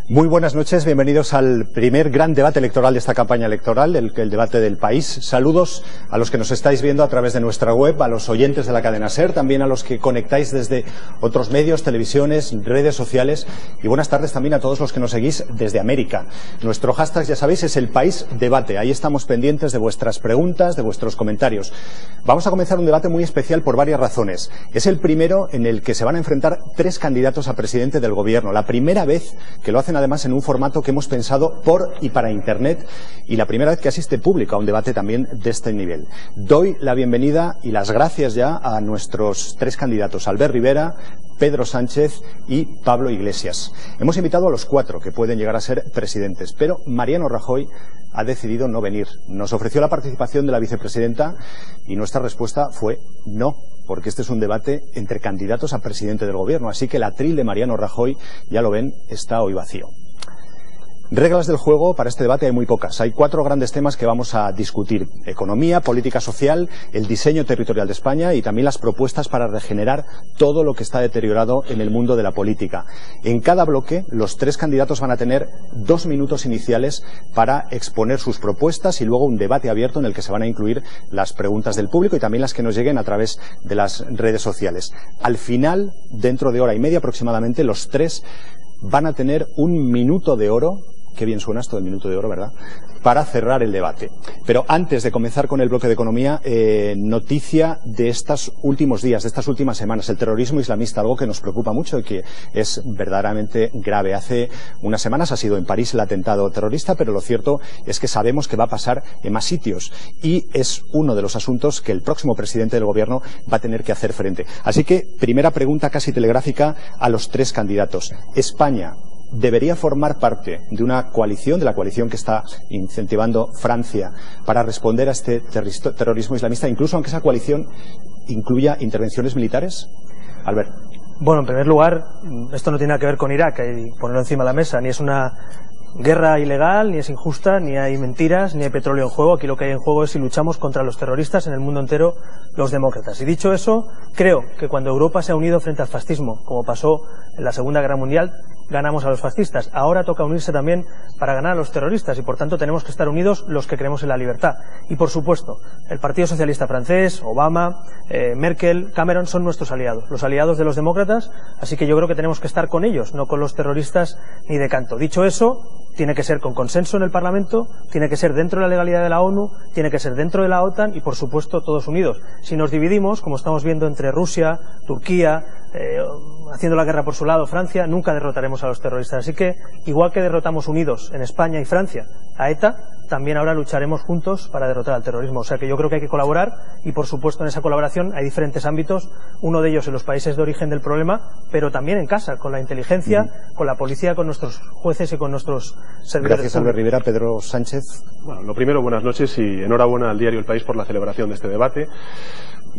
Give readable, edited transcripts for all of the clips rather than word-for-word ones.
Muy buenas noches, bienvenidos al primer gran debate electoral de esta campaña electoral, el debate del país. Saludos a los que nos estáis viendo a través de nuestra web, a los oyentes de la cadena SER, también a los que conectáis desde otros medios, televisiones, redes sociales, y buenas tardes también a todos los que nos seguís desde América. Nuestro hashtag, ya sabéis, es el País Debate. Ahí estamos pendientes de vuestras preguntas, de vuestros comentarios. Vamos a comenzar un debate muy especial por varias razones. Es el primero en el que se van a enfrentar tres candidatos a presidente del gobierno. La primera vez que lo hacen además en un formato que hemos pensado por y para Internet, y la primera vez que asiste público a un debate también de este nivel. Doy la bienvenida y las gracias ya a nuestros tres candidatos, Albert Rivera, Pedro Sánchez y Pablo Iglesias. Hemos invitado a los cuatro que pueden llegar a ser presidentes, pero Mariano Rajoy ha decidido no venir. Nos ofreció la participación de la vicepresidenta y nuestra respuesta fue no, porque este es un debate entre candidatos a presidente del gobierno, así que el atril de Mariano Rajoy, ya lo ven, está hoy vacío. Reglas del juego para este debate hay muy pocas. Hay cuatro grandes temas que vamos a discutir: economía, política social, el diseño territorial de España y también las propuestas para regenerar todo lo que está deteriorado en el mundo de la política. En cada bloque, los tres candidatos van a tener 2 minutos iniciales para exponer sus propuestas y luego un debate abierto en el que se van a incluir las preguntas del público y también las que nos lleguen a través de las redes sociales. Al final, dentro de hora y media aproximadamente, los tres van a tener 1 minuto de oro. Qué bien suena esto del minuto de oro, ¿verdad?, para cerrar el debate. Pero antes de comenzar con el bloque de economía, noticia de estos últimos días, de estas últimas semanas: el terrorismo islamista, algo que nos preocupa mucho y que es verdaderamente grave. Hace unas semanas ha sido en París el atentado terrorista, pero lo cierto es que sabemos que va a pasar en más sitios y es uno de los asuntos que el próximo presidente del gobierno va a tener que hacer frente. Así que, primera pregunta casi telegráfica a los tres candidatos. España debería formar parte de una coalición, de la coalición que está incentivando Francia para responder a este terrorismo islamista, incluso aunque esa coalición incluya intervenciones militares. Albert. Bueno, en primer lugar, esto no tiene nada que ver con Irak, y ponerlo encima de la mesa. Ni es una guerra ilegal, ni es injusta, ni hay mentiras, ni hay petróleo en juego. Aquí lo que hay en juego es si luchamos contra los terroristas en el mundo entero, los demócratas. Y dicho eso, creo que cuando Europa se ha unido frente al fascismo, como pasó en la Segunda Guerra Mundial, ganamos a los fascistas. Ahora toca unirse también para ganar a los terroristas y por tanto tenemos que estar unidos los que creemos en la libertad. Y por supuesto, el Partido Socialista francés, Obama, Merkel, Cameron son nuestros aliados, los aliados de los demócratas, así que yo creo que tenemos que estar con ellos, no con los terroristas ni de canto. Dicho eso, tiene que ser con consenso en el Parlamento, tiene que ser dentro de la legalidad de la ONU, tiene que ser dentro de la OTAN y por supuesto todos unidos. Si nos dividimos, como estamos viendo entre Rusia, Turquía, haciendo la guerra por su lado Francia, nunca derrotaremos a los terroristas. Así que, igual que derrotamos unidos en España y Francia a ETA, también ahora lucharemos juntos para derrotar al terrorismo. O sea que yo creo que hay que colaborar y por supuesto en esa colaboración hay diferentes ámbitos, uno de ellos en los países de origen del problema, pero también en casa, con la inteligencia, con la policía, con nuestros jueces y con nuestros servidores. Gracias, Albert Rivera. Pedro Sánchez. Bueno, lo primero, buenas noches y enhorabuena al diario El País por la celebración de este debate.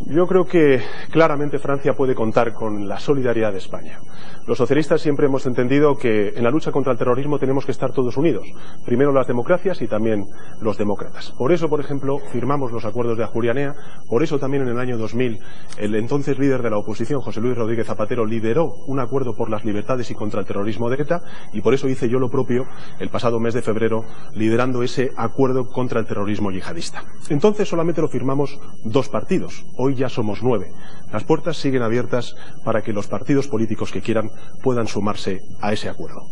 Yo creo que claramente Francia puede contar con la solidaridad de España. Los socialistas siempre hemos entendido que en la lucha contra el terrorismo tenemos que estar todos unidos. Primero las democracias y también los demócratas. Por eso, por ejemplo, firmamos los acuerdos de Ajuria Enea. Por eso también en el año 2000 el entonces líder de la oposición, José Luis Rodríguez Zapatero, lideró un acuerdo por las libertades y contra el terrorismo de ETA, y por eso hice yo lo propio el pasado mes de febrero, liderando ese acuerdo contra el terrorismo yihadista. Entonces solamente lo firmamos 2 partidos. Hoy ya somos 9. Las puertas siguen abiertas para que los partidos políticos que quieran puedan sumarse a ese acuerdo.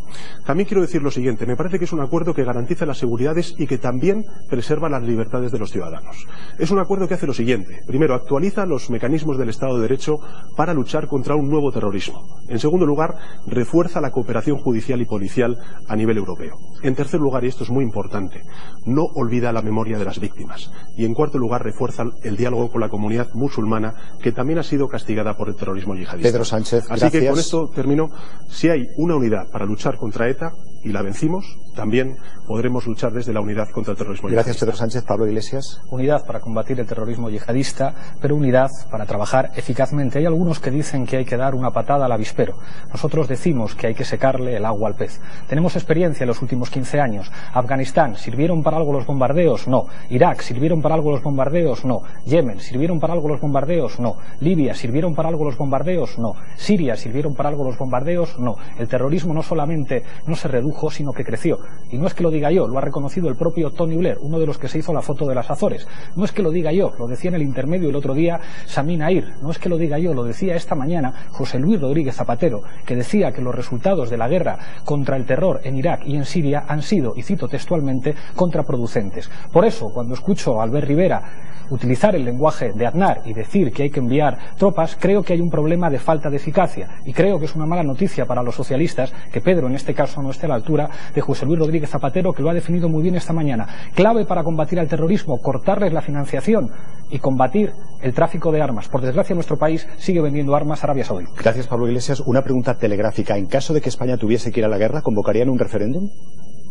También quiero decir lo siguiente: me parece que es un acuerdo que garantiza las seguridades y que también preserva las libertades de los ciudadanos. Es un acuerdo que hace lo siguiente: primero, actualiza los mecanismos del Estado de Derecho para luchar contra un nuevo terrorismo. En segundo lugar, refuerza la cooperación judicial y policial a nivel europeo. En tercer lugar, y esto es muy importante, no olvida la memoria de las víctimas. Y en cuarto lugar, refuerza el diálogo con la comunidad musulmana, que también ha sido castigada por el terrorismo yihadista. Pedro Sánchez, Así gracias. que con esto termino. Si hay una unidad para luchar contra ETA, y la vencimos, también podremos luchar desde la unidad contra el terrorismo yihadista. Gracias, Pedro Sánchez. Pablo Iglesias. Unidad para combatir el terrorismo yihadista, pero unidad para trabajar eficazmente. Hay algunos que dicen que hay que dar una patada al avispero. Nosotros decimos que hay que secarle el agua al pez. Tenemos experiencia en los últimos 15 años. Afganistán, ¿sirvieron para algo los bombardeos? No. Irak, ¿sirvieron para algo los bombardeos? No. Yemen, ¿sirvieron para algo los bombardeos? No. Libia, ¿sirvieron para algo los bombardeos? No. Siria, ¿sirvieron para algo los bombardeos? No. El terrorismo no solamente no se redujo, sino que creció. Y no es que lo diga yo, lo ha reconocido el propio Tony Blair, uno de los que se hizo la foto de las Azores. No es que lo diga yo, lo decía en el intermedio el otro día Samin Air. No es que lo diga yo, lo decía esta mañana José Luis Rodríguez Zapatero, que decía que los resultados de la guerra contra el terror en Irak y en Siria han sido, y cito textualmente, contraproducentes. Por eso, cuando escucho a Albert Rivera utilizar el lenguaje de Aznar y decir que hay que enviar tropas, creo que hay un problema de falta de eficacia, y creo que es una mala noticia para los socialistas que Pedro en este caso no esté a la altura de José Luis Rodríguez Zapatero, que lo ha definido muy bien esta mañana. Clave para combatir al terrorismo, cortarles la financiación y combatir el tráfico de armas. Por desgracia, nuestro país sigue vendiendo armas a Arabia Saudí. Gracias, Pablo Iglesias. Una pregunta telegráfica. En caso de que España tuviese que ir a la guerra, ¿convocarían un referéndum?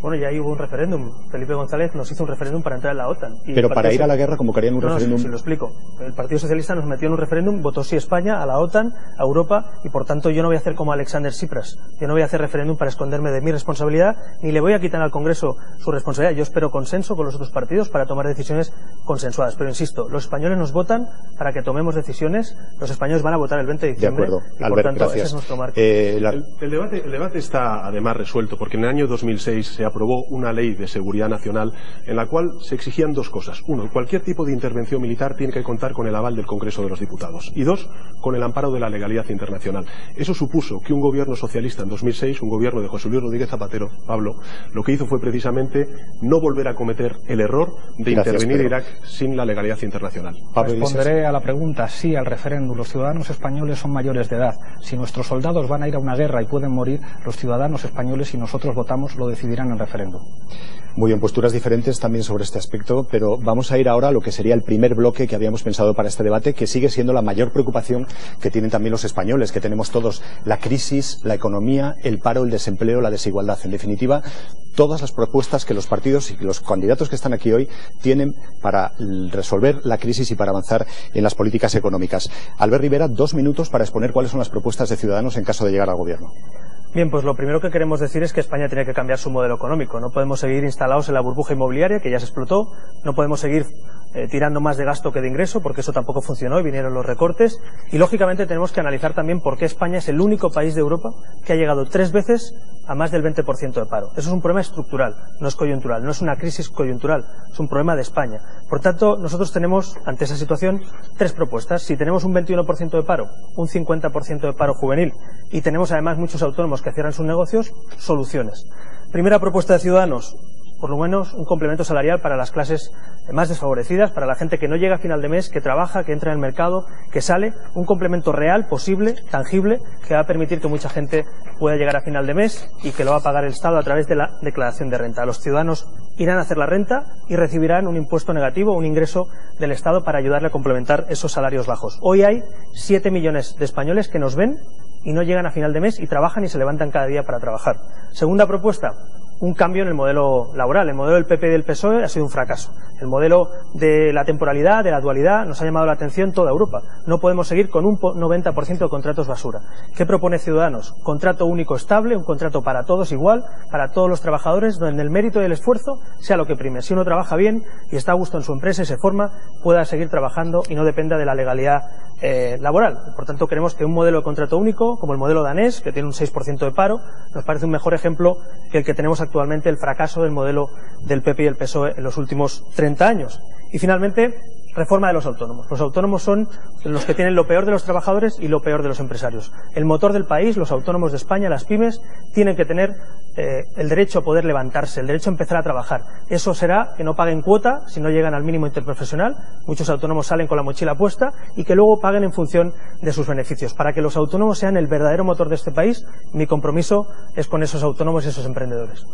Bueno, ya hubo un referéndum. Felipe González nos hizo un referéndum para entrar en la OTAN. Pero para ir a la guerra convocarían un referéndum. Sí, lo explico. El Partido Socialista nos metió en un referéndum, votó sí España, a la OTAN, a Europa, y por tanto yo no voy a hacer como Alexander Tsipras. Yo no voy a hacer referéndum para esconderme de mi responsabilidad, ni le voy a quitar al Congreso su responsabilidad. Yo espero consenso con los otros partidos para tomar decisiones consensuadas. Pero insisto, los españoles nos votan para que tomemos decisiones. Los españoles van a votar el 20 de diciembre. De acuerdo. Y Albert, por tanto, gracias. ese es nuestro marco. El debate está además resuelto, porque en el año 2006 se aprobó una ley de seguridad nacional en la cual se exigían dos cosas. Uno, cualquier tipo de intervención militar tiene que contar con el aval del Congreso de los Diputados. Y dos, con el amparo de la legalidad internacional. Eso supuso que un gobierno socialista en 2006, un gobierno de José Luis Rodríguez Zapatero, Pablo, lo que hizo fue precisamente no volver a cometer el error de intervenir en Irak sin la legalidad internacional. Responderé a la pregunta sí al referéndum. Los ciudadanos españoles son mayores de edad. Si nuestros soldados van a ir a una guerra y pueden morir, los ciudadanos españoles, si nosotros votamos, lo decidirán en referéndum. Muy bien, posturas diferentes también sobre este aspecto, pero vamos a ir ahora a lo que sería el primer bloque que habíamos pensado para este debate, que sigue siendo la mayor preocupación que tienen también los españoles, que tenemos todos: la crisis, la economía, el paro, el desempleo, la desigualdad. En definitiva, todas las propuestas que los partidos y los candidatos que están aquí hoy tienen para resolver la crisis y para avanzar en las políticas económicas. Albert Rivera, 2 minutos para exponer cuáles son las propuestas de Ciudadanos en caso de llegar al gobierno. Bien, pues lo primero que queremos decir es que España tiene que cambiar su modelo económico. No podemos seguir instalados en la burbuja inmobiliaria, que ya se explotó. No podemos seguir tirando más de gasto que de ingreso, porque eso tampoco funcionó y vinieron los recortes. Y lógicamente tenemos que analizar también por qué España es el único país de Europa que ha llegado 3 veces a más del 20% de paro. Eso es un problema estructural, no es coyuntural, no es una crisis coyuntural, es un problema de España. Por tanto, nosotros tenemos, ante esa situación, 3 propuestas. Si tenemos un 21% de paro, un 50% de paro juvenil y tenemos además muchos autónomos que cierran sus negocios, soluciones. Primera propuesta de Ciudadanos: por lo menos un complemento salarial para las clases más desfavorecidas, para la gente que no llega a final de mes, que trabaja, que entra en el mercado, que sale, un complemento real, posible, tangible, que va a permitir que mucha gente pueda llegar a final de mes y que lo va a pagar el Estado a través de la declaración de renta. Los ciudadanos irán a hacer la renta y recibirán un impuesto negativo, un ingreso del Estado para ayudarle a complementar esos salarios bajos. Hoy hay 7 millones de españoles que nos ven y no llegan a final de mes y trabajan y se levantan cada día para trabajar. Segunda propuesta: un cambio en el modelo laboral. El modelo del PP y del PSOE ha sido un fracaso. El modelo de la temporalidad, de la dualidad, nos ha llamado la atención toda Europa. No podemos seguir con un 90% de contratos basura. ¿Qué propone Ciudadanos? Contrato único estable, un contrato para todos igual, para todos los trabajadores, donde el mérito y el esfuerzo sea lo que prime. Si uno trabaja bien y está a gusto en su empresa y se forma, pueda seguir trabajando y no dependa de la legalidad laboral. Por tanto, queremos que un modelo de contrato único, como el modelo danés, que tiene un 6% de paro, nos parece un mejor ejemplo que el que tenemos actualmente, el fracaso del modelo del PP y el PSOE en los últimos 30 años. Y finalmente, reforma de los autónomos. Los autónomos son los que tienen lo peor de los trabajadores y lo peor de los empresarios. El motor del país, los autónomos de España, las pymes, tienen que tener el derecho a poder levantarse, el derecho a empezar a trabajar. Eso será que no paguen cuota si no llegan al mínimo interprofesional. Muchos autónomos salen con la mochila puesta, y que luego paguen en función de sus beneficios. Para que los autónomos sean el verdadero motor de este país, mi compromiso es con esos autónomos y esos emprendedores.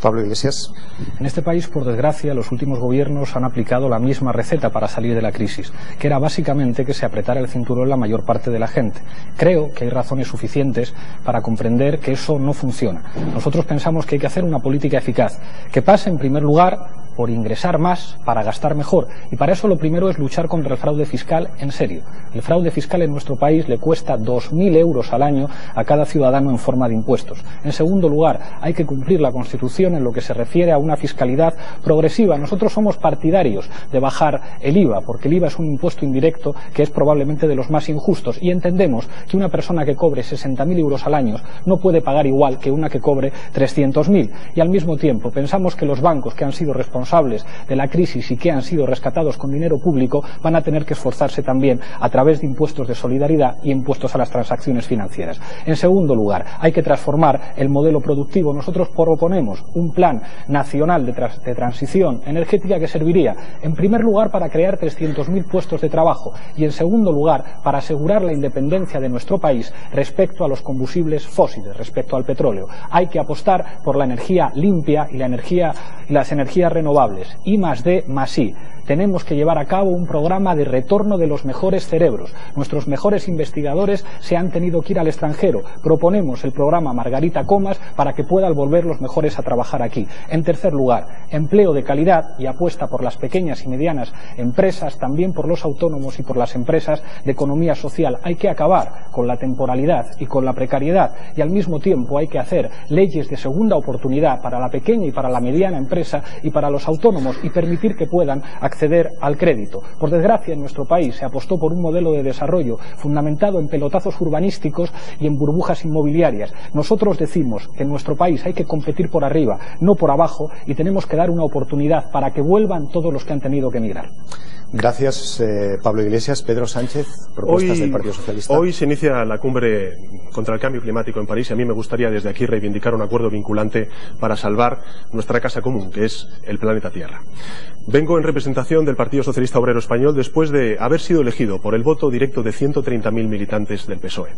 Pablo Iglesias. En este país, por desgracia, los últimos gobiernos han aplicado la misma receta para salir de la crisis, que era básicamente que se apretara el cinturón la mayor parte de la gente. Creo que hay razones suficientes para comprender que eso no funciona. Nosotros pensamos que hay que hacer una política eficaz, que pase en primer lugar por ingresar más para gastar mejor, y para eso lo primero es luchar contra el fraude fiscal en serio. El fraude fiscal en nuestro país le cuesta 2.000 euros al año a cada ciudadano en forma de impuestos. En segundo lugar, hay que cumplir la Constitución en lo que se refiere a una fiscalidad progresiva. Nosotros somos partidarios de bajar el IVA, porque el IVA es un impuesto indirecto que es probablemente de los más injustos, y entendemos que una persona que cobre 60.000 euros al año no puede pagar igual que una que cobre 300.000. Y al mismo tiempo pensamos que los bancos que han sido responsables de la crisis y que han sido rescatados con dinero público van a tener que esforzarse también a través de impuestos de solidaridad y impuestos a las transacciones financieras. En segundo lugar, hay que transformar el modelo productivo. Nosotros proponemos un plan nacional de transición energética que serviría, en primer lugar, para crear 300.000 puestos de trabajo y, en segundo lugar, para asegurar la independencia de nuestro país respecto a los combustibles fósiles, respecto al petróleo. Hay que apostar por la energía limpia y las energías renovables. I+D+I. Tenemos que llevar a cabo un programa de retorno de los mejores cerebros. Nuestros mejores investigadores se han tenido que ir al extranjero. Proponemos el programa Margarita Comas para que puedan volver los mejores a trabajar aquí. En tercer lugar, empleo de calidad y apuesta por las pequeñas y medianas empresas, también por los autónomos y por las empresas de economía social. Hay que acabar con la temporalidad y con la precariedad, y al mismo tiempo hay que hacer leyes de segunda oportunidad para la pequeña y para la mediana empresa y para los autónomos, y permitir que puedan acceder al crédito. Por desgracia, en nuestro país se apostó por un modelo de desarrollo fundamentado en pelotazos urbanísticos y en burbujas inmobiliarias. Nosotros decimos que en nuestro país hay que competir por arriba, no por abajo, y tenemos que dar una oportunidad para que vuelvan todos los que han tenido que emigrar. Gracias, Pablo Iglesias. Pedro Sánchez, propuestas del Partido Socialista. Hoy se inicia la cumbre contra el cambio climático en París, y a mí me gustaría desde aquí reivindicar un acuerdo vinculante para salvar nuestra casa común, que es el planeta Tierra. Vengo en representación del Partido Socialista Obrero Español después de haber sido elegido por el voto directo de 130.000 militantes del PSOE.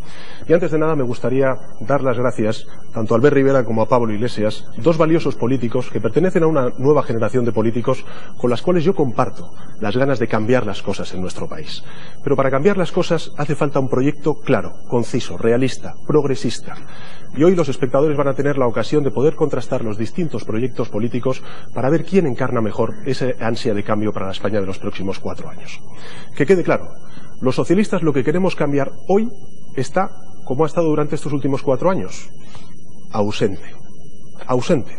Y antes de nada me gustaría dar las gracias tanto a Albert Rivera como a Pablo Iglesias, dos valiosos políticos que pertenecen a una nueva generación de políticos con las cuales yo comparto las ganas de cambiar las cosas en nuestro país. Pero para cambiar las cosas hace falta un proyecto claro, conciso, realista, progresista. Y hoy los espectadores van a tener la ocasión de poder contrastar los distintos proyectos políticos para ver quién encarna mejor esa ansia de cambio para la España de los próximos 4 años. Que quede claro, los socialistas lo que queremos cambiar hoy está, como ha estado durante estos últimos 4 años, ausente. Ausente.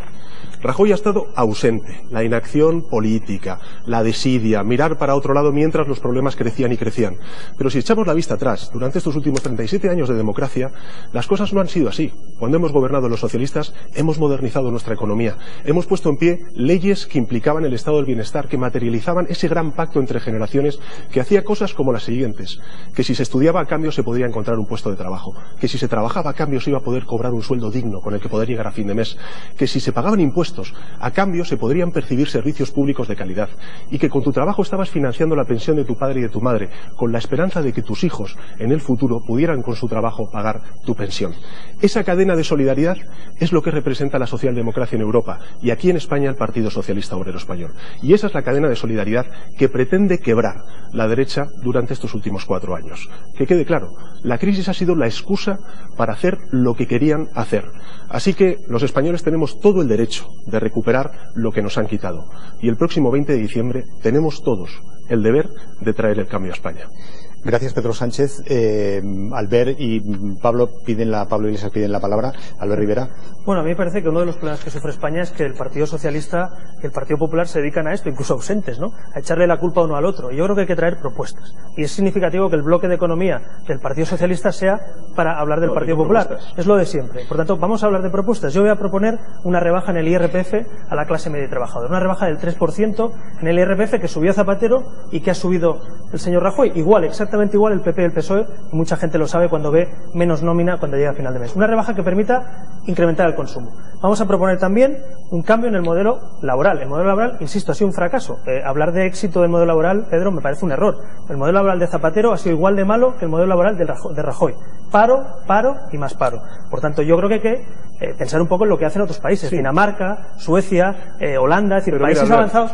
Rajoy ha estado ausente, la inacción política, la desidia, mirar para otro lado mientras los problemas crecían y crecían. Pero si echamos la vista atrás, durante estos últimos 37 años de democracia, las cosas no han sido así. Cuando hemos gobernado los socialistas, hemos modernizado nuestra economía, hemos puesto en pie leyes que implicaban el estado del bienestar, que materializaban ese gran pacto entre generaciones que hacía cosas como las siguientes: que si se estudiaba a cambio se podía encontrar un puesto de trabajo, que si se trabajaba a cambio se iba a poder cobrar un sueldo digno con el que poder llegar a fin de mes, que si se pagaban impuestos a cambio se podrían percibir servicios públicos de calidad, y que con tu trabajo estabas financiando la pensión de tu padre y de tu madre, con la esperanza de que tus hijos en el futuro pudieran con su trabajo pagar tu pensión. Esa cadena de solidaridad es lo que representa la socialdemocracia en Europa, y aquí en España el Partido Socialista Obrero Español. Y esa es la cadena de solidaridad que pretende quebrar la derecha durante estos últimos 4 años. Que quede claro, la crisis ha sido la excusa para hacer lo que querían hacer. Así que los españoles tenemos todo el derecho de recuperar lo que nos han quitado. Y el próximo 20 de diciembre tenemos todos el deber de traer el cambio a España. Gracias, Pedro Sánchez. Albert y Pablo Iglesias piden la palabra. Albert Rivera. Bueno, a mí me parece que uno de los problemas que sufre España es que el Partido Socialista y el Partido Popular se dedican a esto, incluso ausentes, ¿no?, a echarle la culpa uno al otro. Yo creo que hay que traer propuestas. Y es significativo que el bloque de economía del Partido Socialista sea para hablar del Partido Popular. Es lo de siempre. Por tanto, vamos a hablar de propuestas. Yo voy a proponer una rebaja en el IRPF a la clase media y trabajadora. Una rebaja del 3% en el IRPF que subió Zapatero y que ha subido el señor Rajoy. Exactamente igual el PP y el PSOE, mucha gente lo sabe cuando ve menos nómina cuando llega a final de mes. Una rebaja que permita incrementar el consumo. Vamos a proponer también un cambio en el modelo laboral. El modelo laboral, insisto, ha sido un fracaso. Hablar de éxito del modelo laboral, Pedro, me parece un error. El modelo laboral de Zapatero ha sido igual de malo que el modelo laboral de Rajoy. Paro y más paro. Por tanto, yo creo que hay que pensar un poco en lo que hacen otros países, Dinamarca, Suecia, Holanda, es decir, pero países mira, avanzados,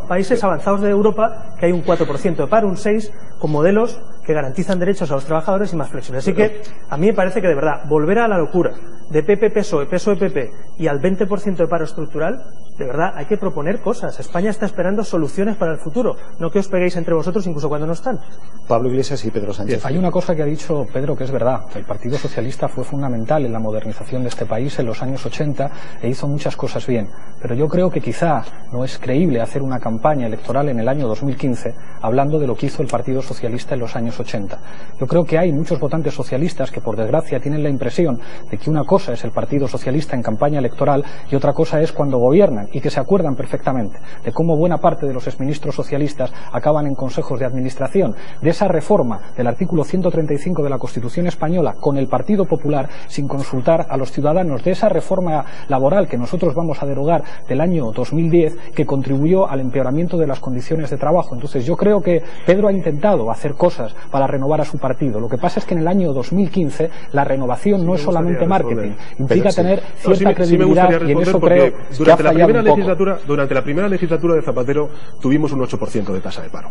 países avanzados de Europa, que hay un 4% de paro, un 6%, con modelos que garantizan derechos a los trabajadores y más flexibles. Así que a mí me parece que de verdad, volver a la locura de PP-PSOE, PSOE-PP y al 20% de paro estructural, de verdad hay que proponer cosas. España está esperando soluciones para el futuro, no que os peguéis entre vosotros incluso cuando no están. Pablo Iglesias y Pedro Sánchez. Hay una cosa que ha dicho Pedro que es verdad. El Partido Socialista fue fundamental en la modernización de este país en los años 80 e hizo muchas cosas bien. Pero yo creo que quizá no es creíble hacer una campaña electoral en el año 2015 hablando de lo que hizo el Partido Socialista en los años 80. Yo creo que hay muchos votantes socialistas que por desgracia tienen la impresión de que una cosa es el Partido Socialista en campaña electoral y otra cosa es cuando gobiernan, y que se acuerdan perfectamente de cómo buena parte de los exministros socialistas acaban en consejos de administración, de esa reforma del artículo 135 de la Constitución española con el Partido Popular sin consultar a los ciudadanos, de esa reforma laboral que nosotros vamos a derogar del año 2010 que contribuyó al empeoramiento de las condiciones de trabajo. Entonces yo creo que Pedro ha intentado hacer cosas para renovar a su partido. Lo que pasa es que en el año 2015 la renovación no es solamente marketing, implica tener cierta credibilidad y en eso creo que ha fallado un poco. Durante la primera legislatura de Zapatero tuvimos un 8% de tasa de paro.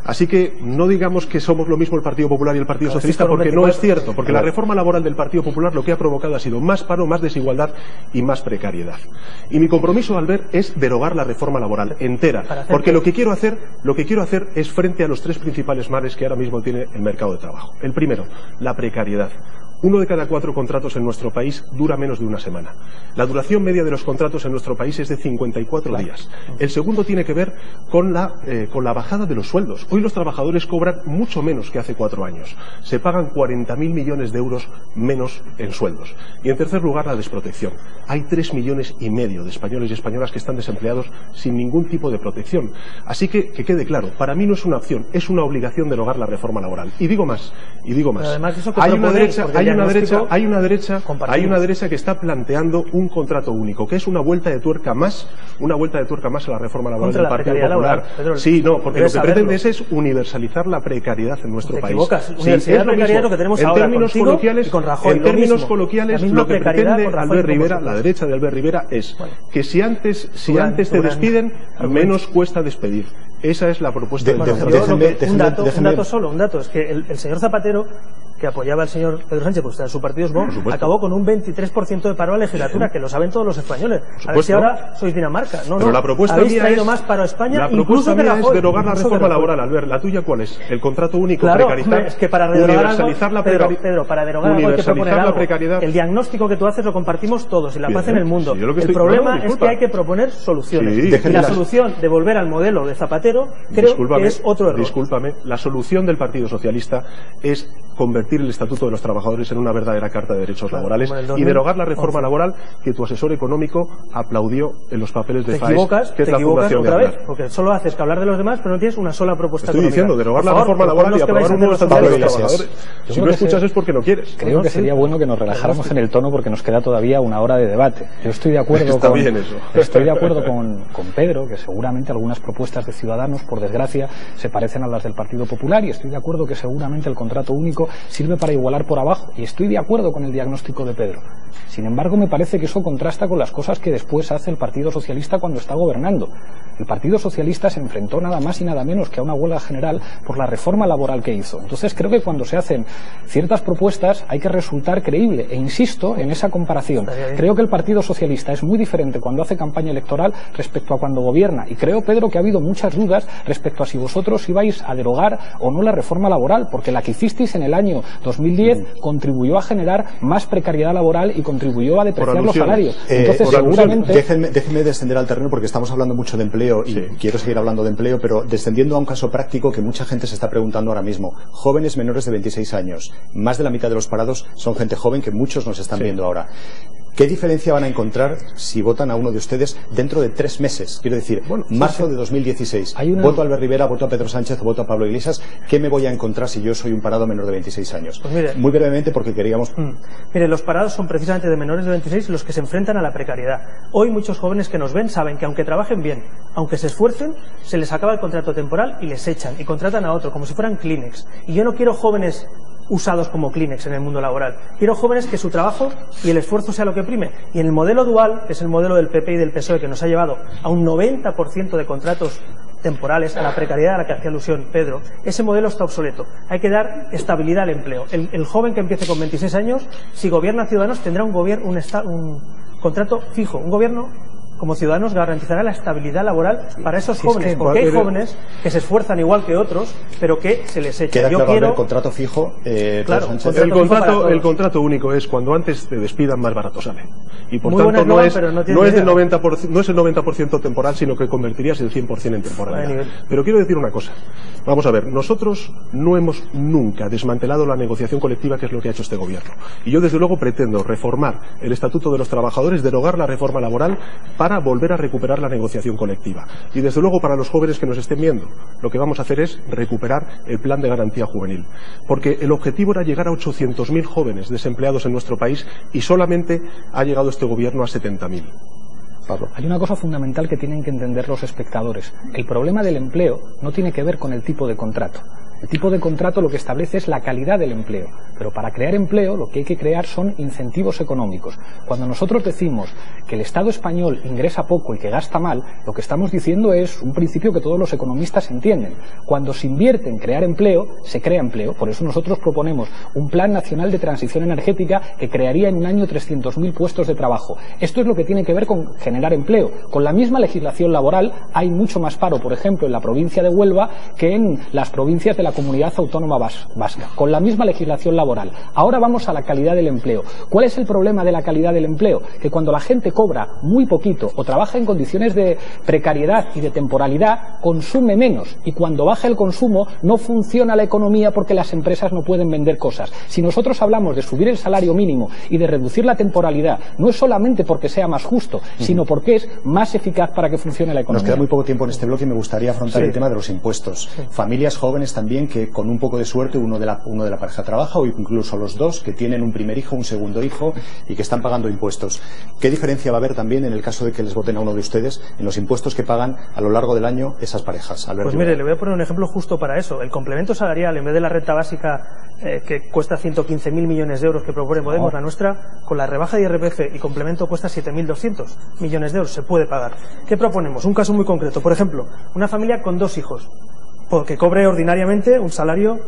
Así que no digamos que somos lo mismo el Partido Popular y el Partido Socialista, porque no es cierto, porque la reforma laboral del Partido Popular lo que ha provocado ha sido más paro, más desigualdad y más precariedad. Y mi compromiso, Albert, es derogar la reforma laboral entera, porque lo que quiero hacer es frente a los tres principales males que ahora mismo tiene el mercado de trabajo. El primero, la precariedad. 1 de cada 4 contratos en nuestro país dura menos de una semana. La duración media de los contratos en nuestro país es de 54 días. El segundo tiene que ver con la bajada de los sueldos. Hoy los trabajadores cobran mucho menos que hace 4 años. Se pagan 40.000 millones de euros menos en sueldos. Y en tercer lugar, la desprotección. Hay 3,5 millones de españoles y españolas que están desempleados sin ningún tipo de protección. Así que quede claro, para mí no es una opción, es una obligación derogar la reforma laboral. Y digo más. Además, eso que hay una derecha que está planteando un contrato único, que es una vuelta de tuerca más a la reforma laboral del Partido Popular. Sí, no, porque lo que pretende es universalizar la precariedad en nuestro país. Universidad precariedad lo que tenemos ahora contigo y con Rajoy. En términos coloquiales, lo que pretende Albert Rivera, la derecha de Albert Rivera, es que si antes te despiden, menos cuesta despedir. Esa es la propuesta del un dato, es que el señor Zapatero, que apoyaba al señor Pedro Sánchez, pues en su partido es Vox, acabó con un 23% de paro a la legislatura, que lo saben todos los españoles. A ver si ahora sois Dinamarca. Pero la propuesta habéis mía traído es, más paro a España, la propuesta mía es derogar la reforma laboral, Albert. ¿La tuya cuál es? ¿El contrato único, precarizar? Es que para universalizar la precariedad. Pedro, para derogar algo hay que proponer algo. El diagnóstico que tú haces lo compartimos todos, y la paz en el mundo. El problema es que hay que proponer soluciones. Y la solución de volver al modelo de Zapatero, creo que es otro error. Discúlpame, la solución del Partido Socialista es convertir el Estatuto de los Trabajadores en una verdadera Carta de Derechos Laborales y derogar la reforma laboral que tu asesor económico aplaudió en los papeles de FAES, que es la Fundación de Aznar. Porque solo haces que hablar de los demás, pero no tienes una sola propuesta económica. Estoy diciendo, derogar la reforma laboral y aprobar un nuevo Estatuto de los Trabajadores. Si no escuchas es porque no quieres. Creo que sería bueno que nos relajáramos en el tono porque nos queda todavía una hora de debate. Yo estoy de acuerdo con Pedro, que seguramente algunas propuestas de Ciudadanos, por desgracia, se parecen a las del Partido Popular, y estoy de acuerdo que seguramente el contrato único sirve para igualar por abajo, y estoy de acuerdo con el diagnóstico de Pedro. Sin embargo, me parece que eso contrasta con las cosas que después hace el Partido Socialista cuando está gobernando. El Partido Socialista se enfrentó nada más y nada menos que a una huelga general por la reforma laboral que hizo. Entonces creo que cuando se hacen ciertas propuestas hay que resultar creíble, e insisto en esa comparación. Creo que el Partido Socialista es muy diferente cuando hace campaña electoral respecto a cuando gobierna, y creo, Pedro, que ha habido muchas dudas respecto a si vosotros ibais a derogar o no la reforma laboral, porque la que hicisteis en el año 2010 contribuyó a generar más precariedad laboral y contribuyó a depreciar los salarios. Entonces, seguramente... Déjenme descender al terreno, porque estamos hablando mucho de empleo y quiero seguir hablando de empleo, pero descendiendo a un caso práctico que mucha gente se está preguntando ahora mismo. Jóvenes menores de 26 años. Más de la mitad de los parados son gente joven, que muchos nos están viendo ahora. ¿Qué diferencia van a encontrar si votan a uno de ustedes dentro de 3 meses? Quiero decir, marzo de 2016. Voto a Albert Rivera, voto a Pedro Sánchez o voto a Pablo Iglesias. ¿Qué me voy a encontrar si yo soy un parado menor de 26 años? Pues mire, muy brevemente, porque queríamos... Mire, los parados son precisamente de menores de 26 los que se enfrentan a la precariedad. Hoy muchos jóvenes que nos ven saben que aunque trabajen bien, aunque se esfuercen, se les acaba el contrato temporal y les echan y contratan a otro, como si fueran Kleenex. Y yo no quiero jóvenes usados como Kleenex en el mundo laboral. Quiero jóvenes que su trabajo y el esfuerzo sea lo que prime. Y en el modelo dual, que es el modelo del PP y del PSOE, que nos ha llevado a un 90% de contratos temporales, a la precariedad a la que hacía alusión Pedro, ese modelo está obsoleto. Hay que dar estabilidad al empleo. El joven que empiece con 26 años, si gobierna Ciudadanos, tendrá un contrato fijo. Un gobierno como Ciudadanos garantizará la estabilidad laboral para esos jóvenes, porque hay jóvenes que se esfuerzan igual que otros, pero que se les echa. Queda claro, el contrato fijo. Claro, el contrato único es cuando antes te despidan, más barato sale. Y por tanto no es el 90% temporal, sino que convertirías el 100% en temporalidad. Pero quiero decir una cosa. Vamos a ver, nosotros no hemos nunca desmantelado la negociación colectiva, que es lo que ha hecho este gobierno. Y yo desde luego pretendo reformar el Estatuto de los Trabajadores, derogar la reforma laboral para volver a recuperar la negociación colectiva. Y desde luego para los jóvenes que nos estén viendo, lo que vamos a hacer es recuperar el plan de garantía juvenil. Porque el objetivo era llegar a 800.000 jóvenes desempleados en nuestro país y solamente ha llegado este gobierno a 70.000. Hay una cosa fundamental que tienen que entender los espectadores. El problema del empleo no tiene que ver con el tipo de contrato. El tipo de contrato lo que establece es la calidad del empleo, pero para crear empleo lo que hay que crear son incentivos económicos. Cuando nosotros decimos que el Estado español ingresa poco y que gasta mal, lo que estamos diciendo es un principio que todos los economistas entienden. Cuando se invierte en crear empleo, se crea empleo. Por eso nosotros proponemos un Plan Nacional de Transición Energética que crearía en un año 300.000 puestos de trabajo. Esto es lo que tiene que ver con generar empleo. Con la misma legislación laboral hay mucho más paro, por ejemplo, en la provincia de Huelva que en las provincias de la Comunidad Autónoma Vasca, con la misma legislación laboral. Ahora vamos a la calidad del empleo. ¿Cuál es el problema de la calidad del empleo? Que cuando la gente cobra muy poquito o trabaja en condiciones de precariedad y de temporalidad, consume menos, y cuando baja el consumo no funciona la economía porque las empresas no pueden vender cosas. Si nosotros hablamos de subir el salario mínimo y de reducir la temporalidad, no es solamente porque sea más justo, sino porque es más eficaz para que funcione la economía. Nos queda muy poco tiempo en este bloque y me gustaría afrontar el tema de los impuestos. Familias jóvenes también que con un poco de suerte uno de la pareja trabaja, o incluso los dos, que tienen un primer hijo, un segundo hijo y que están pagando impuestos. ¿Qué diferencia va a haber también en el caso de que les voten a uno de ustedes en los impuestos que pagan a lo largo del año esas parejas? Alberto. Pues mire, le voy a poner un ejemplo justo para eso. El complemento salarial, en vez de la renta básica que cuesta 115.000 millones de euros que propone Podemos, la nuestra, con la rebaja de IRPF y complemento cuesta 7.200 millones de euros. Se puede pagar. ¿Qué proponemos? Un caso muy concreto. Por ejemplo, una familia con 2 hijos, que cobre ordinariamente un salario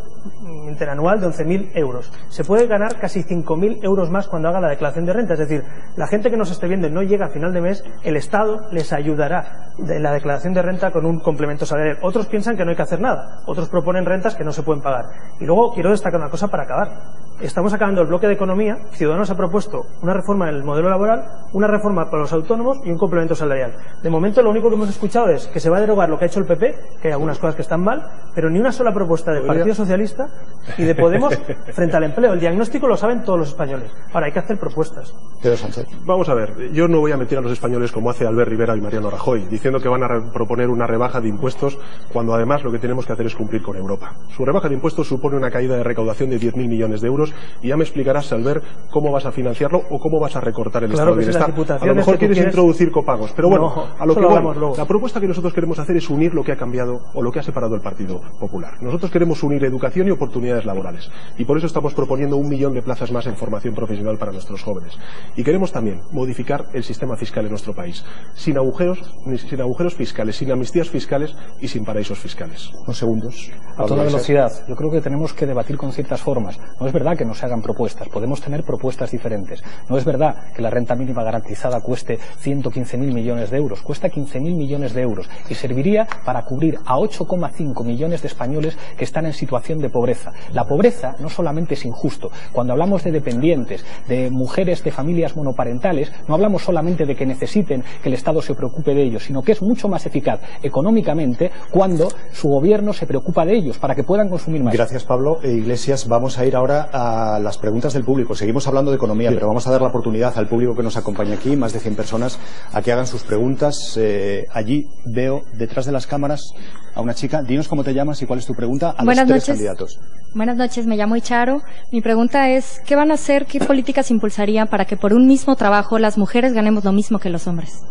interanual de 11.000 euros. Se puede ganar casi 5.000 euros más cuando haga la declaración de renta. Es decir, la gente que nos esté viendo y no llega a final de mes, el Estado les ayudará de la declaración de renta con un complemento salarial. Otros piensan que no hay que hacer nada. Otros proponen rentas que no se pueden pagar. Y luego quiero destacar una cosa para acabar. Estamos acabando el bloque de economía. Ciudadanos ha propuesto una reforma en el modelo laboral, una reforma para los autónomos y un complemento salarial. De momento lo único que hemos escuchado es que se va a derogar lo que ha hecho el PP, que hay algunas cosas que están mal, pero ni una sola propuesta del Partido Socialista y de Podemos frente al empleo. El diagnóstico lo saben todos los españoles. Ahora hay que hacer propuestas. Pedro Sánchez. Vamos a ver, yo no voy a mentir a los españoles como hace Albert Rivera y Mariano Rajoy, diciendo que van a proponer una rebaja de impuestos cuando además lo que tenemos que hacer es cumplir con Europa. Su rebaja de impuestos supone una caída de recaudación de 10.000 millones de euros y ya me explicarás, Albert, cómo vas a financiarlo o cómo vas a recortar el estado de bienestar. A lo mejor quieres introducir copagos, pero bueno, a lo que voy, la propuesta que nosotros queremos hacer es unir lo que ha cambiado o lo que ha separado el Partido Popular. Nosotros queremos unir educación y oportunidades laborales y por eso estamos proponiendo 1 millón de plazas más en formación profesional para nuestros jóvenes. Y queremos también modificar el sistema fiscal en nuestro país, sin agujeros fiscales, sin amnistías fiscales y sin paraísos fiscales. Unos segundos. A toda velocidad. Yo creo que tenemos que debatir con ciertas formas. No es verdad que no se hagan propuestas, podemos tener propuestas diferentes. No es verdad que la renta mínima garantizada cueste 115.000 millones de euros, cuesta 15.000 millones de euros y serviría para cubrir a 8,5 millones de españoles que están en situación de pobreza. La pobreza no solamente es injusto. Cuando hablamos de dependientes, de mujeres de familias monoparentales, no hablamos solamente de que necesiten que el Estado se preocupe de ellos, sino que es mucho más eficaz económicamente cuando su gobierno se preocupa de ellos para que puedan consumir más. Gracias, Pablo. Iglesias, vamos a ir ahora a las preguntas del público. Seguimos hablando de economía, pero vamos a dar la oportunidad al público que nos acompaña aquí, más de 100 personas, a que hagan sus preguntas. Allí veo detrás de las cámaras a una chica. Dinos cómo te llamas y cuál es tu pregunta a los 3 candidatos. Buenas noches, me llamo Icharo. Mi pregunta es, ¿qué van a hacer, qué políticas impulsarían para que por un mismo trabajo las mujeres ganemos lo mismo que los hombres?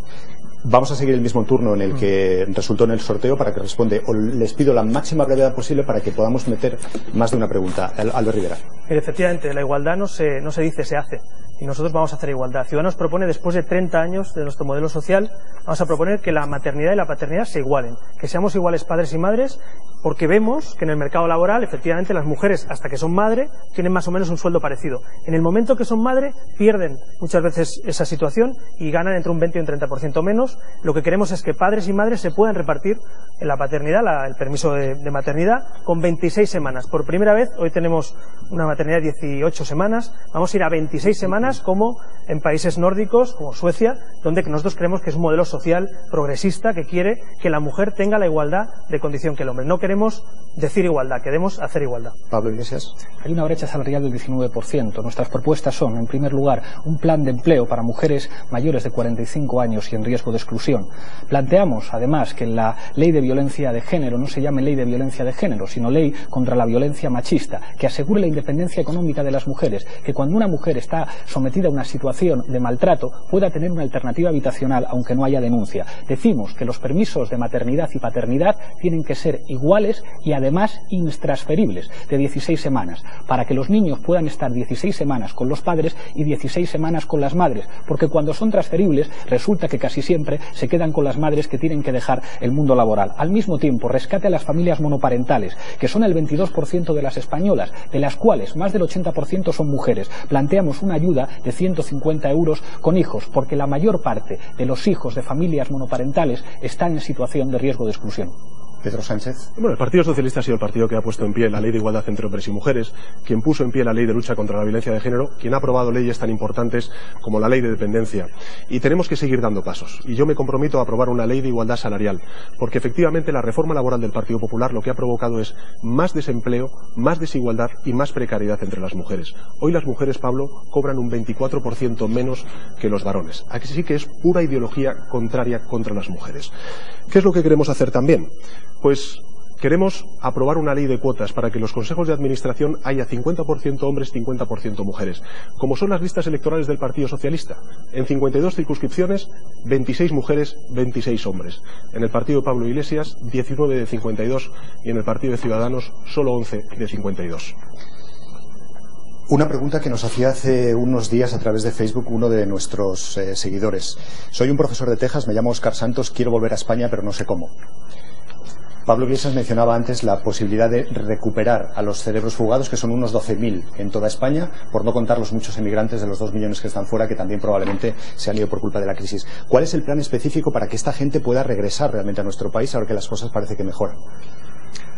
Vamos a seguir el mismo turno en el que resultó en el sorteo para que responde. Les pido la máxima brevedad posible para que podamos meter más de una pregunta. Albert Rivera. Efectivamente, la igualdad no se dice, se hace. Y nosotros vamos a hacer igualdad. Ciudadanos propone, después de 30 años de nuestro modelo social, vamos a proponer que la maternidad y la paternidad se igualen, que seamos iguales padres y madres, porque vemos que en el mercado laboral, efectivamente, las mujeres, hasta que son madre, tienen más o menos un sueldo parecido. En el momento que son madre, pierden muchas veces esa situación y ganan entre un 20 y un 30% menos. Lo que queremos es que padres y madres se puedan repartir en la paternidad, el permiso de maternidad, con 26 semanas. Por primera vez, hoy tenemos una maternidad de 18 semanas, vamos a ir a 26 semanas, como en países nórdicos, como Suecia, donde nosotros creemos que es un modelo social progresista que quiere que la mujer tenga la igualdad de condición que el hombre. No queremos decir igualdad, queremos hacer igualdad. Pablo Iglesias. Hay una brecha salarial del 19%. Nuestras propuestas son, en primer lugar, un plan de empleo para mujeres mayores de 45 años y en riesgo de exclusión. Planteamos, además, que la ley de violencia de género no se llame ley de violencia de género, sino ley contra la violencia machista, que asegure la independencia económica de las mujeres, que cuando una mujer está sometida a una situación de maltrato pueda tener una alternativa habitacional aunque no haya denuncia. Decimos que los permisos de maternidad y paternidad tienen que ser iguales y además intransferibles, de 16 semanas, para que los niños puedan estar 16 semanas con los padres y 16 semanas con las madres, porque cuando son transferibles resulta que casi siempre se quedan con las madres que tienen que dejar el mundo laboral. Al mismo tiempo, rescate a las familias monoparentales, que son el 22% de las españolas, de las cuales más del 80% son mujeres. Planteamos una ayuda de 150 euros con hijos, porque la mayor parte de los hijos de familias monoparentales están en situación de riesgo de exclusión. Pedro Sánchez. Bueno, el Partido Socialista ha sido el partido que ha puesto en pie la ley de igualdad entre hombres y mujeres, quien puso en pie la ley de lucha contra la violencia de género, quien ha aprobado leyes tan importantes como la ley de dependencia. Y tenemos que seguir dando pasos. Y yo me comprometo a aprobar una ley de igualdad salarial, porque efectivamente la reforma laboral del Partido Popular lo que ha provocado es más desempleo, más desigualdad y más precariedad entre las mujeres. Hoy las mujeres, Pablo, cobran un 24% menos que los varones. Así que es pura ideología contraria contra las mujeres. ¿Qué es lo que queremos hacer también? Pues queremos aprobar una ley de cuotas para que en los consejos de administración haya 50% hombres, 50% mujeres, como son las listas electorales del Partido Socialista. En 52 circunscripciones, 26 mujeres, 26 hombres. En el partido de Pablo Iglesias, 19 de 52 y en el partido de Ciudadanos, solo 11 de 52. Una pregunta que nos hacía hace unos días a través de Facebook uno de nuestros seguidores. Soy un profesor de Texas, me llamo Óscar Santos, quiero volver a España, pero no sé cómo. Pablo Iglesias mencionaba antes la posibilidad de recuperar a los cerebros fugados, que son unos 12.000 en toda España, por no contar los muchos emigrantes de los 2 millones que están fuera, que también probablemente se han ido por culpa de la crisis. ¿Cuál es el plan específico para que esta gente pueda regresar realmente a nuestro país, ahora que las cosas parece que mejoran?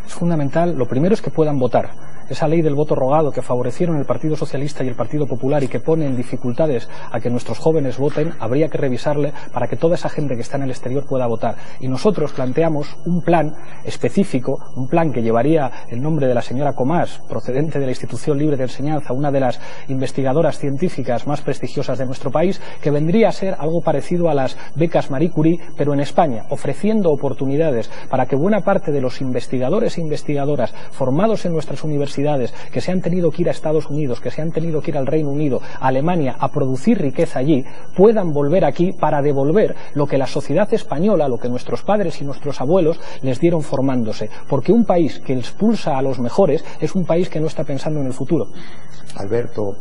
Es fundamental, lo primero es que puedan votar. Esa ley del voto rogado que favorecieron el Partido Socialista y el Partido Popular y que pone en dificultades a que nuestros jóvenes voten, habría que revisarle para que toda esa gente que está en el exterior pueda votar. Y nosotros planteamos un plan específico, un plan que llevaría el nombre de la señora Comás, procedente de la Institución Libre de Enseñanza, una de las investigadoras científicas más prestigiosas de nuestro país, que vendría a ser algo parecido a las becas Marie Curie, pero en España, ofreciendo oportunidades para que buena parte de los investigadores e investigadoras formados en nuestras universidades, que se han tenido que ir a Estados Unidos, que se han tenido que ir al Reino Unido, a Alemania, a producir riqueza allí, puedan volver aquí para devolver lo que la sociedad española, lo que nuestros padres y nuestros abuelos les dieron formándose. Porque un país que expulsa a los mejores es un país que no está pensando en el futuro. Alberto,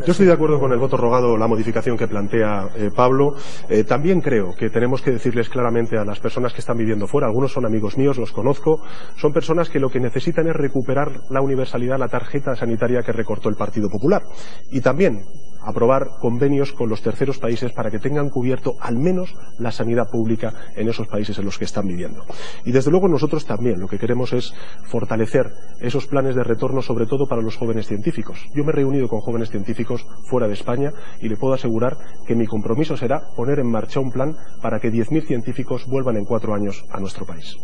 yo estoy de acuerdo con el voto rogado, la modificación que plantea Pablo. También creo que tenemos que decirles claramente a las personas que están viviendo fuera, algunos son amigos míos, los conozco, son personas que lo que necesitan es recuperar la universalidad, la tarjeta sanitaria que recortó el Partido Popular. Y también aprobar convenios con los terceros países para que tengan cubierto al menos la sanidad pública en esos países en los que están viviendo. Y desde luego nosotros también lo que queremos es fortalecer esos planes de retorno, sobre todo para los jóvenes científicos. Yo me he reunido con jóvenes científicos fuera de España y le puedo asegurar que mi compromiso será poner en marcha un plan para que 10.000 científicos vuelvan en 4 años a nuestro país.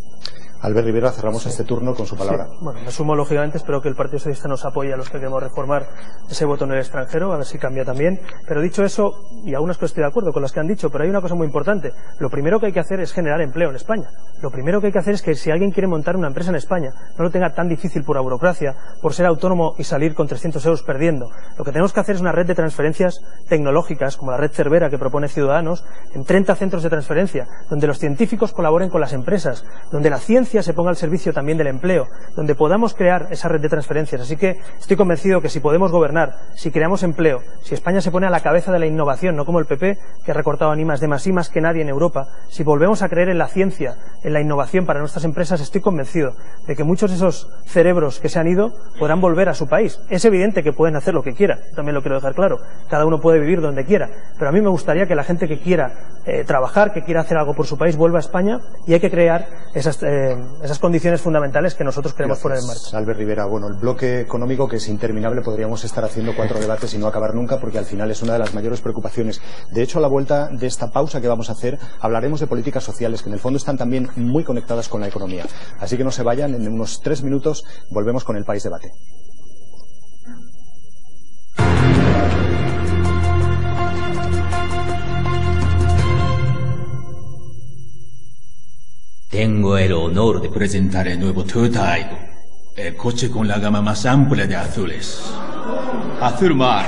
Albert Rivera, cerramos este turno con su palabra. Sí. Bueno, me sumo lógicamente, espero que el Partido Socialista nos apoye a los que queremos reformar ese voto en el extranjero, a ver si cambia también. Pero dicho eso, y algunas cosas estoy de acuerdo con las que han dicho, pero hay una cosa muy importante. Lo primero que hay que hacer es generar empleo en España. Lo primero que hay que hacer es que si alguien quiere montar una empresa en España, no lo tenga tan difícil por la burocracia, por ser autónomo y salir con 300 euros perdiendo. Lo que tenemos que hacer es una red de transferencias tecnológicas, como la red Cervera que propone Ciudadanos, en 30 centros de transferencia, donde los científicos colaboren con las empresas, donde la ciencia se ponga al servicio también del empleo, donde podamos crear esa red de transferencias. Así que estoy convencido que si podemos gobernar, si creamos empleo, si España se pone a la cabeza de la innovación, no como el PP, que ha recortado ni más que nadie en Europa, si volvemos a creer en la ciencia, en la innovación para nuestras empresas, estoy convencido de que muchos de esos cerebros que se han ido podrán volver a su país. Es evidente que pueden hacer lo que quieran, también lo quiero dejar claro, cada uno puede vivir donde quiera, pero a mí me gustaría que la gente que quiera trabajar, que quiera hacer algo por su país, vuelva a España, y hay que crear esas condiciones fundamentales que nosotros queremos poner en marcha. Albert Rivera, bueno, el bloque económico, que es interminable, podríamos estar haciendo 4 debates y no acabar nunca, porque al final es una de las mayores preocupaciones. De hecho, a la vuelta de esta pausa que vamos a hacer, hablaremos de políticas sociales, que en el fondo están también muy conectadas con la economía. Así que no se vayan, en unos 3 minutos volvemos con el País Debate. Tengo el honor de presentar el nuevo Toyota Aygo, el coche con la gama más amplia de azules. Azul Mar.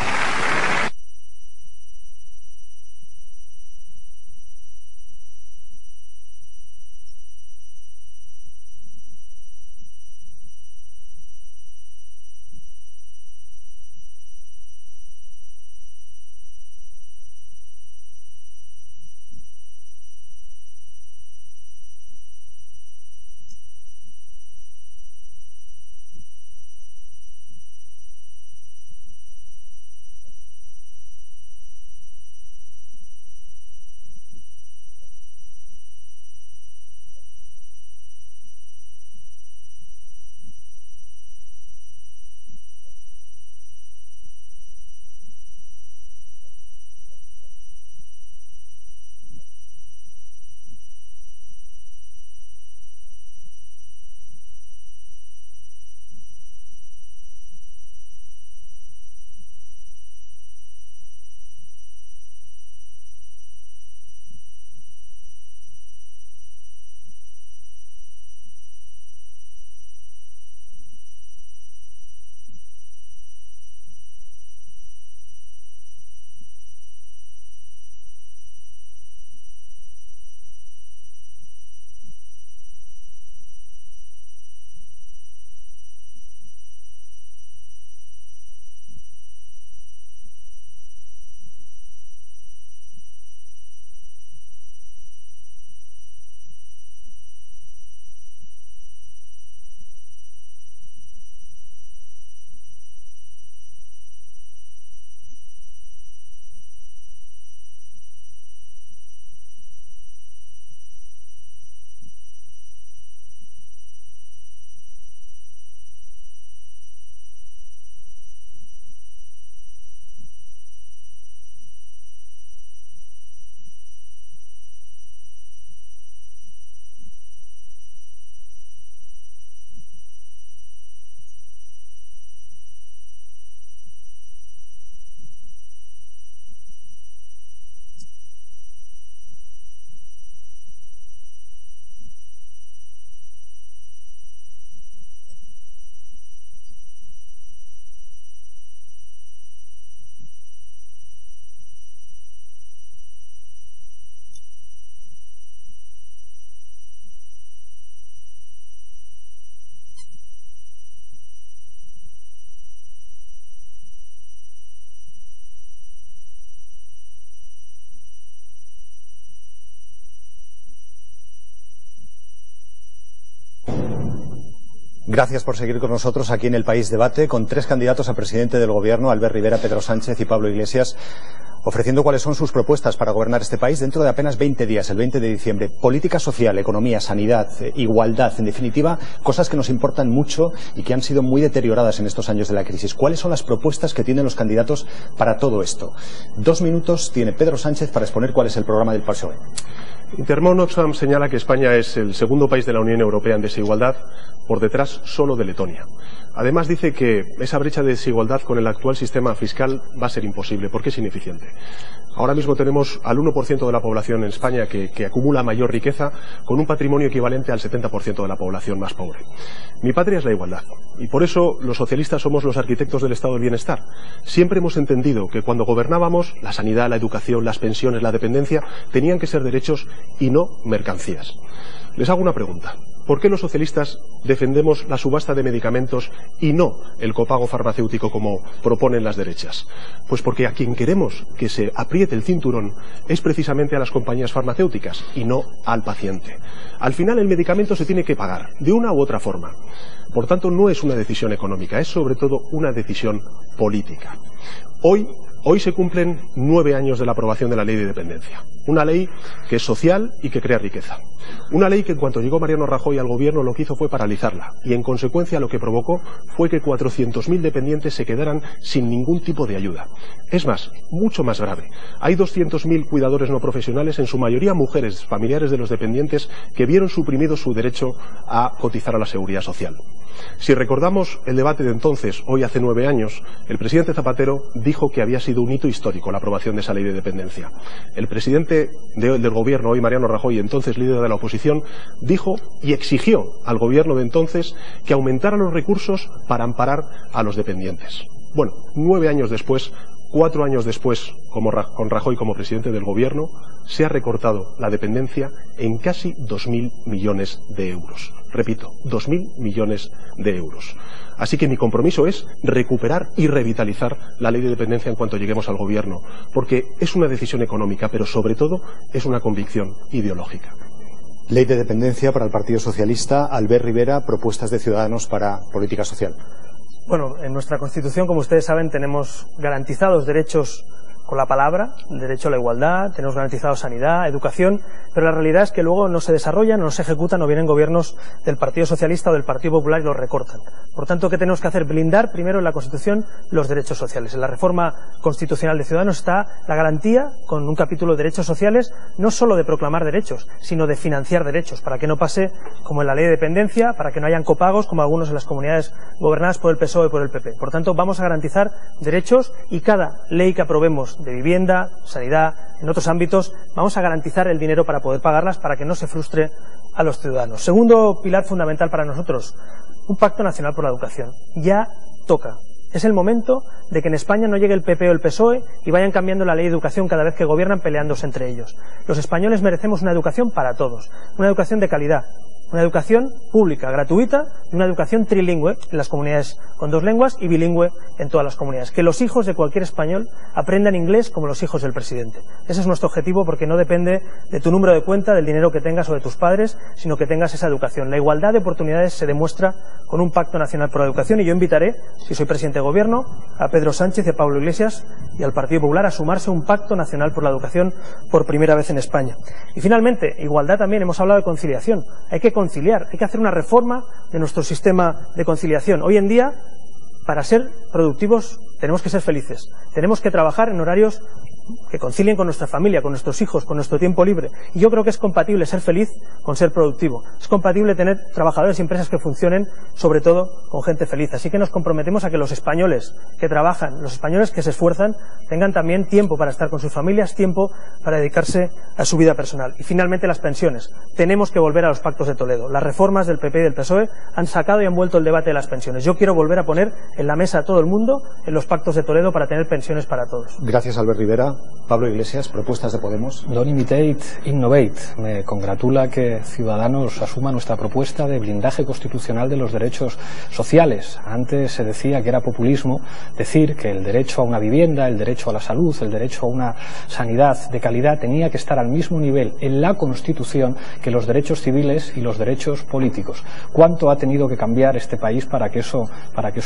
Gracias por seguir con nosotros aquí en el País Debate, con 3 candidatos a presidente del Gobierno, Albert Rivera, Pedro Sánchez y Pablo Iglesias, ofreciendo cuáles son sus propuestas para gobernar este país dentro de apenas 20 días, el 20 de diciembre. Política social, economía, sanidad, igualdad, en definitiva, cosas que nos importan mucho y que han sido muy deterioradas en estos años de la crisis. ¿Cuáles son las propuestas que tienen los candidatos para todo esto? 2 minutos tiene Pedro Sánchez para exponer cuál es el programa del PSOE. Intermon Oxfam señala que España es el segundo país de la Unión Europea en desigualdad, por detrás solo de Letonia. Además dice que esa brecha de desigualdad con el actual sistema fiscal va a ser imposible, porque es ineficiente. Ahora mismo tenemos al 1% de la población en España que acumula mayor riqueza, con un patrimonio equivalente al 70% de la población más pobre. Mi patria es la igualdad, y por eso los socialistas somos los arquitectos del estado del bienestar. Siempre hemos entendido que cuando gobernábamos, la sanidad, la educación, las pensiones, la dependencia, tenían que ser derechos y no mercancías. Les hago una pregunta. ¿Por qué los socialistas defendemos la subasta de medicamentos y no el copago farmacéutico como proponen las derechas? Pues porque a quien queremos que se apriete el cinturón es precisamente a las compañías farmacéuticas y no al paciente. Al final el medicamento se tiene que pagar de una u otra forma. Por tanto, no es una decisión económica, es sobre todo una decisión política. Hoy se cumplen 9 años de la aprobación de la Ley de Dependencia. Una ley que es social y que crea riqueza. Una ley que en cuanto llegó Mariano Rajoy al gobierno lo que hizo fue paralizarla. Y en consecuencia lo que provocó fue que 400.000 dependientes se quedaran sin ningún tipo de ayuda. Es más, mucho más grave. Hay 200.000 cuidadores no profesionales, en su mayoría mujeres, familiares de los dependientes, que vieron suprimido su derecho a cotizar a la Seguridad Social. Si recordamos el debate de entonces, hoy hace 9 años, el presidente Zapatero dijo que había sido un hito histórico la aprobación de esa ley de dependencia. El presidente del gobierno, hoy Mariano Rajoy, entonces líder de la oposición, dijo y exigió al gobierno de entonces que aumentara los recursos para amparar a los dependientes. Bueno, 9 años después, 4 años después, con Rajoy como presidente del gobierno, se ha recortado la dependencia en casi 2.000 millones de euros. Repito, 2.000 millones de euros. Así que mi compromiso es recuperar y revitalizar la ley de dependencia en cuanto lleguemos al gobierno, porque es una decisión económica, pero sobre todo es una convicción ideológica. Ley de dependencia para el Partido Socialista. Albert Rivera, propuestas de Ciudadanos para política social. Bueno, en nuestra Constitución, como ustedes saben, tenemos garantizados derechos con la palabra, derecho a la igualdad, tenemos garantizado sanidad, educación, pero la realidad es que luego no se desarrollan, no se ejecutan o vienen gobiernos del Partido Socialista o del Partido Popular y los recortan. Por tanto, ¿qué tenemos que hacer? Blindar primero en la Constitución los derechos sociales. En la reforma constitucional de Ciudadanos está la garantía, con un capítulo de derechos sociales, no solo de proclamar derechos, sino de financiar derechos, para que no pase como en la ley de dependencia, para que no hayan copagos como algunos en las comunidades gobernadas por el PSOE y por el PP. Por tanto, vamos a garantizar derechos y cada ley que aprobemos de vivienda, sanidad, en otros ámbitos, vamos a garantizar el dinero para poder pagarlas, para que no se frustre a los ciudadanos. Segundo pilar fundamental para nosotros, un pacto nacional por la educación. Ya toca. Es el momento de que en España no llegue el PP o el PSOE y vayan cambiando la ley de educación cada vez que gobiernan, peleándose entre ellos. Los españoles merecemos una educación para todos, una educación de calidad, una educación pública, gratuita, y una educación trilingüe en las comunidades con 2 lenguas y bilingüe en todas las comunidades. Que los hijos de cualquier español aprendan inglés como los hijos del presidente. Ese es nuestro objetivo, porque no depende de tu número de cuenta, del dinero que tengas o de tus padres, sino que tengas esa educación. La igualdad de oportunidades se demuestra con un pacto nacional por la educación, y yo invitaré, si soy presidente de gobierno, a Pedro Sánchez y a Pablo Iglesias y al Partido Popular a sumarse a un pacto nacional por la educación por primera vez en España. Y finalmente, igualdad también, hemos hablado de conciliación. Hay que conciliar, hay que hacer una reforma de nuestro sistema de conciliación. Hoy en día, para ser productivos, tenemos que ser felices. Tenemos que trabajar en horarios que concilien con nuestra familia, con nuestros hijos, con nuestro tiempo libre. Y yo creo que es compatible ser feliz con ser productivo. Es compatible tener trabajadores y empresas que funcionen, sobre todo, con gente feliz. Así que nos comprometemos a que los españoles que trabajan, los españoles que se esfuerzan, tengan también tiempo para estar con sus familias, tiempo para dedicarse a su vida personal. Y finalmente, las pensiones. Tenemos que volver a los pactos de Toledo. Las reformas del PP y del PSOE han sacado y han vuelto el debate de las pensiones. Yo quiero volver a poner en la mesa a todo el mundo en los pactos de Toledo para tener pensiones para todos. Gracias, Albert Rivera. Pablo Iglesias, propuestas de Podemos. Don't imitate, innovate. Me congratula que Ciudadanos asuma nuestra propuesta de blindaje constitucional de los derechos sociales. Antes se decía que era populismo decir que el derecho a una vivienda, el derecho a la salud, el derecho a una sanidad de calidad tenía que estar al mismo nivel en la Constitución que los derechos civiles y los derechos políticos. ¿Cuánto ha tenido que cambiar este país para que eso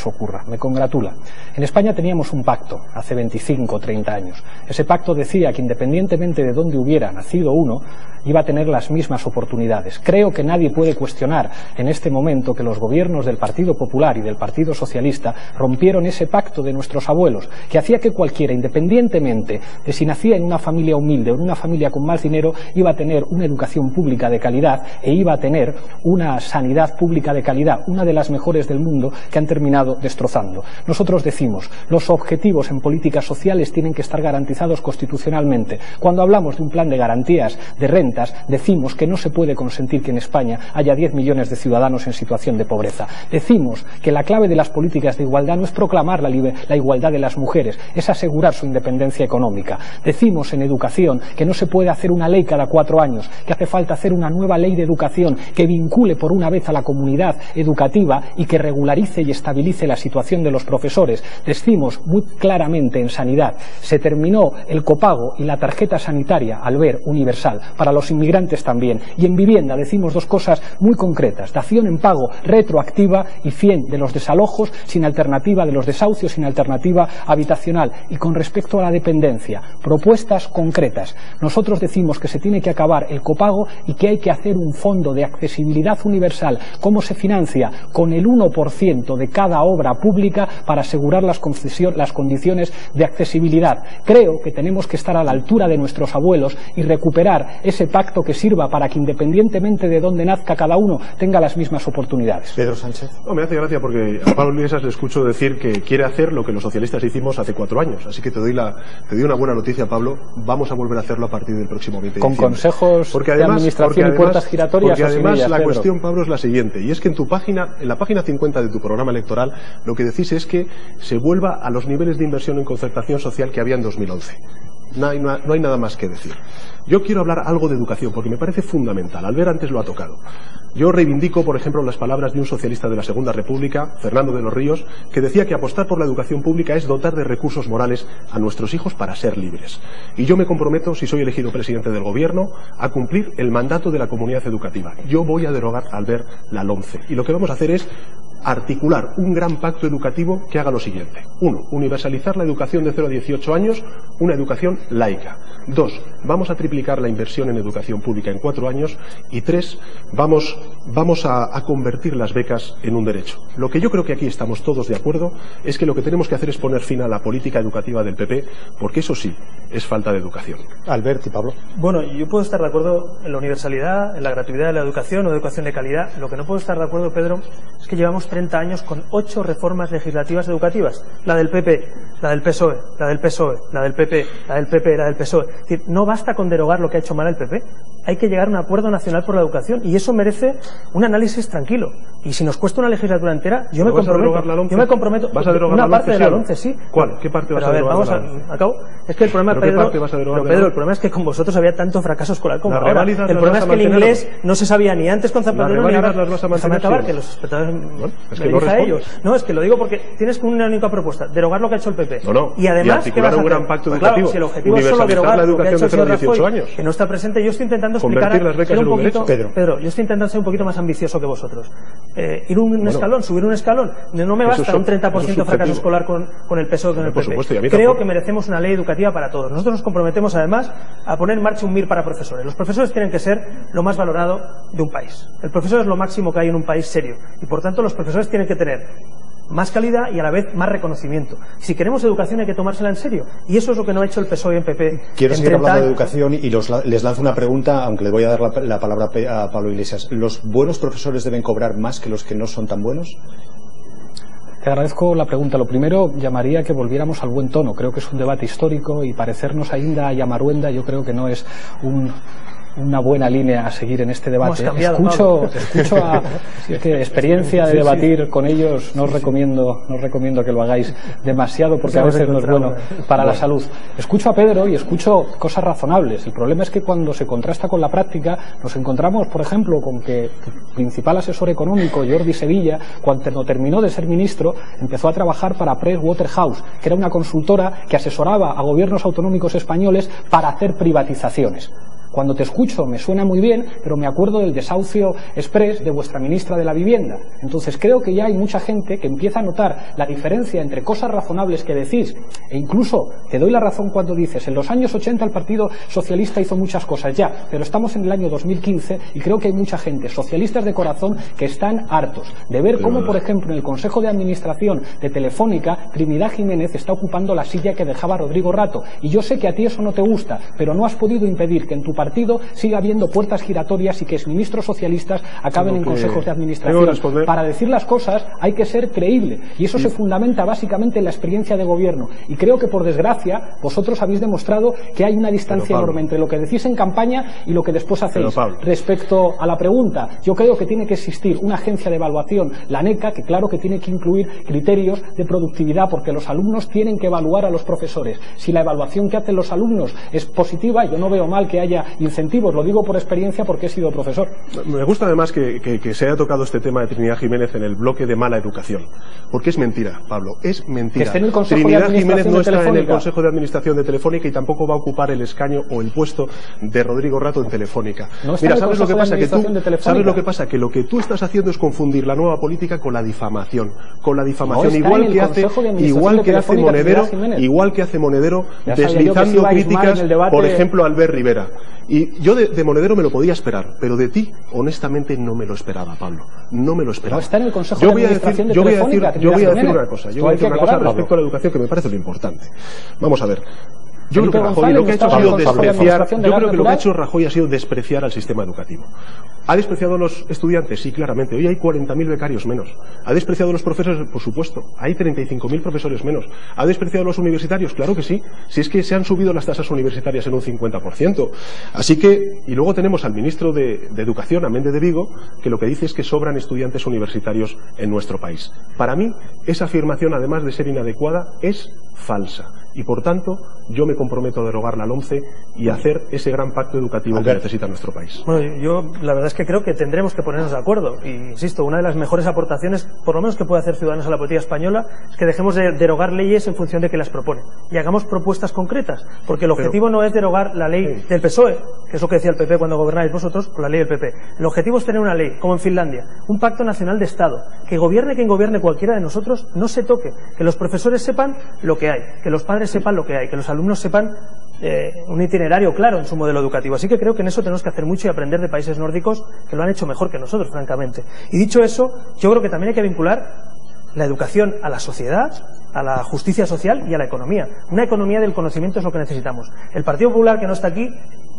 ocurra? Me congratula. En España teníamos un pacto hace 25 o 30 años. Ese Ese pacto decía que independientemente de dónde hubiera nacido uno, iba a tener las mismas oportunidades. Creo que nadie puede cuestionar en este momento que los gobiernos del Partido Popular y del Partido Socialista rompieron ese pacto de nuestros abuelos, que hacía que cualquiera, independientemente de si nacía en una familia humilde o en una familia con más dinero, iba a tener una educación pública de calidad e iba a tener una sanidad pública de calidad, una de las mejores del mundo, que han terminado destrozando. Nosotros decimos, los objetivos en políticas sociales tienen que estar garantizados constitucionalmente. Cuando hablamos de un plan de garantías de rentas, decimos que no se puede consentir que en España haya 10 millones de ciudadanos en situación de pobreza. Decimos que la clave de las políticas de igualdad no es proclamar la igualdad de las mujeres, es asegurar su independencia económica. Decimos en educación que no se puede hacer una ley cada 4 años, que hace falta hacer una nueva ley de educación que vincule por una vez a la comunidad educativa y que regularice y estabilice la situación de los profesores. Decimos muy claramente en sanidad, se terminó el copago y la tarjeta sanitaria al ver universal, para los inmigrantes también. Y en vivienda decimos 2 cosas muy concretas: dación en pago retroactiva y fin de los desalojos sin alternativa, de los desahucios sin alternativa habitacional. Y con respecto a la dependencia, propuestas concretas. Nosotros decimos que se tiene que acabar el copago y que hay que hacer un fondo de accesibilidad universal. ¿Cómo se financia? Con el 1% de cada obra pública para asegurar las condiciones de accesibilidad. Creo que tenemos que estar a la altura de nuestros abuelos y recuperar ese pacto que sirva para que independientemente de dónde nazca cada uno tenga las mismas oportunidades. Pedro Sánchez. No, me hace gracia porque a Pablo Iglesias le escucho decir que quiere hacer lo que los socialistas hicimos hace 4 años. Así que te doy una buena noticia, Pablo. Vamos a volver a hacerlo a partir del próximo 20 de diciembre. Con consejos de administración y puertas giratorias. Porque además la cuestión, Pablo, es la siguiente, y es que en la página 50 de tu programa electoral, lo que decís es que se vuelva a los niveles de inversión en concertación social que había en 2011. No hay nada más que decir. Yo quiero hablar algo de educación porque me parece fundamental. Albert antes lo ha tocado. Yo reivindico, por ejemplo, las palabras de un socialista de la Segunda República, Fernando de los Ríos, que decía que apostar por la educación pública es dotar de recursos morales a nuestros hijos para ser libres. Y yo me comprometo, si soy elegido presidente del Gobierno, a cumplir el mandato de la comunidad educativa. Yo voy a derogar, Albert, la LOMCE. Y lo que vamos a hacer es articular un gran pacto educativo que haga lo siguiente. 1. Universalizar la educación de 0 a 18 años, una educación laica. 2. Vamos a triplicar la inversión en educación pública en 4 años. Y 3. Vamos a convertir las becas en un derecho. Lo que yo creo que aquí estamos todos de acuerdo es que lo que tenemos que hacer es poner fin a la política educativa del PP, porque eso sí es falta de educación. Albert y Pablo. Bueno, yo puedo estar de acuerdo en la universalidad, en la gratuidad de la educación o educación de calidad. Lo que no puedo estar de acuerdo, Pedro, es que llevamos 30 años con 8 reformas legislativas educativas. La del PP, la del PSOE, la del PSOE, la del PP, la del PP, la del PSOE. Es decir, no basta con derogar lo que ha hecho mal el PP. Hay que llegar a un acuerdo nacional por la educación y eso merece un análisis tranquilo. Y si nos cuesta una legislatura entera, yo me comprometo. ¿Vas a derogar una la parte de la LOMCE? Sí. ¿Cuál? ¿Qué parte vas a derogar? Vamos acabo. Es que el problema, Pedro, el problema es que con vosotros había tanto fracaso escolar como ahora. El problema es que el inglés no se sabía ni antes con Zapatero ni ahora. Déjame acabar, que los espectadores me dicen a ellos. No, es que lo digo porque tienes una única propuesta: derogar lo que ha hecho el PP. Y además, ¿qué vas a hacer? Un gran pacto educativo. Claro, si el objetivo es solo derogar la lo que ha educación hecho de 0 a el señor 18 Rajoy, años. que no está presente, yo estoy intentando explicar ser un poquito, Pedro, yo estoy intentando ser un poquito más ambicioso que vosotros. Ir un escalón, subir un escalón. No me basta un 30% de fracaso escolar con el PSOE o con el PP. Creo que merecemos una ley educativa para todos. Nosotros nos comprometemos además a poner en marcha un MIR para profesores. Los profesores tienen que ser lo más valorado de un país. El profesor es lo máximo que hay en un país serio y por tanto los profesores tienen que tener más calidad y a la vez más reconocimiento. Si queremos educación hay que tomársela en serio y eso es lo que no ha hecho el PSOE y el PP. Quiero seguir hablando de educación y les lanzo una pregunta, aunque le voy a dar la palabra a Pablo Iglesias. ¿Los buenos profesores deben cobrar más que los que no son tan buenos? Te agradezco la pregunta. Lo primero, llamaría que volviéramos al buen tono. Creo que es un debate histórico y parecernos ainda a Llamaruenda yo creo que no es una buena línea a seguir en este debate. Escucho a que experiencia de debatir con ellos, no os recomiendo que lo hagáis demasiado porque a veces no es bueno para la salud. Escucho a Pedro y escucho cosas razonables. El problema es que cuando se contrasta con la práctica nos encontramos, por ejemplo, con que el principal asesor económico, Jordi Sevilla, cuando terminó de ser ministro, empezó a trabajar para Pricewaterhouse, que era una consultora que asesoraba a gobiernos autonómicos españoles para hacer privatizaciones. Cuando te escucho me suena muy bien, pero me acuerdo del desahucio express de vuestra ministra de la Vivienda. Entonces creo que ya hay mucha gente que empieza a notar la diferencia entre cosas razonables que decís, e incluso te doy la razón cuando dices, en los años 80 el Partido Socialista hizo muchas cosas ya, pero estamos en el año 2015 y creo que hay mucha gente, socialistas de corazón, que están hartos de ver cómo, por ejemplo, en el Consejo de Administración de Telefónica, Trinidad Jiménez está ocupando la silla que dejaba Rodrigo Rato. Y yo sé que a ti eso no te gusta, pero no has podido impedir que en tu partido siga habiendo puertas giratorias y que exministros socialistas acaben en consejos de administración. Para decir las cosas hay que ser creíble, y eso se fundamenta básicamente en la experiencia de gobierno. Y creo que, por desgracia, vosotros habéis demostrado que hay una distancia enorme entre lo que decís en campaña y lo que después hacéis. Respecto a la pregunta, yo creo que tiene que existir una agencia de evaluación, la ANECA, que claro que tiene que incluir criterios de productividad, porque los alumnos tienen que evaluar a los profesores. Si la evaluación que hacen los alumnos es positiva, yo no veo mal que haya incentivos, lo digo por experiencia porque he sido profesor. Me gusta además que se haya tocado este tema de Trinidad Jiménez en el bloque de mala educación, porque es mentira, Pablo, es mentira. Que esté en el Consejo Trinidad de Jiménez no está en el Telefónica. Consejo de Administración de Telefónica y tampoco va a ocupar el escaño o el puesto de Rodrigo Rato en Telefónica. No está Mira, en el ¿sabes lo que Consejo pasa? de Administración de Telefónica. ¿Sabes lo que pasa? Que lo que tú estás haciendo es confundir la nueva política con la difamación. Con la difamación, No, igual que hace Monedero, deslizando críticas, por ejemplo, a Albert Rivera. Y yo de Monedero me lo podía esperar, pero de ti, honestamente, no me lo esperaba, Pablo. No me lo esperaba. No está en el Consejo de Administración de Telefónica. Yo voy a decir una cosa respecto a la educación que me parece lo importante. Vamos a ver. Yo creo que Rajoy lo que ha hecho ha sido despreciar. Yo creo que lo que ha hecho Rajoy ha sido despreciar al sistema educativo. ¿Ha despreciado a los estudiantes? Sí, claramente. Hoy hay 40.000 becarios menos. ¿Ha despreciado a los profesores? Por supuesto. Hay 35.000 profesores menos. ¿Ha despreciado a los universitarios? Claro que sí. Si es que se han subido las tasas universitarias en un 50%. Así que, y luego tenemos al ministro de Educación, a Méndez de Vigo, que lo que dice es que sobran estudiantes universitarios en nuestro país. Para mí, esa afirmación, además de ser inadecuada, es falsa. Y por tanto, yo me comprometo a derogar la LOMCE y a hacer ese gran pacto educativo que necesita nuestro país. Bueno, yo la verdad es que creo que tendremos que ponernos de acuerdo. Y insisto, una de las mejores aportaciones, por lo menos que puede hacer Ciudadanos a la política española, es que dejemos de derogar leyes en función de que las propone y hagamos propuestas concretas. Porque el objetivo no es derogar la ley del PSOE, que es lo que decía el PP cuando gobernáis vosotros, con la ley del PP. El objetivo es tener una ley, como en Finlandia, un pacto nacional de Estado, que gobierne quien gobierne cualquiera de nosotros, no se toque, que los profesores sepan lo que hay, que los padres sepan lo que hay, que los alumnos sepan un itinerario claro en su modelo educativo. Así que creo que en eso tenemos que hacer mucho y aprender de países nórdicos que lo han hecho mejor que nosotros, francamente. Y dicho eso, yo creo que también hay que vincular la educación a la sociedad, a la justicia social y a la economía. Una economía del conocimiento es lo que necesitamos. El Partido Popular, que no está aquí,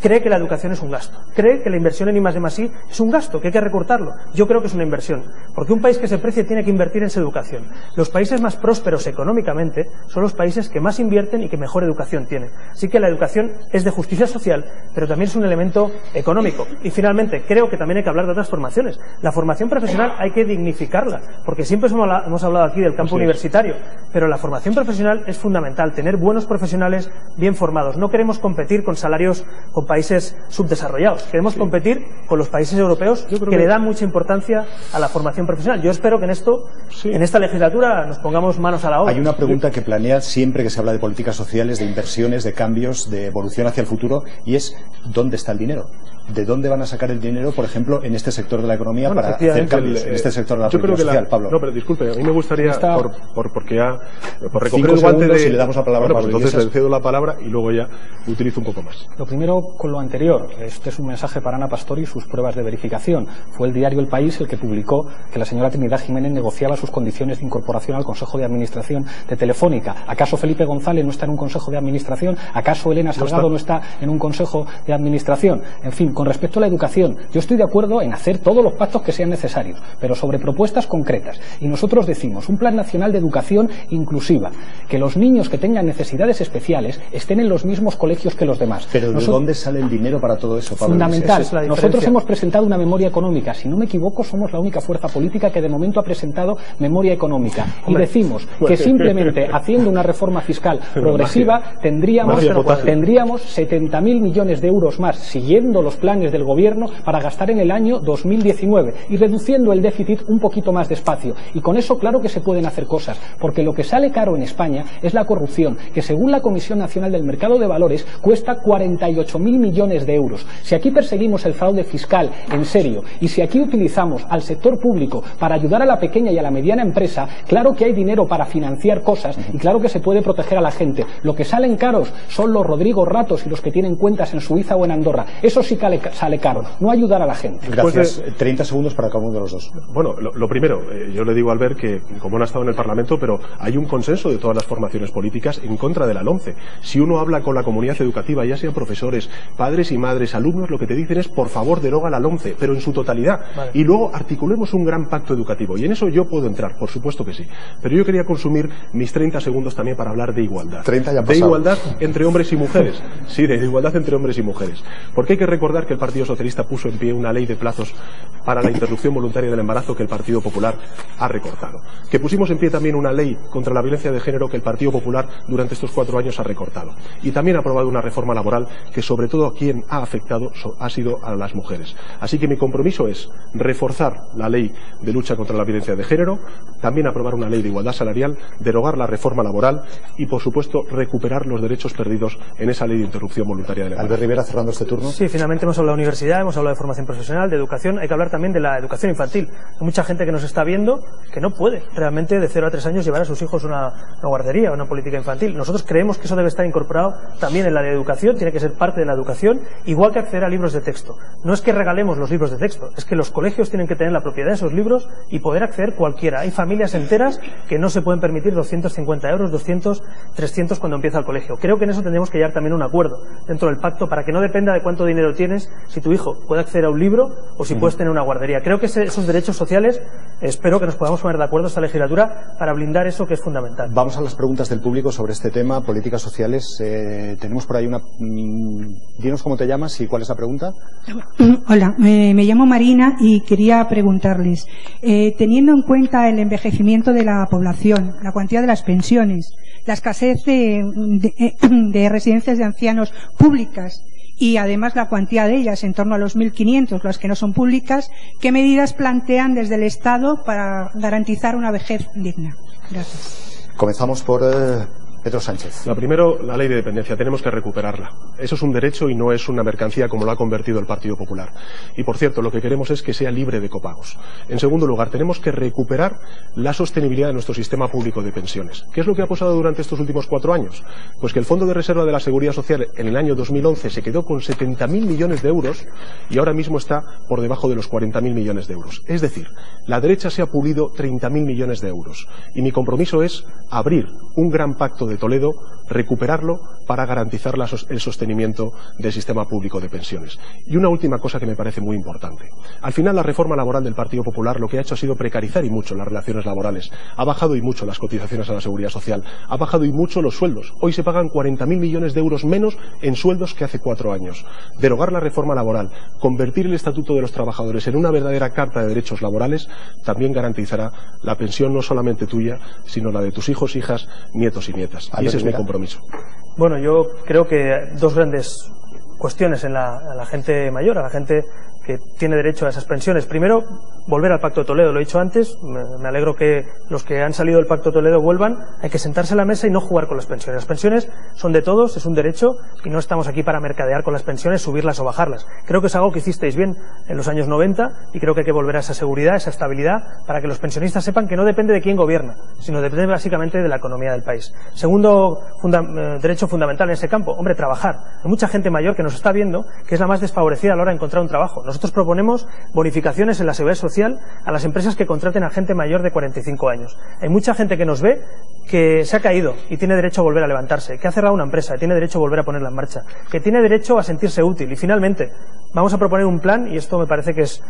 cree que la educación es un gasto. Cree que la inversión en I+D+I es un gasto, que hay que recortarlo. Yo creo que es una inversión, porque un país que se precie tiene que invertir en su educación. Los países más prósperos económicamente son los países que más invierten y que mejor educación tienen. Así que la educación es de justicia social, pero también es un elemento económico. Y finalmente, creo que también hay que hablar de otras formaciones. La formación profesional hay que dignificarla, porque siempre hemos hablado aquí del campo universitario, pero la formación profesional es fundamental, tener buenos profesionales bien formados. No queremos competir con salarios con países subdesarrollados, queremos competir con los países europeos que le dan mucha importancia a la formación profesional. Yo espero que en esto, en esta legislatura, nos pongamos manos a la obra. Hay una pregunta que planea siempre que se habla de políticas sociales, de inversiones, de cambios, de evolución hacia el futuro, y es ¿dónde está el dinero? ¿De dónde van a sacar el dinero, por ejemplo, en este sector de la economía para hacer cambios en este sector de la política social, Pablo? No, pero disculpe, a mí me gustaría, por recoger el 5 guante de... y le damos la palabra a Pablo. Entonces le cedo la palabra y luego ya utilizo un poco más. Lo primero, con lo anterior, este es un mensaje para Ana Pastor y sus pruebas de verificación. Fue el diario El País el que publicó que la señora Trinidad Jiménez negociaba sus condiciones de incorporación al Consejo de Administración de Telefónica. ¿Acaso Felipe González no está en un Consejo de Administración? ¿Acaso Elena Salgado no está en un Consejo de Administración? En fin, con respecto a la educación, yo estoy de acuerdo en hacer todos los pactos que sean necesarios, pero sobre propuestas concretas. Y nosotros decimos, un plan nacional de educación inclusiva, que los niños que tengan necesidades especiales estén en los mismos colegios que los demás. Pero ¿de dónde sale el dinero para todo eso, Pablo? Fundamental. Nosotros hemos presentado una memoria económica. Si no me equivoco, somos la única fuerza política que de momento ha presentado memoria económica. Y decimos que simplemente haciendo una reforma fiscal progresiva tendríamos 70.000 millones de euros más, siguiendo los planes del gobierno, para gastar en el año 2019 y reduciendo el déficit un poquito más despacio. Y con eso claro que se pueden hacer cosas, porque lo que sale caro en España es la corrupción, que según la Comisión Nacional del Mercado de Valores cuesta 48.000 40.000 millones de euros. Si aquí perseguimos el fraude fiscal en serio y si aquí utilizamos al sector público para ayudar a la pequeña y a la mediana empresa, claro que hay dinero para financiar cosas y claro que se puede proteger a la gente. Lo que salen caros son los Rodrigo Ratos y los que tienen cuentas en Suiza o en Andorra. Eso sí que sale caro, no ayudar a la gente. Gracias. 30 segundos para cada uno de los dos. Bueno, lo primero, yo le digo a Albert que, como no ha estado en el Parlamento, pero hay un consenso de todas las formaciones políticas en contra de la LOMCE. Si uno habla con la comunidad educativa, ya sean profesores, padres y madres, alumnos, lo que te dicen es, por favor, deroga la LOMCE, pero en su totalidad. Vale. Y luego articulemos un gran pacto educativo. Y en eso yo puedo entrar, por supuesto que sí. Pero yo quería consumir mis 30 segundos también para hablar de igualdad. 30 ya de igualdad entre hombres y mujeres. Sí, de igualdad entre hombres y mujeres. Porque hay que recordar que el Partido Socialista puso en pie una ley de plazos para la interrupción voluntaria del embarazo que el Partido Popular ha recortado. Que pusimos en pie también una ley contra la violencia de género que el Partido Popular durante estos 4 años ha recortado. Y también ha aprobado una reforma laboral que sobre todo a quien ha afectado ha sido a las mujeres. Así que mi compromiso es reforzar la ley de lucha contra la violencia de género, también aprobar una ley de igualdad salarial, derogar la reforma laboral y, por supuesto, recuperar los derechos perdidos en esa ley de interrupción voluntaria del embarazo. Albert Rivera, cerrando este turno. Sí, finalmente hemos hablado de universidad, hemos hablado de formación profesional, de educación. Hay que hablar también de la educación infantil. Hay mucha gente que nos está viendo que no puede realmente de 0 a 3 años llevar a sus hijos a una guardería, a una política infantil. Nosotros creemos que eso debe estar incorporado también en la de educación, tiene que ser parte de la educación, igual que acceder a libros de texto. No es que regalemos los libros de texto, es que los colegios tienen que tener la propiedad de esos libros y poder acceder cualquiera. Hay familias enteras que no se pueden permitir 250 euros, 200, 300 cuando empieza el colegio. Creo que en eso tendríamos que llegar también a un acuerdo dentro del pacto para que no dependa de cuánto dinero tienes si tu hijo puede acceder a un libro o si puedes tener una guardería. Creo que esos derechos sociales, espero que nos podamos poner de acuerdo esta legislatura para blindar eso que es fundamental. Vamos a las preguntas del público sobre este tema, políticas sociales. Tenemos por ahí una... Dinos cómo te llamas y cuál es la pregunta. Hola, me llamo Marina y quería preguntarles, teniendo en cuenta el envejecimiento de la población, la cuantía de las pensiones, la escasez de residencias de ancianos públicas y además la cuantía de ellas, en torno a los 1.500, las que no son públicas, ¿qué medidas plantean desde el Estado para garantizar una vejez digna? Gracias. Comenzamos por Pedro Sánchez. Primero, la ley de dependencia. Tenemos que recuperarla. Eso es un derecho y no es una mercancía como lo ha convertido el Partido Popular. Y, por cierto, lo que queremos es que sea libre de copagos. En segundo lugar, tenemos que recuperar la sostenibilidad de nuestro sistema público de pensiones. ¿Qué es lo que ha pasado durante estos últimos 4 años? Pues que el Fondo de Reserva de la Seguridad Social en el año 2011 se quedó con 70.000 millones de euros y ahora mismo está por debajo de los 40.000 millones de euros. Es decir, la derecha se ha pulido 30.000 millones de euros. Y mi compromiso es abrir un gran pacto de Toledo, recuperarlo para garantizar el sostenimiento del sistema público de pensiones. Y una última cosa que me parece muy importante. Al final, la reforma laboral del Partido Popular lo que ha hecho ha sido precarizar y mucho las relaciones laborales. Ha bajado y mucho las cotizaciones a la Seguridad Social. Ha bajado y mucho los sueldos. Hoy se pagan 40.000 millones de euros menos en sueldos que hace 4 años. Derogar la reforma laboral, convertir el Estatuto de los Trabajadores en una verdadera carta de derechos laborales, también garantizará la pensión no solamente tuya, sino la de tus hijos, hijas, nietos y nietas. Y ese es mi compromiso. Bueno, yo creo que 2 grandes cuestiones en la gente mayor, a la gente que tiene derecho a esas pensiones. Primero, volver al Pacto de Toledo, lo he dicho antes, me alegro que los que han salido del Pacto de Toledo vuelvan. Hay que sentarse a la mesa y no jugar con las pensiones. Las pensiones son de todos, es un derecho y no estamos aquí para mercadear con las pensiones, subirlas o bajarlas. Creo que es algo que hicisteis bien en los años 90 y creo que hay que volver a esa seguridad, esa estabilidad, para que los pensionistas sepan que no depende de quién gobierna, sino depende básicamente de la economía del país. Segundo derecho fundamental en ese campo, hombre, trabajar. Hay mucha gente mayor que nos está viendo que es la más desfavorecida a la hora de encontrar un trabajo. Nosotros proponemos bonificaciones en la seguridad social a las empresas que contraten a gente mayor de 45 años. Hay mucha gente que nos ve que se ha caído y tiene derecho a volver a levantarse, que ha cerrado una empresa y tiene derecho a volver a ponerla en marcha, que tiene derecho a sentirse útil. Y finalmente, vamos a proponer un plan, y esto me parece que es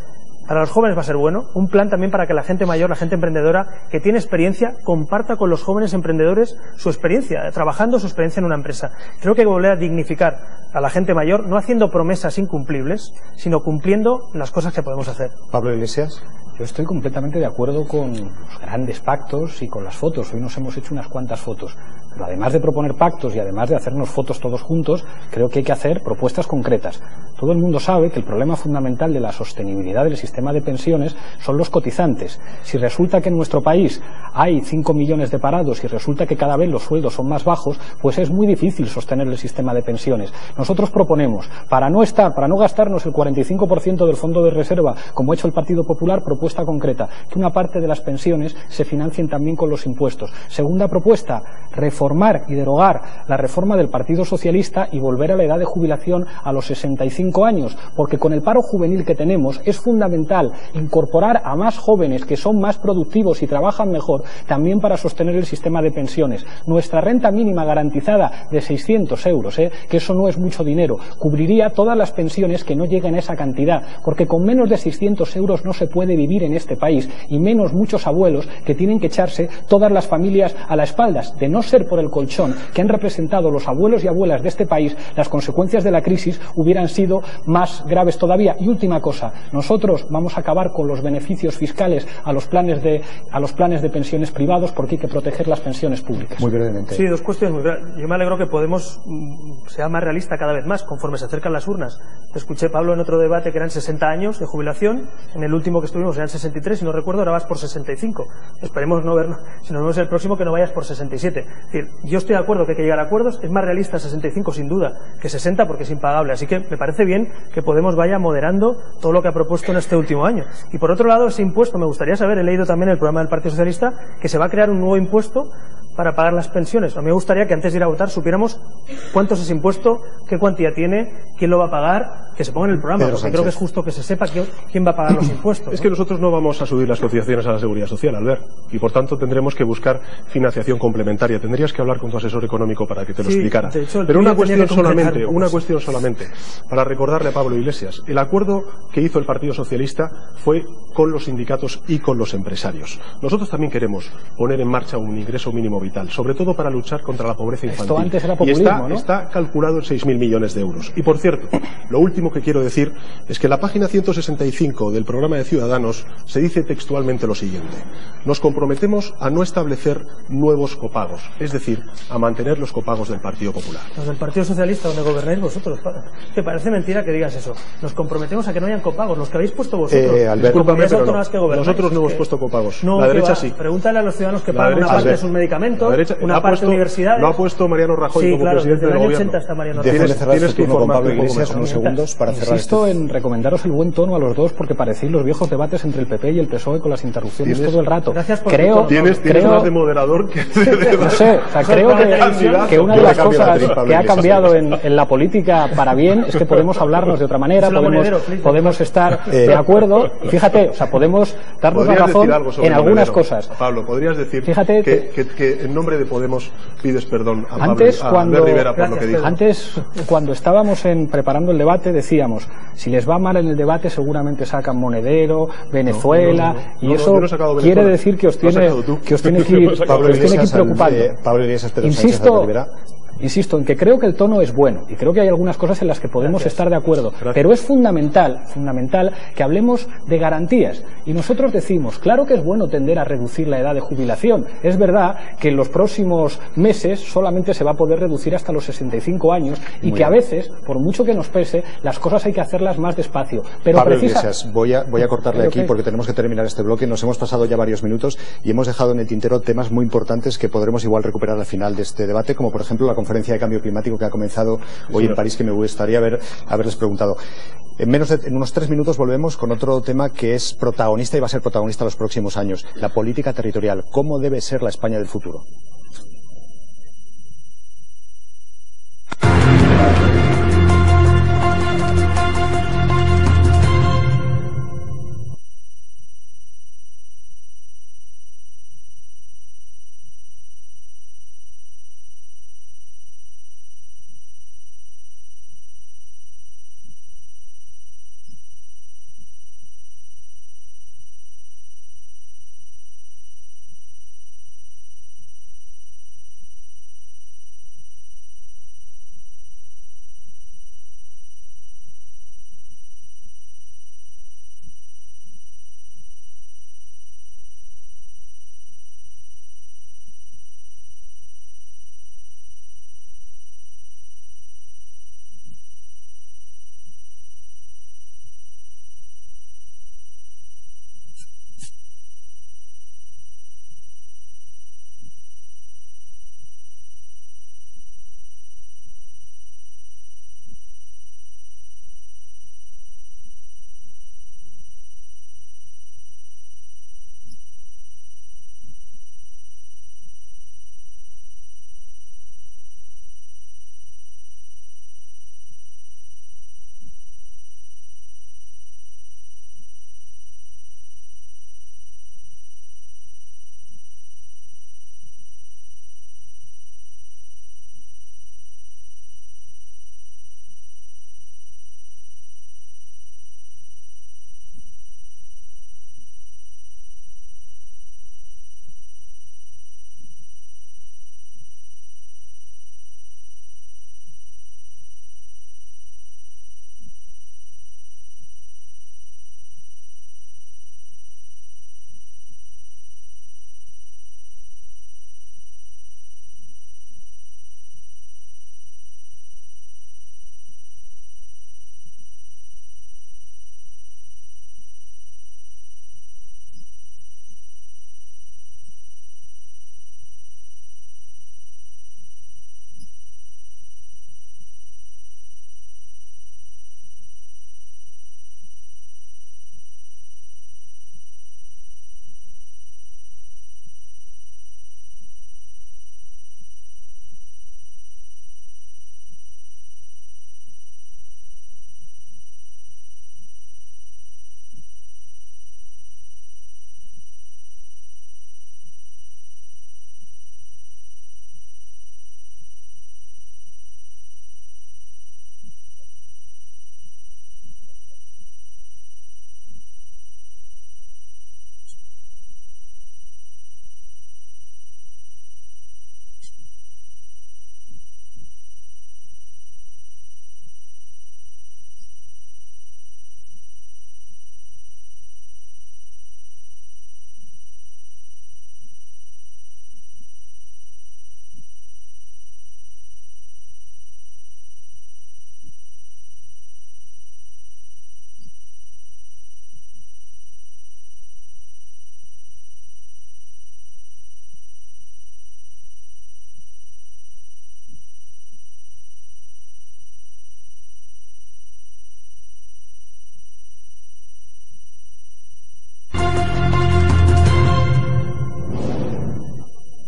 para los jóvenes va a ser bueno, un plan también para que la gente mayor, la gente emprendedora que tiene experiencia, comparta con los jóvenes emprendedores su experiencia, trabajando su experiencia en una empresa. Creo que hay que volver a dignificar a la gente mayor, no haciendo promesas incumplibles, sino cumpliendo las cosas que podemos hacer. Pablo Iglesias. Yo estoy completamente de acuerdo con los grandes pactos y con las fotos. Hoy nos hemos hecho unas cuantas fotos. Pero además de proponer pactos y además de hacernos fotos todos juntos, creo que hay que hacer propuestas concretas. Todo el mundo sabe que el problema fundamental de la sostenibilidad del sistema de pensiones son los cotizantes. Si resulta que en nuestro país hay 5 millones de parados y resulta que cada vez los sueldos son más bajos, pues es muy difícil sostener el sistema de pensiones. Nosotros proponemos, para no gastarnos el 45% del fondo de reserva, como ha hecho el Partido Popular, propuesta concreta, que una parte de las pensiones se financien también con los impuestos. Segunda propuesta, reformar y derogar la reforma del Partido Socialista y volver a la edad de jubilación a los 65 años, porque con el paro juvenil que tenemos es fundamental incorporar a más jóvenes que son más productivos y trabajan mejor, también para sostener el sistema de pensiones. Nuestra renta mínima garantizada de 600 euros, que eso no es mucho dinero, cubriría todas las pensiones que no lleguen a esa cantidad, porque con menos de 600 euros no se puede vivir en este país, y menos muchos abuelos que tienen que echarse todas las familias a las espaldas. De no ser por el colchón que han representado los abuelos y abuelas de este país, las consecuencias de la crisis hubieran sido más graves todavía. Y última cosa, nosotros vamos a acabar con los beneficios fiscales a los planes de pensiones privados, porque hay que proteger las pensiones públicas. Muy brevemente. Sí, dos cuestiones muy breves. Yo me alegro que Podemos sea más realista cada vez más conforme se acercan las urnas. Te escuché, Pablo, en otro debate que eran 60 años de jubilación, en el último que estuvimos eran 63, si no recuerdo, ahora vas por 65. Esperemos no vernos, si nos vemos el próximo, que no vayas por 67. Es decir, yo estoy de acuerdo que hay que llegar a acuerdos, es más realista 65 sin duda que 60 porque es impagable, así que me parece bien que Podemos vaya moderando todo lo que ha propuesto en este último año. Y por otro lado, ese impuesto, me gustaría saber, he leído también el programa del Partido Socialista, que se va a crear un nuevo impuesto para pagar las pensiones. A mí me gustaría que antes de ir a votar supiéramos cuánto es ese impuesto, qué cuantía tiene, quién lo va a pagar, que se ponga en el programa, Pedro porque Sánchez. creo que es justo que se sepa quién va a pagar los impuestos. Es que nosotros no vamos a subir las cotizaciones a la Seguridad Social, Albert, y por tanto tendremos que buscar financiación complementaria. Tendrías que hablar con tu asesor económico para que te lo explicara. De hecho, Pero una tenía cuestión solamente, para recordarle a Pablo Iglesias. El acuerdo que hizo el Partido Socialista fue con los sindicatos y con los empresarios. Nosotros también queremos poner en marcha un ingreso mínimo vital, sobre todo para luchar contra la pobreza infantil. Esto antes era populismo, y ¿no? está calculado en 6.000 millones de euros. Y por cierto, lo último que quiero decir es que en la página 165 del programa de Ciudadanos se dice textualmente lo siguiente: nos comprometemos a no establecer nuevos copagos, es decir, a mantener los copagos del Partido Popular. Los del Partido Socialista, donde gobernáis vosotros. Que parece mentira que digas eso. Nos comprometemos a que no hayan copagos, los que habéis puesto vosotros. Albert, Discúlpame, pero autónomas que gobernáis. nosotros no hemos puesto copagos. No, la que derecha va. sí. Pregúntale a los ciudadanos que La pagan una derecha, parte de Albert, sus medicamentos, la derecha, una parte de universidades. Lo ha puesto Mariano Rajoy Sí, como claro, presidente desde el del año gobierno. 80 está Mariano Dejo Rajoy. de cerrar tienes este que turno con informarte Pablo un poco Iglesias mejor. unos segundos para cerrar Insisto este... en recomendaros el buen tono a los dos, porque parecéis los viejos debates entre el PP y el PSOE con las interrupciones ¿Tienes? todo el rato. Gracias por Creo, tu tono. Tienes más de moderador que no sé, o sea, creo que una de las cosas que ha cambiado en la política para bien es que podemos hablarnos de otra manera, podemos estar de acuerdo, y fíjate, o sea, podemos darnos la razón en algunas cosas. Pablo, podrías decir Fíjate que en nombre de Podemos pides perdón a Antes, Pablo, a Albert Rivera por lo que dijo. Antes, cuando estábamos preparando el debate, decíamos, si les va mal en el debate seguramente sacan Monedero, Venezuela, y eso quiere decir que os tiene que ir preocupando. Pablo Iglesias, Pedro Sánchez, Albert Rivera. Insisto en que creo que el tono es bueno y creo que hay algunas cosas en las que podemos estar de acuerdo, pero es fundamental que hablemos de garantías, y nosotros decimos, claro que es bueno tender a reducir la edad de jubilación. Es verdad que en los próximos meses solamente se va a poder reducir hasta los 65 años y que a veces, por mucho que nos pese, las cosas hay que hacerlas más despacio. Pero Pablo Iglesias, voy a cortarle aquí porque tenemos que terminar este bloque. Nos hemos pasado ya varios minutos y hemos dejado en el tintero temas muy importantes que podremos igual recuperar al final de este debate, como por ejemplo la conferencia de cambio climático que ha comenzado hoy en París, que me gustaría haberles preguntado. En unos 3 minutos volvemos con otro tema que es protagonista y va a ser protagonista los próximos años: la política territorial. ¿Cómo debe ser la España del futuro?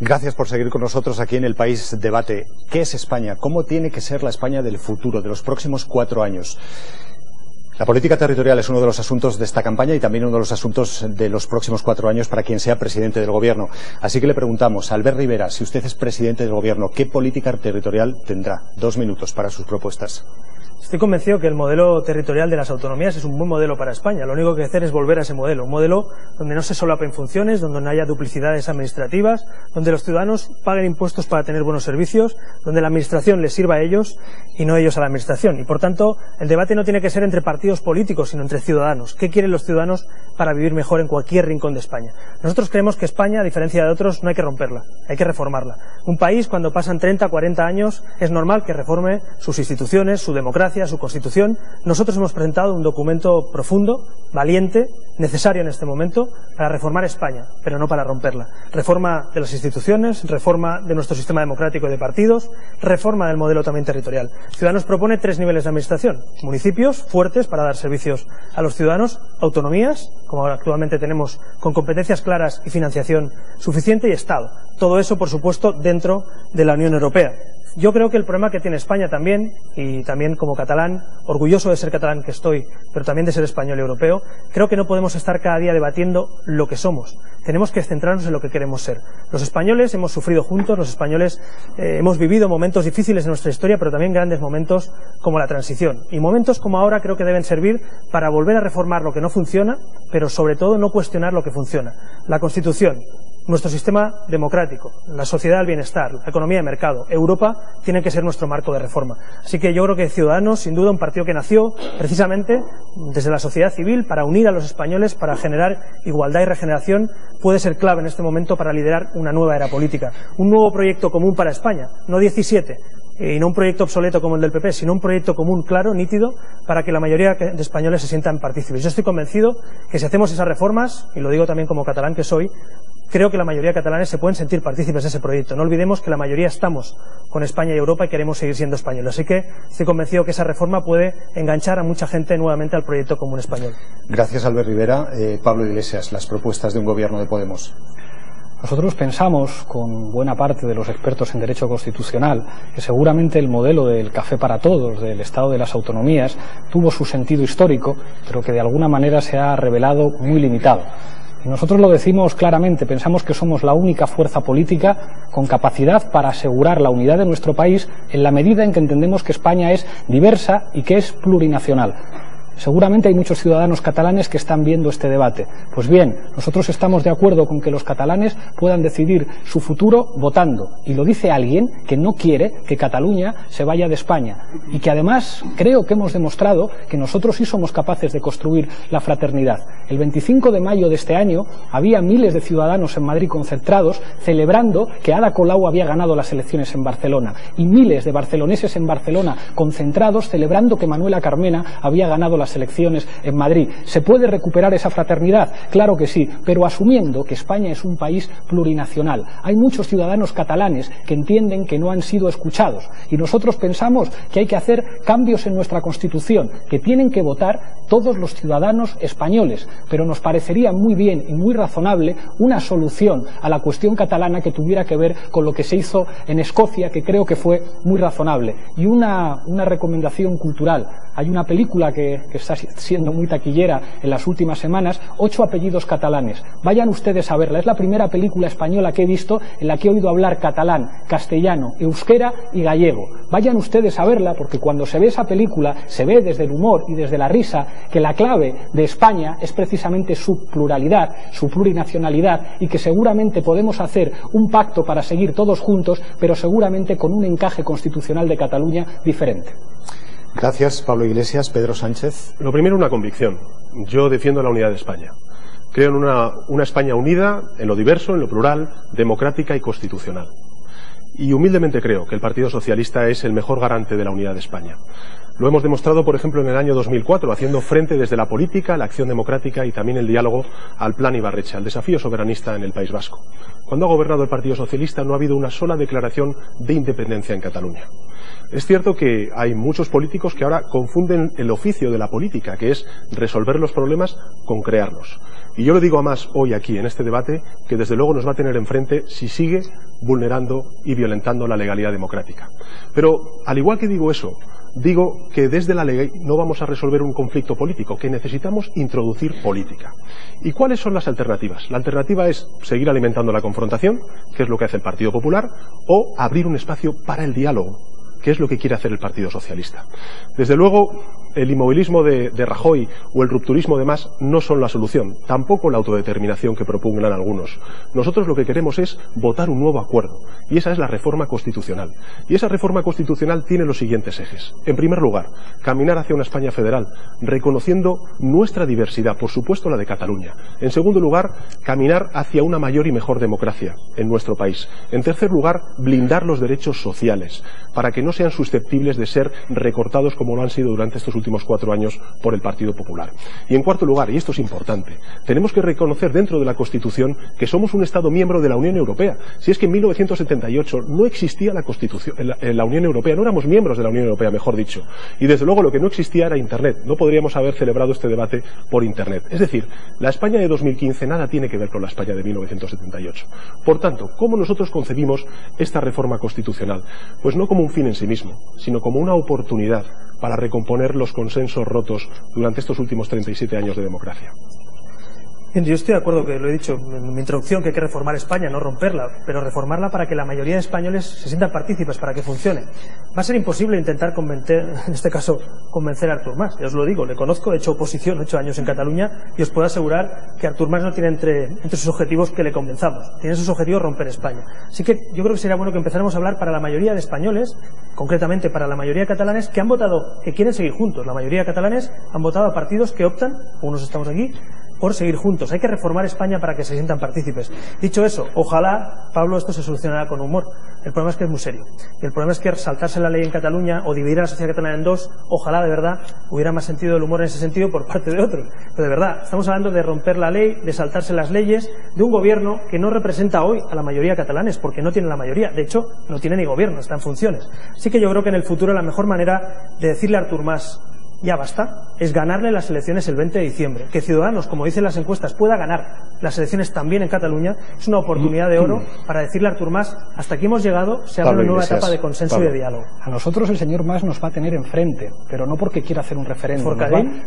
Gracias por seguir con nosotros aquí en El País Debate. ¿Qué es España? ¿Cómo tiene que ser la España del futuro, de los próximos 4 años? La política territorial es uno de los asuntos de esta campaña y también uno de los asuntos de los próximos 4 años para quien sea presidente del Gobierno. Así que le preguntamos a Albert Rivera, si usted es presidente del Gobierno, ¿qué política territorial tendrá? 2 minutos para sus propuestas. Estoy convencido que el modelo territorial de las autonomías es un buen modelo para España. Lo único que hay que hacer es volver a ese modelo. Un modelo donde no se solapen funciones, donde no haya duplicidades administrativas, donde los ciudadanos paguen impuestos para tener buenos servicios, donde la administración les sirva a ellos y no ellos a la administración. Y por tanto, el debate no tiene que ser entre partidos políticos, sino entre ciudadanos. ¿Qué quieren los ciudadanos para vivir mejor en cualquier rincón de España? Nosotros creemos que España, a diferencia de otros, no hay que romperla, hay que reformarla. Un país, cuando pasan 30, 40 años, es normal que reforme sus instituciones, su democracia, su Constitución. Nosotros hemos presentado un documento profundo, valiente, necesario en este momento, para reformar España, pero no para romperla. Reforma de las instituciones, reforma de nuestro sistema democrático y de partidos, reforma del modelo también territorial. Ciudadanos propone 3 niveles de administración. Municipios fuertes para dar servicios a los ciudadanos, autonomías, como actualmente tenemos, con competencias claras y financiación suficiente, y Estado. Todo eso, por supuesto, dentro de la Unión Europea. Yo creo que el problema que tiene España también, y también como catalán, orgulloso de ser catalán que estoy, pero también de ser español y europeo, creo que no podemos estar cada día debatiendo lo que somos. Tenemos que centrarnos en lo que queremos ser. Los españoles hemos sufrido juntos, los españoles hemos vivido momentos difíciles en nuestra historia, pero también grandes momentos como la transición. Y momentos como ahora creo que deben servir para volver a reformar lo que no funciona, pero sobre todo no cuestionar lo que funciona. La Constitución, nuestro sistema democrático, la sociedad del bienestar, la economía de mercado, Europa, tienen que ser nuestro marco de reforma. Así que yo creo que Ciudadanos, sin duda, un partido que nació precisamente desde la sociedad civil para unir a los españoles, para generar igualdad y regeneración, puede ser clave en este momento para liderar una nueva era política. Un nuevo proyecto común para España, no 17, y no un proyecto obsoleto como el del PP, sino un proyecto común, claro, nítido, para que la mayoría de españoles se sientan partícipes. Yo estoy convencido que si hacemos esas reformas, y lo digo también como catalán que soy, creo que la mayoría de catalanes se pueden sentir partícipes de ese proyecto. No olvidemos que la mayoría estamos con España y Europa y queremos seguir siendo españoles. Así que estoy convencido que esa reforma puede enganchar a mucha gente nuevamente al proyecto común español. Gracias, Albert Rivera. Pablo Iglesias, las propuestas de un gobierno de Podemos. Nosotros pensamos, con buena parte de los expertos en derecho constitucional, que seguramente el modelo del café para todos, del Estado de las autonomías, tuvo su sentido histórico, pero que de alguna manera se ha revelado muy limitado. Y nosotros lo decimos claramente, pensamos que somos la única fuerza política con capacidad para asegurar la unidad de nuestro país en la medida en que entendemos que España es diversa y que es plurinacional. Seguramente hay muchos ciudadanos catalanes que están viendo este debate. Pues bien, nosotros estamos de acuerdo con que los catalanes puedan decidir su futuro votando. Y lo dice alguien que no quiere que Cataluña se vaya de España. Y que además creo que hemos demostrado que nosotros sí somos capaces de construir la fraternidad. El 25 de mayo de este año había miles de ciudadanos en Madrid concentrados celebrando que Ada Colau había ganado las elecciones en Barcelona. Y miles de barceloneses en Barcelona concentrados celebrando que Manuela Carmena había ganado las elecciones en Madrid. ¿Se puede recuperar esa fraternidad? Claro que sí, pero asumiendo que España es un país plurinacional. Hay muchos ciudadanos catalanes que entienden que no han sido escuchados y nosotros pensamos que hay que hacer cambios en nuestra Constitución, que tienen que votar todos los ciudadanos españoles, pero nos parecería muy bien y muy razonable una solución a la cuestión catalana que tuviera que ver con lo que se hizo en Escocia, que creo que fue muy razonable. Y una recomendación cultural. Hay una película que está siendo muy taquillera en las últimas semanas, 8 apellidos catalanes. Vayan ustedes a verla. Es la primera película española que he visto en la que he oído hablar catalán, castellano, euskera y gallego. Vayan ustedes a verla porque cuando se ve esa película se ve desde el humor y desde la risa que la clave de España es precisamente su pluralidad, su plurinacionalidad y que seguramente podemos hacer un pacto para seguir todos juntos, pero seguramente con un encaje constitucional de Cataluña diferente. Gracias, Pablo Iglesias. Pedro Sánchez. Lo primero, una convicción. Yo defiendo la unidad de España. Creo en una España unida, en lo diverso, en lo plural, democrática y constitucional. Y humildemente creo que el Partido Socialista es el mejor garante de la unidad de España. Lo hemos demostrado, por ejemplo, en el año 2004, haciendo frente desde la política, la acción democrática y también el diálogo al Plan Ibarretxe, al desafío soberanista en el País Vasco. Cuando ha gobernado el Partido Socialista no ha habido una sola declaración de independencia en Cataluña. Es cierto que hay muchos políticos que ahora confunden el oficio de la política, que es resolver los problemas con crearlos. Y yo le digo a más hoy aquí, en este debate, que desde luego nos va a tener enfrente si sigue vulnerando y violentando la legalidad democrática. Pero, al igual que digo eso, digo que desde la ley no vamos a resolver un conflicto político, que necesitamos introducir política. ¿Y cuáles son las alternativas? La alternativa es seguir alimentando la confrontación, que es lo que hace el Partido Popular, o abrir un espacio para el diálogo, que es lo que quiere hacer el Partido Socialista. Desde luego, el inmovilismo de Rajoy o el rupturismo de Mas no son la solución, tampoco la autodeterminación que propugnan algunos. Nosotros lo que queremos es votar un nuevo acuerdo, y esa es la reforma constitucional. Y esa reforma constitucional tiene los siguientes ejes. En primer lugar, caminar hacia una España federal, reconociendo nuestra diversidad, por supuesto la de Cataluña. En segundo lugar, caminar hacia una mayor y mejor democracia en nuestro país. En tercer lugar, blindar los derechos sociales, para que no sean susceptibles de ser recortados como lo han sido durante estos últimos 4 años por el Partido Popular. Y en cuarto lugar, y esto es importante, tenemos que reconocer dentro de la Constitución que somos un Estado miembro de la Unión Europea. Si es que en 1978 no existía la Constitución, la Unión Europea, no éramos miembros de la Unión Europea, mejor dicho. Y desde luego lo que no existía era Internet. No podríamos haber celebrado este debate por Internet. Es decir, la España de 2015 nada tiene que ver con la España de 1978. Por tanto, ¿cómo nosotros concebimos esta reforma constitucional? Pues no como un fin en sí mismo, sino como una oportunidad para recomponer los consensos rotos durante estos últimos 37 años de democracia. Yo estoy de acuerdo, que lo he dicho en mi introducción, que hay que reformar España, no romperla, pero reformarla para que la mayoría de españoles se sientan partícipes, para que funcione. Va a ser imposible intentar convencer, en este caso, convencer a Artur Mas. Ya os lo digo, le conozco, he hecho oposición 8 años en Cataluña y os puedo asegurar que Artur Mas no tiene entre sus objetivos que le convenzamos. Tiene sus objetivos romper España. Así que yo creo que sería bueno que empezáramos a hablar para la mayoría de españoles, concretamente para la mayoría de catalanes que han votado, que quieren seguir juntos. La mayoría de catalanes han votado a partidos que optan, unos estamos aquí, por seguir juntos. Hay que reformar España para que se sientan partícipes. Dicho eso, ojalá, Pablo, esto se solucionará con humor. El problema es que es muy serio. Y el problema es que saltarse la ley en Cataluña o dividir a la sociedad catalana en dos, ojalá de verdad hubiera más sentido del humor en ese sentido por parte de otros. Pero de verdad, estamos hablando de romper la ley, de saltarse las leyes, de un gobierno que no representa hoy a la mayoría de catalanes, porque no tiene la mayoría. De hecho, no tiene ni gobierno, está en funciones. Así que yo creo que en el futuro la mejor manera de decirle a Artur Mas ya basta, es ganarle las elecciones el 20 de diciembre. Que Ciudadanos, como dicen las encuestas, pueda ganar las elecciones también en Cataluña, es una oportunidad de oro para decirle a Artur Mas, hasta aquí hemos llegado, se abre una nueva etapa de consenso y de diálogo. A nosotros el señor Mas nos va a tener enfrente, pero no porque quiera hacer un referéndum.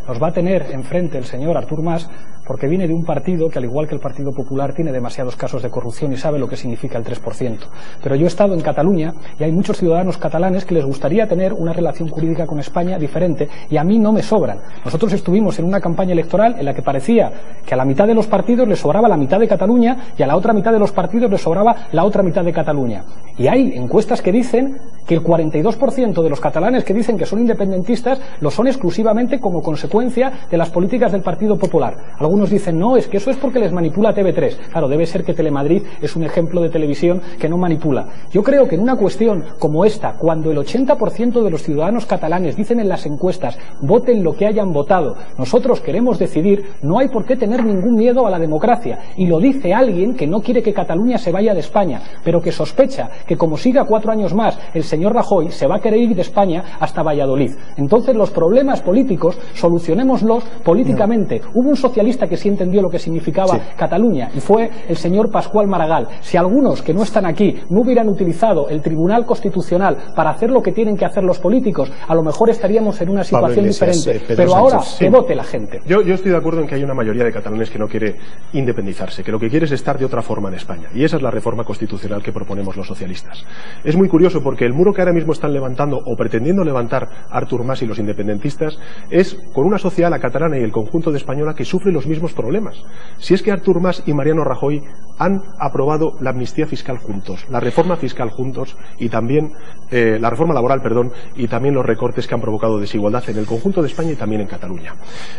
Nos va a tener enfrente el señor Artur Mas porque viene de un partido que, al igual que el Partido Popular, tiene demasiados casos de corrupción y sabe lo que significa el 3%. Pero yo he estado en Cataluña y hay muchos ciudadanos catalanes que les gustaría tener una relación jurídica con España diferente, y a mí no me sobran. Nosotros estuvimos en una campaña electoral en la que parecía que a la mitad de los partidos les sobraba la mitad de Cataluña y a la otra mitad de los partidos les sobraba la otra mitad de Cataluña. Y hay encuestas que dicen que el 42% de los catalanes que dicen que son independentistas lo son exclusivamente como consecuencia de las políticas del Partido Popular. Algunos dicen, no, es que eso es porque les manipula TV3. Claro, debe ser que Telemadrid es un ejemplo de televisión que no manipula. Yo creo que en una cuestión como esta, cuando el 80% de los ciudadanos catalanes dicen en las encuestas, voten lo que hayan votado, nosotros queremos decidir, no hay por qué tener ningún miedo a la democracia. Y lo dice alguien que no quiere que Cataluña se vaya de España, pero que sospecha que como siga 4 años más el señor Rajoy, se va a querer ir de España hasta Valladolid. Entonces los problemas políticos solucionémoslos políticamente. Hubo un socialista que sí entendió lo que significaba Cataluña y fue el señor Pascual Maragall. Si algunos que no están aquí no hubieran utilizado el Tribunal Constitucional para hacer lo que tienen que hacer los políticos, a lo mejor estaríamos en una situación diferente. Pero ahora que vote la gente. Yo estoy de acuerdo en que hay una mayoría de catalanes que no quiere independizarse, que lo que quiere es estar de otra forma en España. Y esa es la reforma constitucional que proponemos los socialistas. Es muy curioso porque el muro que ahora mismo están levantando o pretendiendo levantar Artur Mas y los independentistas es con una sociedad, la catalana y el conjunto de española, que sufre los mismos problemas. Si es que Artur Mas y Mariano Rajoy han aprobado la amnistía fiscal juntos, la reforma fiscal juntos y también la reforma laboral, perdón, y también los recortes que han provocado desigualdad en el conjunto de España y también en Cataluña.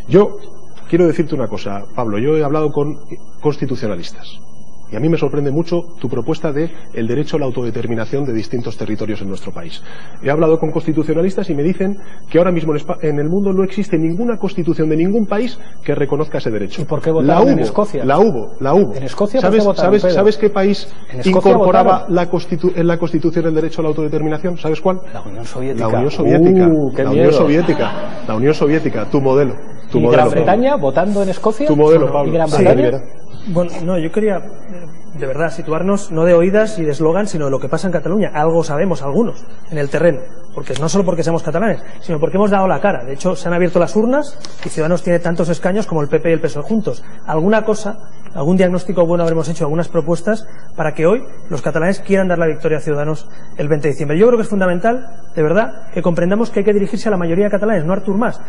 Yo quiero decirte una cosa, Pablo, yo he hablado con constitucionalistas Y a mí me sorprende mucho tu propuesta de el derecho a la autodeterminación de distintos territorios en nuestro país. He hablado con constitucionalistas y me dicen que ahora mismo en el mundo no existe ninguna constitución de ningún país que reconozca ese derecho. ¿Y por qué votaron en Escocia? La hubo. En Escocia, ¿Sabes qué país incorporaba en la Constitución el derecho a la autodeterminación? ¿Sabes cuál? La Unión Soviética. La Unión Soviética. Qué La miedo. Unión Soviética. La Unión Soviética. Tu modelo. Tu ¿Y modelo, Gran Bretaña votando en Escocia? Tu modelo, Pablo. ¿Y Gran Sí, Bretaña? Bueno, no, yo quería de verdad situarnos no de oídas y de eslogan, sino de lo que pasa en Cataluña. Algo sabemos algunos en el terreno, porque no solo porque seamos catalanes, sino porque hemos dado la cara. De hecho, se han abierto las urnas y Ciudadanos tiene tantos escaños como el PP y el PSOE juntos. Alguna cosa, algún diagnóstico bueno habremos hecho, algunas propuestas para que hoy los catalanes quieran dar la victoria a Ciudadanos el 20 de diciembre. Yo creo que es fundamental, de verdad, que comprendamos que hay que dirigirse a la mayoría de catalanes, no a Artur Mas.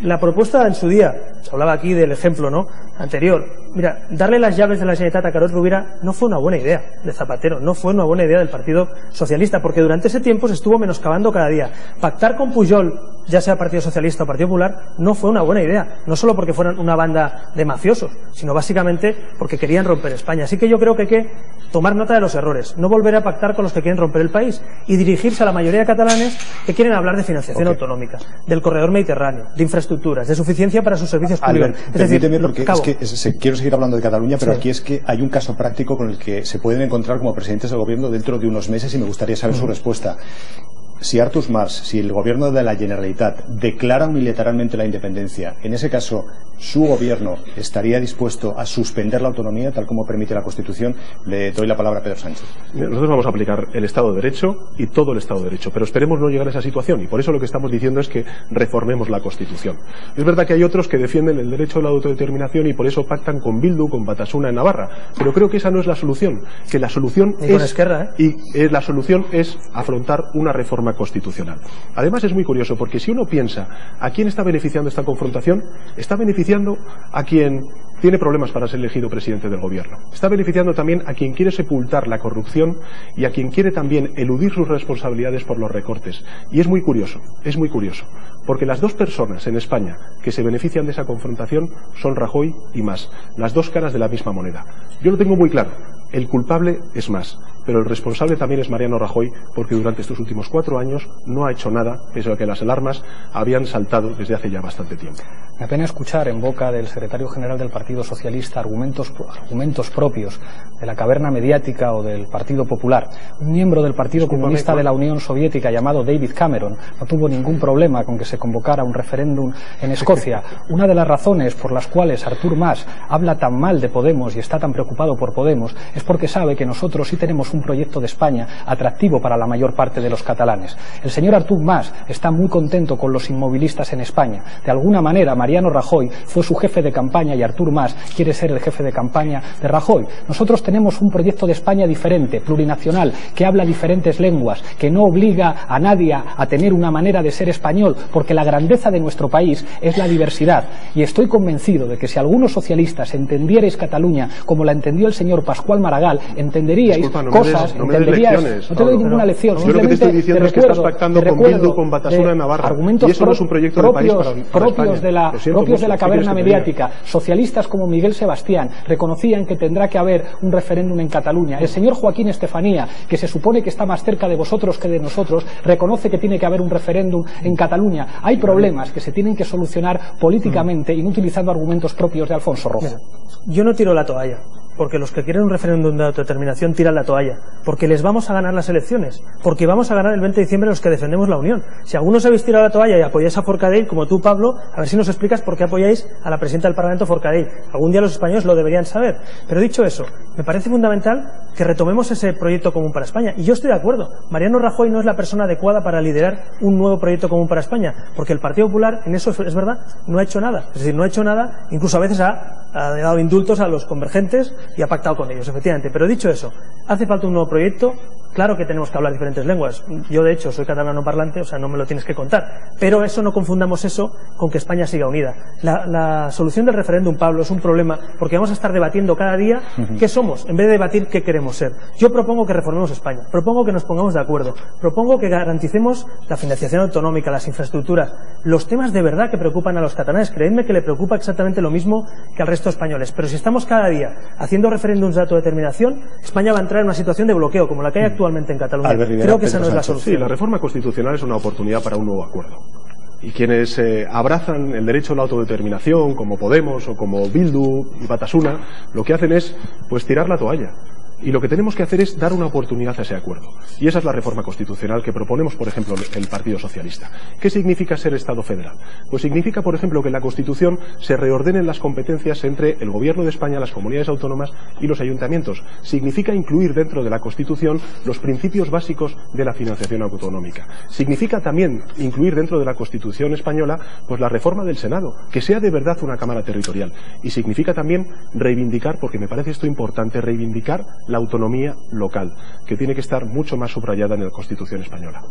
La propuesta en su día, se hablaba aquí del ejemplo, ¿no?, anterior. Mira, darle las llaves de la Generalitat a Carod Rovira no fue una buena idea de Zapatero, no fue una buena idea del Partido Socialista, porque durante ese tiempo se estuvo menoscabando cada día. Pactar con Pujol, ya sea Partido Socialista o Partido Popular, no fue una buena idea, no solo porque fueran una banda de mafiosos, sino básicamente porque querían romper España. Así que yo creo que hay que tomar nota de los errores, no volver a pactar con los que quieren romper el país y dirigirse a la mayoría de catalanes que quieren hablar de financiación autonómica, del corredor mediterráneo, de infraestructuras, de suficiencia para sus servicios públicos. Permíteme, porque es que quiero seguir hablando de Cataluña, pero aquí es que hay un caso práctico con el que se pueden encontrar como presidentes del gobierno dentro de unos meses y me gustaría saber su respuesta. Si Artur Mas, si el gobierno de la Generalitat declara unilateralmente la independencia, en ese caso su gobierno estaría dispuesto a suspender la autonomía tal como permite la Constitución. Le doy la palabra a Pedro Sánchez. Nosotros vamos a aplicar el Estado de Derecho y todo el Estado de Derecho, pero esperemos no llegar a esa situación y por eso lo que estamos diciendo es que reformemos la Constitución. Es verdad que hay otros que defienden el derecho a la autodeterminación y por eso pactan con Bildu, con Batasuna en Navarra, pero creo que esa no es la solución, que la solución la solución es afrontar una reforma constitucional. Además es muy curioso porque si uno piensa a quién está beneficiando esta confrontación, está beneficiando a quien tiene problemas para ser elegido presidente del gobierno. Está beneficiando también a quien quiere sepultar la corrupción y a quien quiere también eludir sus responsabilidades por los recortes. Y es muy curioso, porque las dos personas en España que se benefician de esa confrontación son Rajoy y Mas, las dos caras de la misma moneda. Yo lo tengo muy claro, el culpable es Mas, pero el responsable también es Mariano Rajoy, porque durante estos últimos 4 años no ha hecho nada, pese a que las alarmas habían saltado desde hace ya bastante tiempo. Me apena escuchar en boca del secretario general del Partido Socialista argumentos propios de la caverna mediática o del Partido Popular. Un miembro del Partido Comunista de la Unión Soviética llamado David Cameron no tuvo ningún problema con que se convocara un referéndum en Escocia. Una de las razones por las cuales Artur Mas habla tan mal de Podemos y está tan preocupado por Podemos es porque sabe que nosotros sí tenemos un proyecto de España atractivo para la mayor parte de los catalanes. El señor Artur Mas está muy contento con los inmovilistas en España. De alguna manera Mariano Rajoy fue su jefe de campaña y Artur Mas quiere ser el jefe de campaña de Rajoy. Nosotros tenemos un proyecto de España diferente, plurinacional, que habla diferentes lenguas, que no obliga a nadie a tener una manera de ser español, porque la grandeza de nuestro país es la diversidad. Y estoy convencido de que si algunos socialistas entendierais Cataluña como la entendió el señor Pascual Maragall, entenderíais cosas, entenderíais... No te doy ninguna lección. Yo lo que te estoy diciendo es que estás pactando con Bildu, con Batasuna en Navarra. Argumentos y eso no es un proyecto de país para propios España. de la caverna mediática. Socialistas como Miguel Sebastián reconocían que tendrá que haber un referéndum en Cataluña. El señor Joaquín Estefanía, que se supone que está más cerca de vosotros que de nosotros, reconoce que tiene que haber un referéndum en Cataluña. Hay problemas que se tienen que solucionar políticamente y no utilizando argumentos propios de Alfonso Rojo. Yo no tiro la toalla, porque los que quieren un referéndum de autodeterminación tiran la toalla, porque les vamos a ganar las elecciones, porque vamos a ganar el 20 de diciembre los que defendemos la Unión. Si algunos habéis tirado la toalla y apoyáis a Forcadell, como tú, Pablo, a ver si nos explicas por qué apoyáis a la presidenta del Parlamento, Forcadell. Algún día los españoles lo deberían saber. Pero dicho eso, me parece fundamental que retomemos ese proyecto común para España. Y yo estoy de acuerdo, Mariano Rajoy no es la persona adecuada para liderar un nuevo proyecto común para España, porque el Partido Popular, en eso es verdad, no ha hecho nada. Es decir, no ha hecho nada, incluso a veces ha dado indultos a los convergentes y ha pactado con ellos, efectivamente. Pero dicho eso, hace falta un nuevo proyecto Claro que tenemos que hablar diferentes lenguas. Yo, de hecho, soy catalano parlante, o sea, no me lo tienes que contar. Pero eso, no confundamos eso con que España siga unida. La solución del referéndum, Pablo, es un problema porque vamos a estar debatiendo cada día qué somos, en vez de debatir qué queremos ser. Yo propongo que reformemos España, propongo que nos pongamos de acuerdo, propongo que garanticemos la financiación autonómica, las infraestructuras, los temas de verdad que preocupan a los catalanes. Creedme que le preocupa exactamente lo mismo que al resto de españoles. Pero si estamos cada día haciendo referéndums de autodeterminación, España va a entrar en una situación de bloqueo como la que hay actualmente en Cataluña. Creo que esa no es la solución. Sí, la reforma constitucional es una oportunidad para un nuevo acuerdo. Y quienes abrazan el derecho a la autodeterminación, como Podemos o como Bildu y Batasuna, lo que hacen es pues tirar la toalla. Y lo que tenemos que hacer es dar una oportunidad a ese acuerdo. Y esa es la reforma constitucional que proponemos, por ejemplo, el Partido Socialista. ¿Qué significa ser Estado federal? Pues significa, por ejemplo, que en la Constitución se reordenen las competencias entre el Gobierno de España, las comunidades autónomas y los ayuntamientos. Significa incluir dentro de la Constitución los principios básicos de la financiación autonómica. Significa también incluir dentro de la Constitución española pues la reforma del Senado, que sea de verdad una Cámara territorial. Y significa también reivindicar, porque me parece esto importante, reivindicar la autonomía local, que tiene que estar mucho más subrayada en la Constitución española.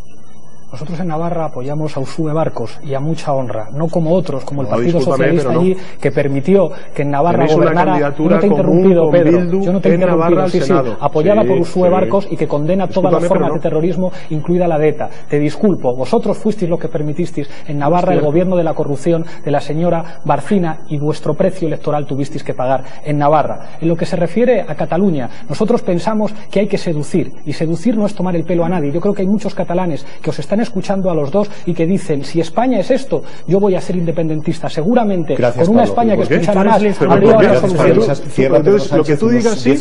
Nosotros en Navarra apoyamos a Uxue Barcos y a mucha honra, no como otros, como el Partido Socialista allí, que permitió que en Navarra gobernara. Yo no te he interrumpido, Pedro, yo no te he interrumpido, sí, apoyada por Uxue Barcos y que condena todas las formas de terrorismo, incluida la de ETA. Te disculpo, vosotros fuisteis los que permitisteis en Navarra el gobierno de la corrupción de la señora Barcina y vuestro precio electoral tuvisteis que pagar en Navarra. En lo que se refiere a Cataluña, nosotros pensamos que hay que seducir, y seducir no es tomar el pelo a nadie. Yo creo que hay muchos catalanes que os están escuchando a los dos y que dicen, si España es esto, yo voy a ser independentista. Seguramente, gracias, con una Pablo. España que escuchará más, habría una solución. Entonces, lo que tú digas, sí.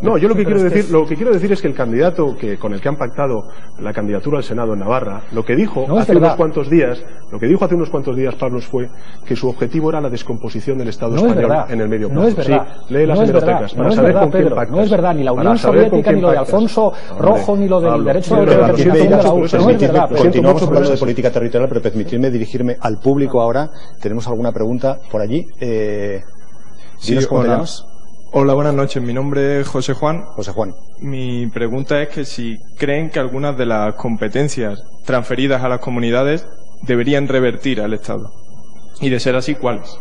No, yo lo que quiero decir es que el candidato con el que han pactado la candidatura al Senado en Navarra, lo que dijo hace unos cuantos días, Pablo, fue que su objetivo era la descomposición del Estado español en el medio plazo. No es verdad. Sí, lee las hemerotecas para saber con quién pactas. No es verdad, ni la Unión Soviética, ni lo de Alfonso Rojo, ni lo del derecho a la autodeterminación de la URSS. No es verdad. Continuamos hablando de política territorial, pero permitidme dirigirme al público ahora. ¿Tenemos alguna pregunta por allí? ¿Cómo te llamas? Hola, buenas noches. Mi nombre es José Juan. José Juan. Mi pregunta es que si creen que algunas de las competencias transferidas a las comunidades deberían revertir al Estado. Y de ser así, ¿cuáles?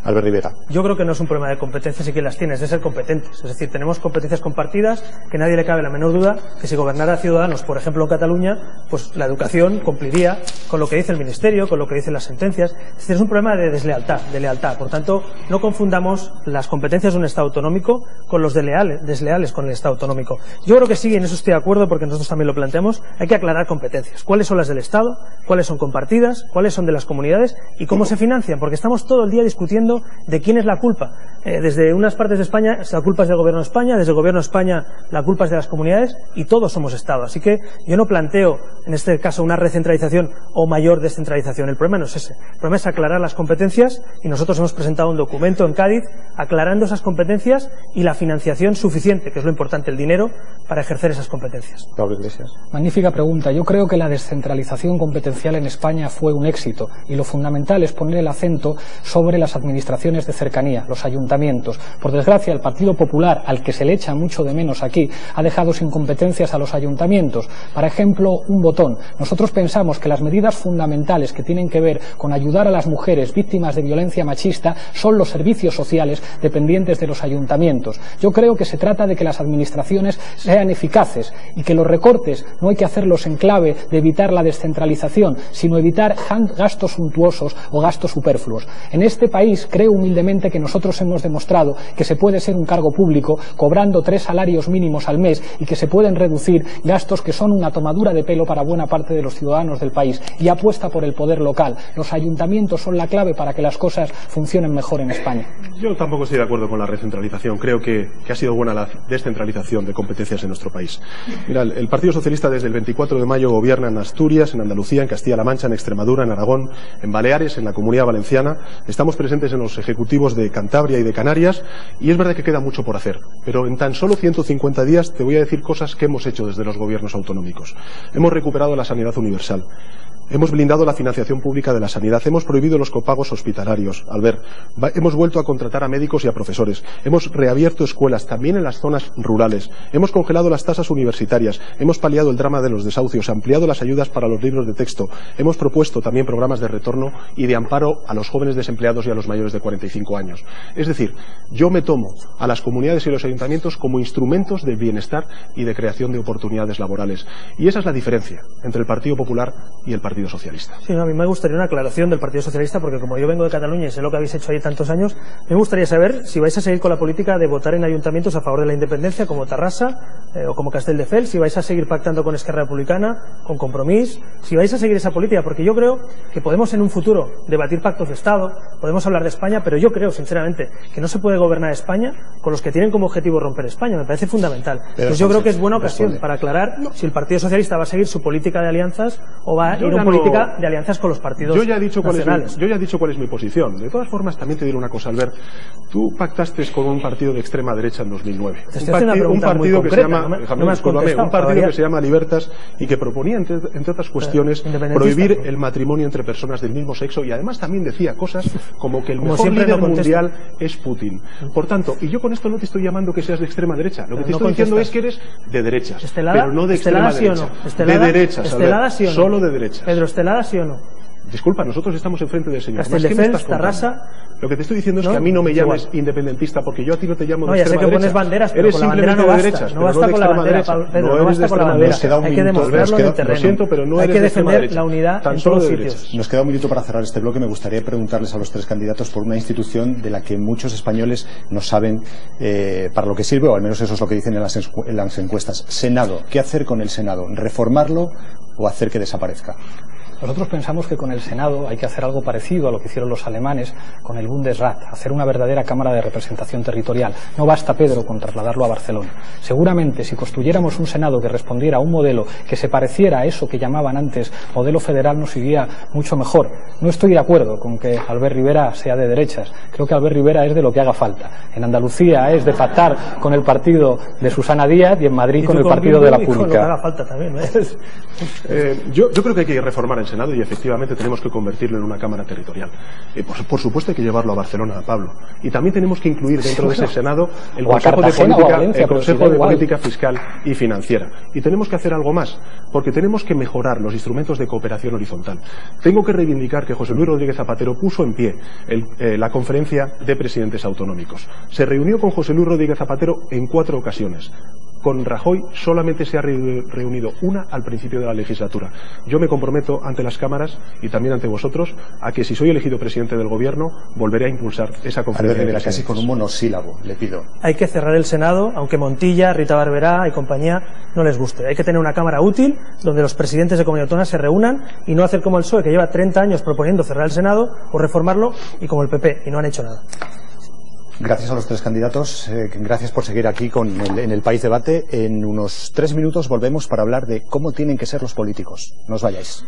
Albert Rivera. Yo creo que no es un problema de competencias y que las tienes, de ser competentes. Es decir, tenemos competencias compartidas, que nadie le cabe la menor duda que si gobernara Ciudadanos, por ejemplo en Cataluña, pues la educación cumpliría con lo que dice el Ministerio, con lo que dicen las sentencias. Es decir, es un problema de deslealtad, de lealtad. Por tanto, no confundamos las competencias de un Estado autonómico con los desleales con el Estado autonómico. Yo creo que sí, en eso estoy de acuerdo, porque nosotros también lo planteamos, hay que aclarar competencias. ¿Cuáles son las del Estado? ¿Cuáles son compartidas? ¿Cuáles son de las comunidades? ¿Y cómo se financian? Porque estamos todo el día discutiendo de quién es la culpa. Desde unas partes de España la culpa es del Gobierno de España, desde el Gobierno de España la culpa es de las comunidades y todos somos Estado. Así que yo no planteo en este caso una recentralización o mayor descentralización. El problema no es ese. El problema es aclarar las competencias y nosotros hemos presentado un documento en Cádiz aclarando esas competencias y la financiación suficiente, que es lo importante, el dinero, para ejercer esas competencias. Pablo Iglesias. Magnífica pregunta. Yo creo que la descentralización competencial en España fue un éxito y lo fundamental es poner el acento sobre las administraciones de cercanía, los ayuntamientos. Por desgracia, el Partido Popular, al que se le echa mucho de menos aquí, ha dejado sin competencias a los ayuntamientos. Por ejemplo, un botón. Nosotros pensamos que las medidas fundamentales que tienen que ver con ayudar a las mujeres víctimas de violencia machista son los servicios sociales dependientes de los ayuntamientos. Yo creo que se trata de que las administraciones sean eficaces y que los recortes no hay que hacerlos en clave de evitar la descentralización, sino evitar gastos suntuosos o gastos superfluos. En este país creo humildemente que nosotros hemos demostrado que se puede ser un cargo público cobrando 3 salarios mínimos al mes y que se pueden reducir gastos que son una tomadura de pelo para buena parte de los ciudadanos del país, y apuesta por el poder local. Los ayuntamientos son la clave para que las cosas funcionen mejor en España. Yo tampoco estoy de acuerdo con la recentralización. Creo que ha sido buena la descentralización de competencias en nuestro país. Mira, el Partido Socialista desde el 24 de mayo gobierna en Asturias, en Andalucía, en Castilla-La Mancha, en Extremadura, en Aragón, en Baleares, en la Comunidad Valenciana. Estamos presentes en los ejecutivos de Cantabria y de Canarias, y es verdad que queda mucho por hacer, pero en tan solo 150 días te voy a decir cosas que hemos hecho desde los gobiernos autonómicos. Hemos recuperado la sanidad universal. Hemos blindado la financiación pública de la sanidad, hemos prohibido los copagos hospitalarios, Albert, hemos vuelto a contratar a médicos y a profesores, hemos reabierto escuelas, también en las zonas rurales, hemos congelado las tasas universitarias, hemos paliado el drama de los desahucios, ampliado las ayudas para los libros de texto, hemos propuesto también programas de retorno y de amparo a los jóvenes desempleados y a los mayores de 45 años. Es decir, yo me tomo a las comunidades y los ayuntamientos como instrumentos de bienestar y de creación de oportunidades laborales. Y esa es la diferencia entre el Partido Popular y el Partido Socialista. Sí, no, a mí me gustaría una aclaración del Partido Socialista, porque como yo vengo de Cataluña y sé lo que habéis hecho ahí tantos años, me gustaría saber si vais a seguir con la política de votar en ayuntamientos a favor de la independencia, como Tarrasa o como Castelldefels, si vais a seguir pactando con Esquerra Republicana, con Compromís, si vais a seguir esa política, porque yo creo que podemos en un futuro debatir pactos de Estado, podemos hablar de España, pero yo creo, sinceramente, que no se puede gobernar España con los que tienen como objetivo romper España. Me parece fundamental. Entonces yo creo que es buena ocasión para aclarar si el Partido Socialista va a seguir su política de alianzas o va a ir a una política de alianzas con los partidos nacionales. Yo ya he dicho cuál es mi posición. De todas formas, también te diré una cosa, Albert. Tú pactaste con un partido de extrema derecha en 2009. Un partido que se llama Libertas y que proponía, entre otras cuestiones, prohibir el matrimonio entre personas del mismo sexo, y además también decía cosas como que el mejor líder mundial es Putin. Por tanto, y yo con esto no te estoy llamando que seas de extrema derecha. Lo que te estoy diciendo es que eres de derechas, pero no de extrema derecha. De derechas, Albert, solo de derechas. Pedro, ¿estelada sí o no? Disculpa, nosotros estamos enfrente del señor. Castelldefels, Tarrasa. Lo que te estoy diciendo es que a mí no me llames independentista, porque yo a ti no te llamo de extrema derecha. Ya sé que pones banderas, pero con la bandera no basta. No basta con la bandera, Pedro, no basta con la bandera. Hay que demostrarlo en el terreno. Lo siento, pero no hay eres que de extrema defender derecha. la unidad en todos los sitios. Nos queda un minuto para cerrar este bloque. Me gustaría preguntarles a los tres candidatos por una institución de la que muchos españoles no saben para lo que sirve, o al menos eso es lo que dicen en las encuestas. Senado. ¿Qué hacer con el Senado? ¿Reformarlo o hacer que desaparezca? Nosotros pensamos que con el Senado hay que hacer algo parecido a lo que hicieron los alemanes con el Bundesrat, hacer una verdadera Cámara de Representación Territorial. No basta, Pedro, con trasladarlo a Barcelona. Seguramente, si construyéramos un Senado que respondiera a un modelo que se pareciera a eso que llamaban antes modelo federal, nos iría mucho mejor. No estoy de acuerdo con que Albert Rivera sea de derechas. Creo que Albert Rivera es de lo que haga falta. En Andalucía es de pactar con el partido de Susana Díaz y en Madrid con el partido de la Pública. Lo que haga falta también, ¿no? Yo creo que hay que reformar el Senado y efectivamente tenemos que convertirlo en una Cámara Territorial. Por supuesto hay que llevarlo a Barcelona, Pablo. Y también tenemos que incluir dentro de ese Senado el Consejo de Política Fiscal y Financiera. Y tenemos que hacer algo más, porque tenemos que mejorar los instrumentos de cooperación horizontal. Tengo que reivindicar que José Luis Rodríguez Zapatero puso en pie la conferencia de presidentes autonómicos. Se reunió con José Luis Rodríguez Zapatero en 4 ocasiones. Con Rajoy solamente se ha reunido una al principio de la legislatura. Yo me comprometo ante las cámaras y también ante vosotros a que si soy elegido presidente del gobierno volveré a impulsar esa conferencia. Rivera, casi con un monosílabo, le pido. Hay que cerrar el Senado, aunque Montilla, Rita Barberá y compañía no les guste. Hay que tener una cámara útil donde los presidentes de comunidad autónoma se reúnan y no hacer como el PSOE, que lleva 30 años proponiendo cerrar el Senado o reformarlo, y como el PP, y no han hecho nada. Gracias a los tres candidatos, gracias por seguir aquí en el País Debate. En unos 3 minutos volvemos para hablar de cómo tienen que ser los políticos. No os vayáis.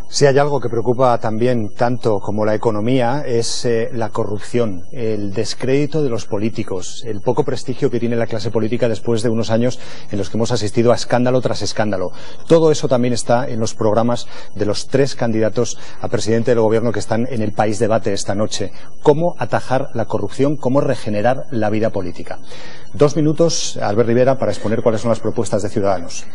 Si hay algo que preocupa también tanto como la economía es la corrupción, el descrédito de los políticos, el poco prestigio que tiene la clase política después de unos años en los que hemos asistido a escándalo tras escándalo. Todo eso también está en los programas de los 3 candidatos a presidente del gobierno que están en el País Debate esta noche. ¿Cómo atajar la corrupción? ¿Cómo regenerar la vida política? 2 minutos, Albert Rivera, para exponer cuáles son las propuestas de Ciudadanos.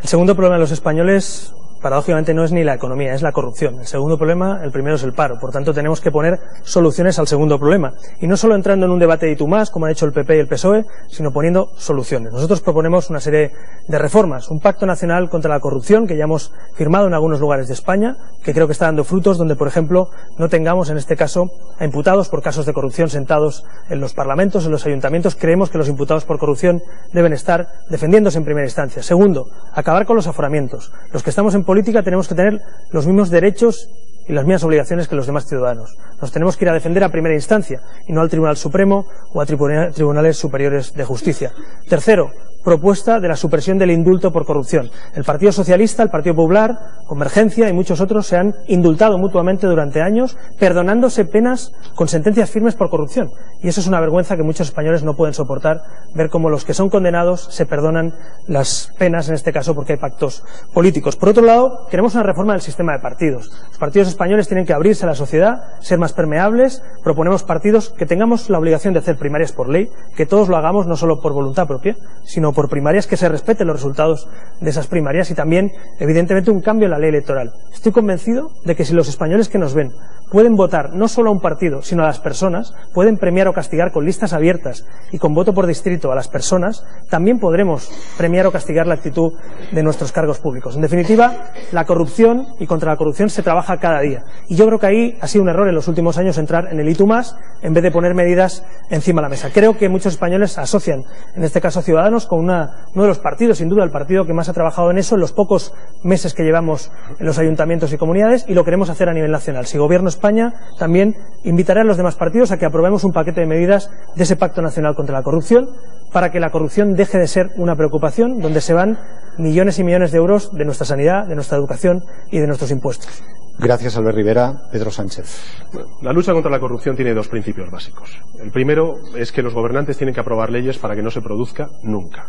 El segundo problema de los españoles, paradójicamente, no es ni la economía, es la corrupción. El segundo problema, el primero es el paro. Por tanto, tenemos que poner soluciones al segundo problema. Y no solo entrando en un debate de tú más, como han hecho el PP y el PSOE, sino poniendo soluciones. Nosotros proponemos una serie de reformas. Un pacto nacional contra la corrupción, que ya hemos firmado en algunos lugares de España, que creo que está dando frutos, donde, por ejemplo, no tengamos, en este caso, a imputados por casos de corrupción sentados en los parlamentos, en los ayuntamientos. Creemos que los imputados por corrupción deben estar defendiéndose en primera instancia. Segundo, acabar con los aforamientos. Los que estamos en política tenemos que tener los mismos derechos y las mismas obligaciones que los demás ciudadanos. Nos tenemos que ir a defender a primera instancia y no al Tribunal Supremo o a tribunales superiores de justicia. Tercero, propuesta de la supresión del indulto por corrupción. El Partido Socialista, el Partido Popular, Convergencia y muchos otros se han indultado mutuamente durante años, perdonándose penas con sentencias firmes por corrupción. Y eso es una vergüenza que muchos españoles no pueden soportar, ver cómo los que son condenados se perdonan las penas, en este caso porque hay pactos políticos. Por otro lado, queremos una reforma del sistema de partidos. Los partidos españoles tienen que abrirse a la sociedad, ser más permeables. Proponemos partidos que tengamos la obligación de hacer primarias por ley, que todos lo hagamos no solo por voluntad propia, sino por primarias, que se respeten los resultados de esas primarias y también, evidentemente, un cambio en la ley electoral. Estoy convencido de que si los españoles que nos ven pueden votar no solo a un partido, sino a las personas, pueden premiar o castigar con listas abiertas y con voto por distrito a las personas, también podremos premiar o castigar la actitud de nuestros cargos públicos. En definitiva, la corrupción y contra la corrupción se trabaja cada día. Y yo creo que ahí ha sido un error en los últimos años entrar en el y tú más en vez de poner medidas encima de la mesa. Creo que muchos españoles asocian, en este caso Ciudadanos, con uno de los partidos, sin duda el partido que más ha trabajado en eso en los pocos meses que llevamos en los ayuntamientos y comunidades, y lo queremos hacer a nivel nacional. Si gobierno España, también invitaré a los demás partidos a que aprobemos un paquete de medidas de ese Pacto Nacional contra la Corrupción, para que la corrupción deje de ser una preocupación donde se van millones y millones de euros de nuestra sanidad, de nuestra educación y de nuestros impuestos. Gracias, Albert Rivera. Pedro Sánchez. La lucha contra la corrupción tiene 2 principios básicos. El primero es que los gobernantes tienen que aprobar leyes para que no se produzca nunca.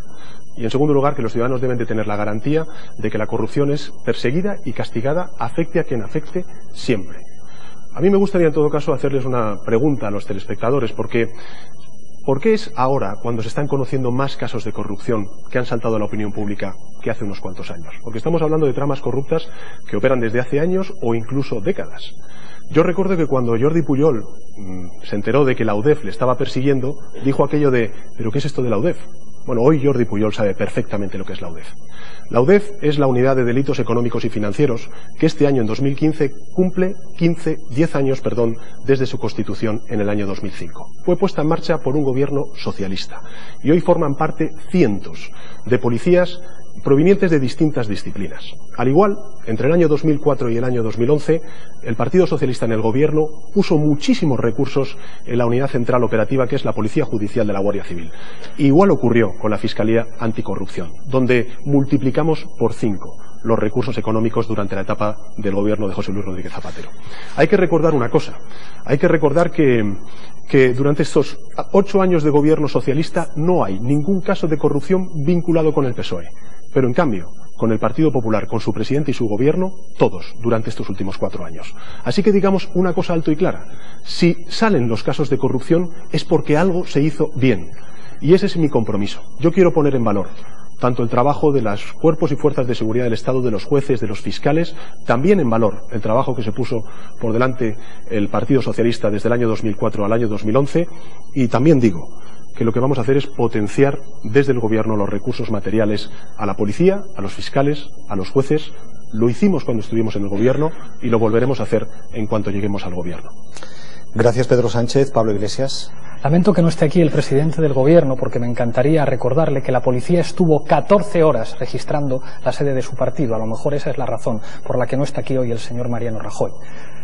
Y en segundo lugar, que los ciudadanos deben de tener la garantía de que la corrupción es perseguida y castigada, afecte a quien afecte, siempre. A mí me gustaría, en todo caso, hacerles una pregunta a los telespectadores, porque ¿por qué es ahora, cuando se están conociendo más casos de corrupción que han saltado a la opinión pública que hace unos cuantos años? Porque estamos hablando de tramas corruptas que operan desde hace años o incluso décadas. Yo recuerdo que cuando Jordi Pujol se enteró de que la UDEF le estaba persiguiendo, dijo aquello de ¿pero qué es esto de la UDEF? Bueno, hoy Jordi Pujol sabe perfectamente lo que es la UDEF. La UDEF es la Unidad de Delitos Económicos y Financieros, que este año, en 2015, cumple 10 años desde su constitución en el año 2005. Fue puesta en marcha por un gobierno socialista y hoy forman parte cientos de policías provenientes de distintas disciplinas. Al igual, entre el año 2004 y el año 2011, el Partido Socialista en el gobierno puso muchísimos recursos en la unidad central operativa, que es la Policía Judicial de la Guardia Civil. Igual ocurrió con la Fiscalía Anticorrupción, donde multiplicamos por 5 los recursos económicos durante la etapa del gobierno de José Luis Rodríguez Zapatero. Hay que recordar una cosa, hay que recordar que durante estos 8 años de gobierno socialista no hay ningún caso de corrupción vinculado con el PSOE. Pero en cambio, con el Partido Popular, con su presidente y su gobierno, todos, durante estos últimos 4 años. Así que digamos una cosa alto y clara. Si salen los casos de corrupción es porque algo se hizo bien. Y ese es mi compromiso. Yo quiero poner en valor tanto el trabajo de los cuerpos y fuerzas de seguridad del Estado, de los jueces, de los fiscales, también en valor el trabajo que se puso por delante el Partido Socialista desde el año 2004 al año 2011, y también digo que lo que vamos a hacer es potenciar desde el Gobierno los recursos materiales a la policía, a los fiscales, a los jueces. Lo hicimos cuando estuvimos en el Gobierno y lo volveremos a hacer en cuanto lleguemos al Gobierno. Gracias, Pedro Sánchez. Pablo Iglesias. Lamento que no esté aquí el presidente del gobierno porque me encantaría recordarle que la policía estuvo 14 horas registrando la sede de su partido. A lo mejor esa es la razón por la que no está aquí hoy el señor Mariano Rajoy.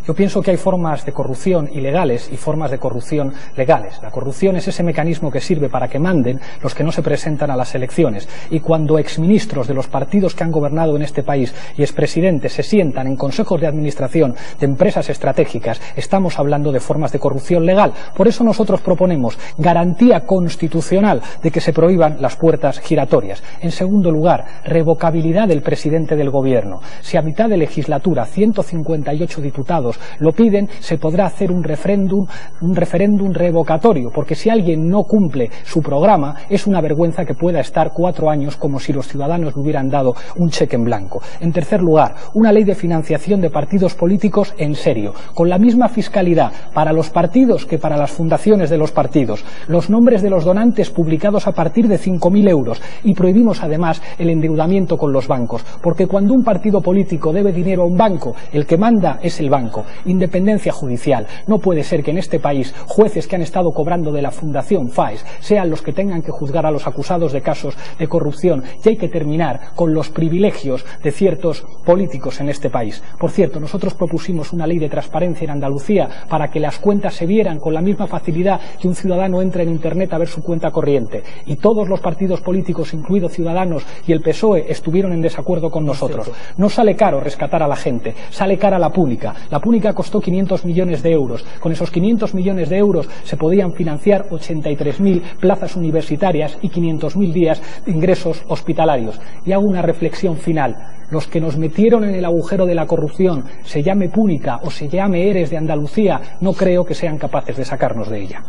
Yo pienso que hay formas de corrupción ilegales y formas de corrupción legales. La corrupción es ese mecanismo que sirve para que manden los que no se presentan a las elecciones. Y cuando exministros de los partidos que han gobernado en este país y expresidentes se sientan en consejos de administración de empresas estratégicas, estamos hablando de formas de corrupción legal. Por eso nosotros proponemos garantía constitucional de que se prohíban las puertas giratorias. En segundo lugar, revocabilidad del presidente del gobierno. Si a mitad de legislatura 158 diputados lo piden, se podrá hacer un referéndum revocatorio, porque si alguien no cumple su programa, es una vergüenza que pueda estar 4 años como si los ciudadanos le hubieran dado un cheque en blanco. En tercer lugar, una ley de financiación de partidos políticos en serio, con la misma fiscalidad para los partidos que para las fundaciones de los partidos, los nombres de los donantes publicados a partir de 5.000 euros, y prohibimos además el endeudamiento con los bancos, porque cuando un partido político debe dinero a un banco, el que manda es el banco. Independencia judicial. No puede ser que en este país jueces que han estado cobrando de la Fundación FAES sean los que tengan que juzgar a los acusados de casos de corrupción, y hay que terminar con los privilegios de ciertos políticos en este país. Por cierto, nosotros propusimos una ley de transparencia en Andalucía para que las cuentas se vieran con la misma facilidad que un ciudadano entra en Internet a ver su cuenta corriente, y todos los partidos políticos, incluidos Ciudadanos y el PSOE, estuvieron en desacuerdo con nosotros. No sale caro rescatar a la gente, sale cara la pública. La pública costó 500 millones de euros. Con esos 500 millones de euros se podían financiar 83.000 plazas universitarias y 500.000 días de ingresos hospitalarios. Y hago una reflexión final. Los que nos metieron en el agujero de la corrupción, se llame Púnica o se llame Eres de Andalucía, no creo que sean capaces de sacarnos de ella.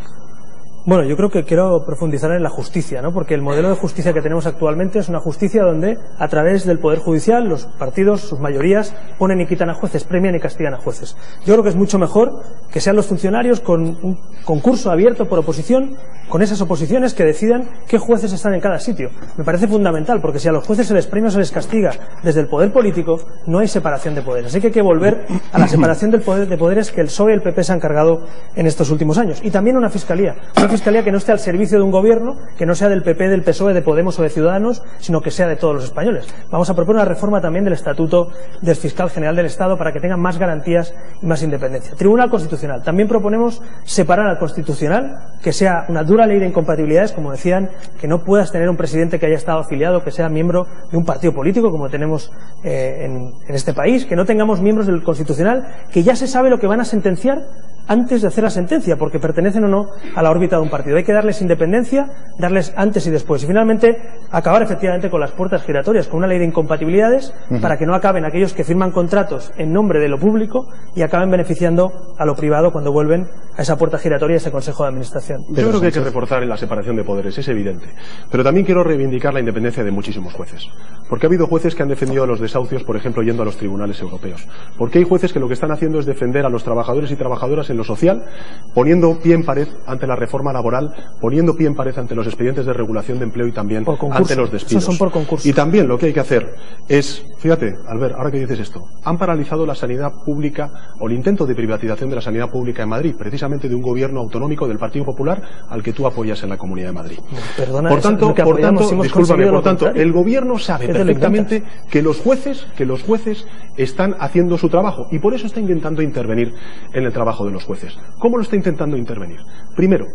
Bueno, yo creo que quiero profundizar en la justicia, ¿no? Porque el modelo de justicia que tenemos actualmente es una justicia donde, a través del Poder Judicial, los partidos, sus mayorías, ponen y quitan a jueces, premian y castigan a jueces. Yo creo que es mucho mejor que sean los funcionarios con un concurso abierto por oposición, con esas oposiciones que decidan qué jueces están en cada sitio. Me parece fundamental, porque si a los jueces se les premia o se les castiga desde el poder político, no hay separación de poderes. Así que hay que volver a la separación de poderes que el PSOE y el PP se han cargado en estos últimos años. Y también una fiscalía que no esté al servicio de un gobierno, que no sea del PP, del PSOE, de Podemos o de Ciudadanos, sino que sea de todos los españoles. Vamos a proponer una reforma también del Estatuto del Fiscal General del Estado para que tenga más garantías y más independencia. Tribunal Constitucional. También proponemos separar al Constitucional, que sea una dura ley de incompatibilidades, como decían, que no puedas tener un presidente que haya estado afiliado, que sea miembro de un partido político, como tenemos en este país, que no tengamos miembros del Constitucional, que ya se sabe lo que van a sentenciar antes de hacer la sentencia, porque pertenecen o no a la órbita de un partido. Hay que darles independencia, darles antes y después. Y finalmente, acabar efectivamente con las puertas giratorias, con una ley de incompatibilidades, para que no acaben aquellos que firman contratos en nombre de lo público y acaben beneficiando a lo privado cuando vuelven a esa puerta giratoria, a ese Consejo de Administración. Yo creo que hay que reforzar en la separación de poderes, es evidente. Pero también quiero reivindicar la independencia de muchísimos jueces. Porque ha habido jueces que han defendido los desahucios, por ejemplo, yendo a los tribunales europeos. Porque hay jueces que lo que están haciendo es defender a los trabajadores y trabajadoras en lo social, poniendo pie en pared ante la reforma laboral, poniendo pie en pared ante los expedientes de regulación de empleo y también ante los despidos. Son por concurso. Y también lo que hay que hacer es, fíjate, Albert, ahora que dices esto, han paralizado la sanidad pública o el intento de privatización de la sanidad pública en Madrid, precisamente de un gobierno autonómico del Partido Popular al que tú apoyas en la Comunidad de Madrid. Perdona, por tanto, el gobierno sabe perfectamente que los jueces están haciendo su trabajo y por eso está intentando intervenir en el trabajo de los jueces. ¿Cómo lo está intentando intervenir? Primero,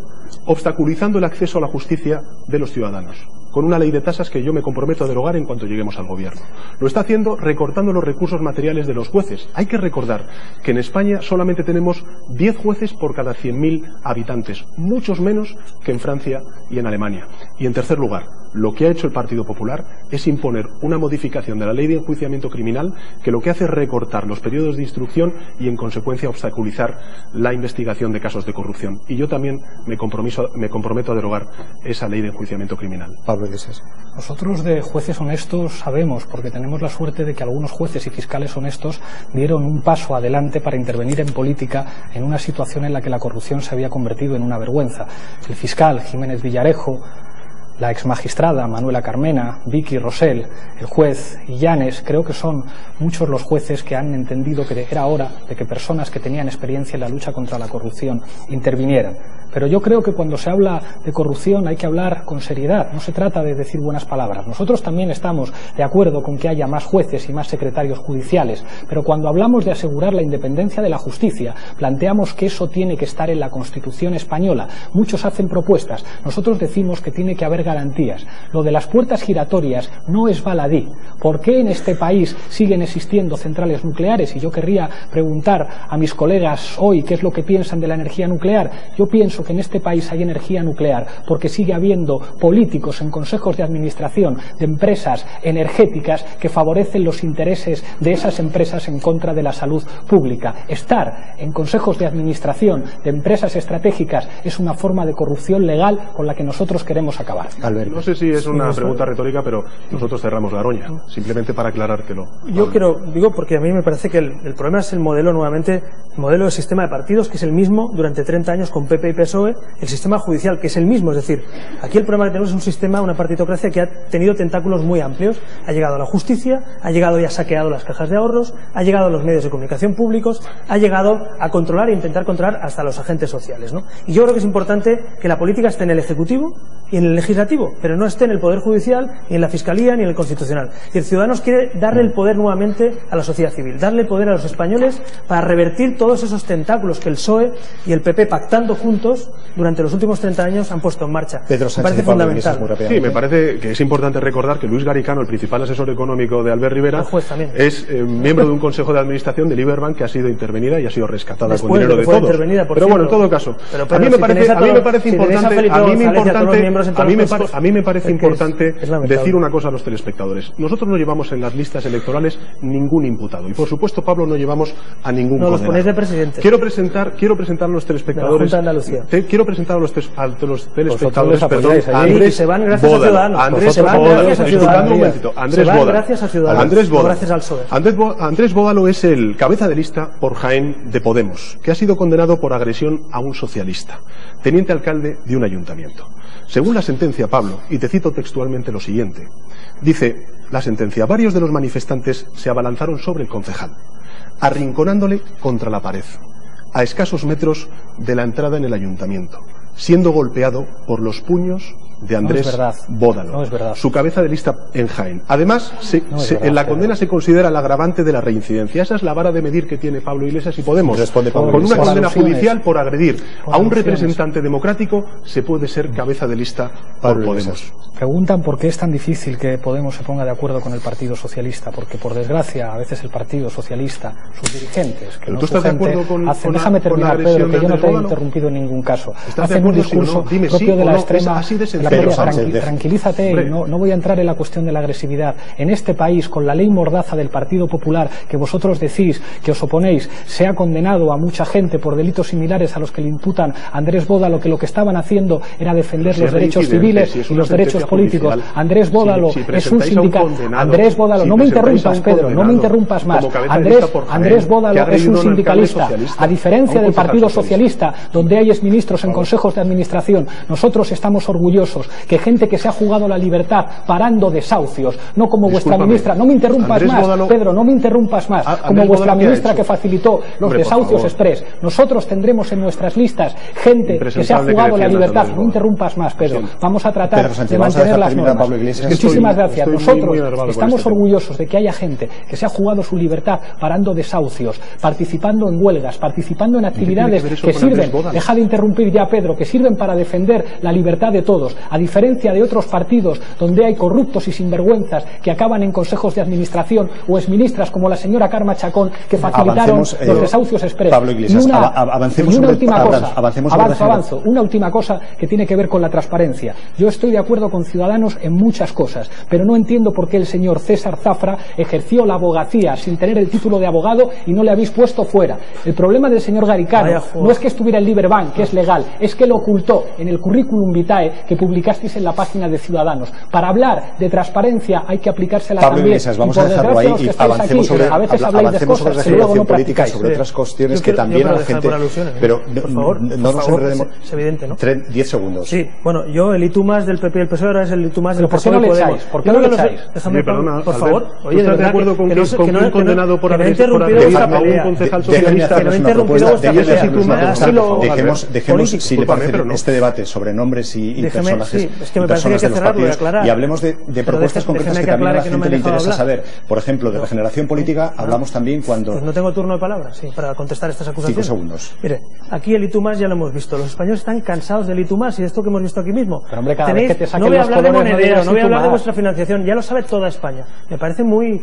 obstaculizando el acceso a la justicia de los ciudadanos, con una ley de tasas que yo me comprometo a derogar en cuanto lleguemos al gobierno. Lo está haciendo recortando los recursos materiales de los jueces. Hay que recordar que en España solamente tenemos 10 jueces por cada 100.000 habitantes, muchos menos que en Francia y en Alemania. Y en tercer lugar, lo que ha hecho el Partido Popular es imponer una modificación de la ley de enjuiciamiento criminal que lo que hace es recortar los periodos de instrucción y en consecuencia obstaculizar la investigación de casos de corrupción. Y yo también me comprometo a derogar esa ley de enjuiciamiento criminal. Pablo Iglesias. Nosotros de jueces honestos sabemos, porque tenemos la suerte de que algunos jueces y fiscales honestos dieron un paso adelante para intervenir en política en una situación en la que la corrupción se había convertido en una vergüenza. El fiscal Jiménez Villarejo, la exmagistrada Manuela Carmena, Vicky Rosell, el juez Illanes, creo que son muchos los jueces que han entendido que era hora de que personas que tenían experiencia en la lucha contra la corrupción intervinieran. Pero yo creo que cuando se habla de corrupción hay que hablar con seriedad, no se trata de decir buenas palabras. Nosotros también estamos de acuerdo con que haya más jueces y más secretarios judiciales, pero cuando hablamos de asegurar la independencia de la justicia, planteamos que eso tiene que estar en la Constitución española. Muchos hacen propuestas, nosotros decimos que tiene que haber garantías. Lo de las puertas giratorias no es baladí. ¿Por qué en este país siguen existiendo centrales nucleares? Y yo querría preguntar a mis colegas hoy qué es lo que piensan de la energía nuclear. Yo pienso que en este país hay energía nuclear porque sigue habiendo políticos en consejos de administración de empresas energéticas que favorecen los intereses de esas empresas en contra de la salud pública. Estar en consejos de administración de empresas estratégicas es una forma de corrupción legal con la que nosotros queremos acabar. No sé si es una pregunta retórica, pero nosotros cerramos Garoña, simplemente para aclarártelo. Yo digo porque a mí me parece que el problema es el modelo, nuevamente, el modelo del sistema de partidos, que es el mismo durante 30 años con PP y PSOE, el sistema judicial, que es el mismo. Es decir, aquí el problema que tenemos es un sistema, una partitocracia que ha tenido tentáculos muy amplios, ha llegado a la justicia, ha llegado y ha saqueado las cajas de ahorros, ha llegado a los medios de comunicación públicos, ha llegado a controlar e intentar controlar hasta los agentes sociales, ¿no? Y yo creo que es importante que la política esté en el Ejecutivo y en el Legislativo, pero no esté en el Poder Judicial, ni en la Fiscalía, ni en el Constitucional. Y el Ciudadanos quiere darle el poder nuevamente a la sociedad civil, darle poder a los españoles para revertir todos esos tentáculos que el PSOE y el PP, pactando juntos durante los últimos 30 años, han puesto en marcha. Pedro Sánchez, me parece fundamental. Sí, me parece que es importante recordar que Luis Garicano, el principal asesor económico de Albert Rivera, es miembro de un consejo de administración de Liberbank que ha sido intervenida y ha sido rescatada con dinero de todos. Pero bueno, en todo caso, a mí me parece importante decir una cosa a los telespectadores. Nosotros no llevamos en las listas electorales ningún imputado y por supuesto, Pablo, no llevamos a ningún condenado. Los ponéis de presidente. Quiero presentar a los telespectadores. Quiero presentar a los telespectadores, perdón, a Andrés Bódalo. Andrés Bódalo es el cabeza de lista por Jaén de Podemos, que ha sido condenado por agresión a un socialista, teniente alcalde de un ayuntamiento. Según la sentencia, Pablo, y te cito textualmente lo siguiente, dice la sentencia: varios de los manifestantes se abalanzaron sobre el concejal, arrinconándole contra la pared, a escasos metros de la entrada en el ayuntamiento, siendo golpeado por los puños de Andrés Bódalo, no es verdad. Su cabeza de lista en Jaén. Además, en la condena se considera el agravante de la reincidencia. Esa es la vara de medir que tiene Pablo Iglesias y Podemos. Con una condena judicial por agredir a un representante democrático se puede ser cabeza de lista por Podemos. Preguntan por qué es tan difícil que Podemos se ponga de acuerdo con el Partido Socialista, porque por desgracia a veces el Partido Socialista, sus dirigentes, que no ¿tú estás de acuerdo con déjame terminar, Pedro, que yo no te he interrumpido en ningún caso. Hacen un discurso propio de la extrema. Tranquilízate, no voy a entrar en la cuestión de la agresividad. En este país, con la ley mordaza del Partido Popular, que vosotros decís que os oponéis, se ha condenado a mucha gente por delitos similares a los que le imputan a Andrés Bódalo, que lo que estaban haciendo era defender los derechos civiles y los derechos políticos. Andrés Bódalo es un sindicato. Andrés Bódalo, no me interrumpas, Pedro, no me interrumpas más. Andrés Bódalo es un sindicalista. A diferencia del Partido Socialista, donde hay exministros en consejos de administración, nosotros estamos orgullosos que gente que se ha jugado la libertad parando desahucios, no como vuestra ministra, no me interrumpas más, Pedro, no me interrumpas más, como vuestra ministra que facilitó los desahucios express. Nosotros tendremos en nuestras listas gente que se ha jugado la libertad. No interrumpas más, Pedro. Vamos a tratar de mantener las normas. Muchísimas gracias. Nosotros estamos orgullosos de que haya gente que se ha jugado su libertad parando desahucios, participando en huelgas, participando en actividades que sirven, deja de interrumpir ya, Pedro, que sirven para defender la libertad de todos, a diferencia de otros partidos donde hay corruptos y sinvergüenzas que acaban en consejos de administración o exministras como la señora Carme Chacón, que facilitaron los desahucios express. Pablo Iglesias, avancemos una última cosa, una última cosa que tiene que ver con la transparencia. Yo estoy de acuerdo con Ciudadanos en muchas cosas, pero no entiendo por qué el señor César Zafra ejerció la abogacía sin tener el título de abogado y no le habéis puesto fuera. El problema del señor Garicano no es que estuviera en Liberbank, que es legal, es que lo ocultó en el currículum vitae que publicó publicasteis en la página de Ciudadanos. Para hablar de transparencia hay que aplicársela Pablo también. Iglesias, vamos a dejarlo ahí y avancemos sobre regeneración política, sobre otras cuestiones que también a la gente... Pero por favor, no nos enredemos. Es evidente, ¿no? 10 segundos. Sí, bueno, yo el ITUMAS del PP y el PSOE ahora es el ITUMAS del PSOE y Podemos. ¿Por qué no le echáis? Déjame, perdona, por favor. Oye, ¿estás de acuerdo con que un condenado por haber a un concejal socialista que no ha interrumpido vuestra pelea? Dejemos, si le parece, este debate sobre nombres y personajes de los partidos y hablemos de propuestas concretas que también a la gente le interesa saber. Por ejemplo, de regeneración política hablamos también cuando... Pues no tengo turno de palabra, sí, para contestar estas acusaciones. 5 segundos. Mire, aquí el ITUMAS ya lo hemos visto. Los españoles están cansados del ITUMAS y de esto que hemos visto aquí mismo. Pero hombre, cada vez que te saquen no voy a hablar de monedero, no voy a hablar de vuestra vuestra financiación, ya lo sabe toda España. Me parece muy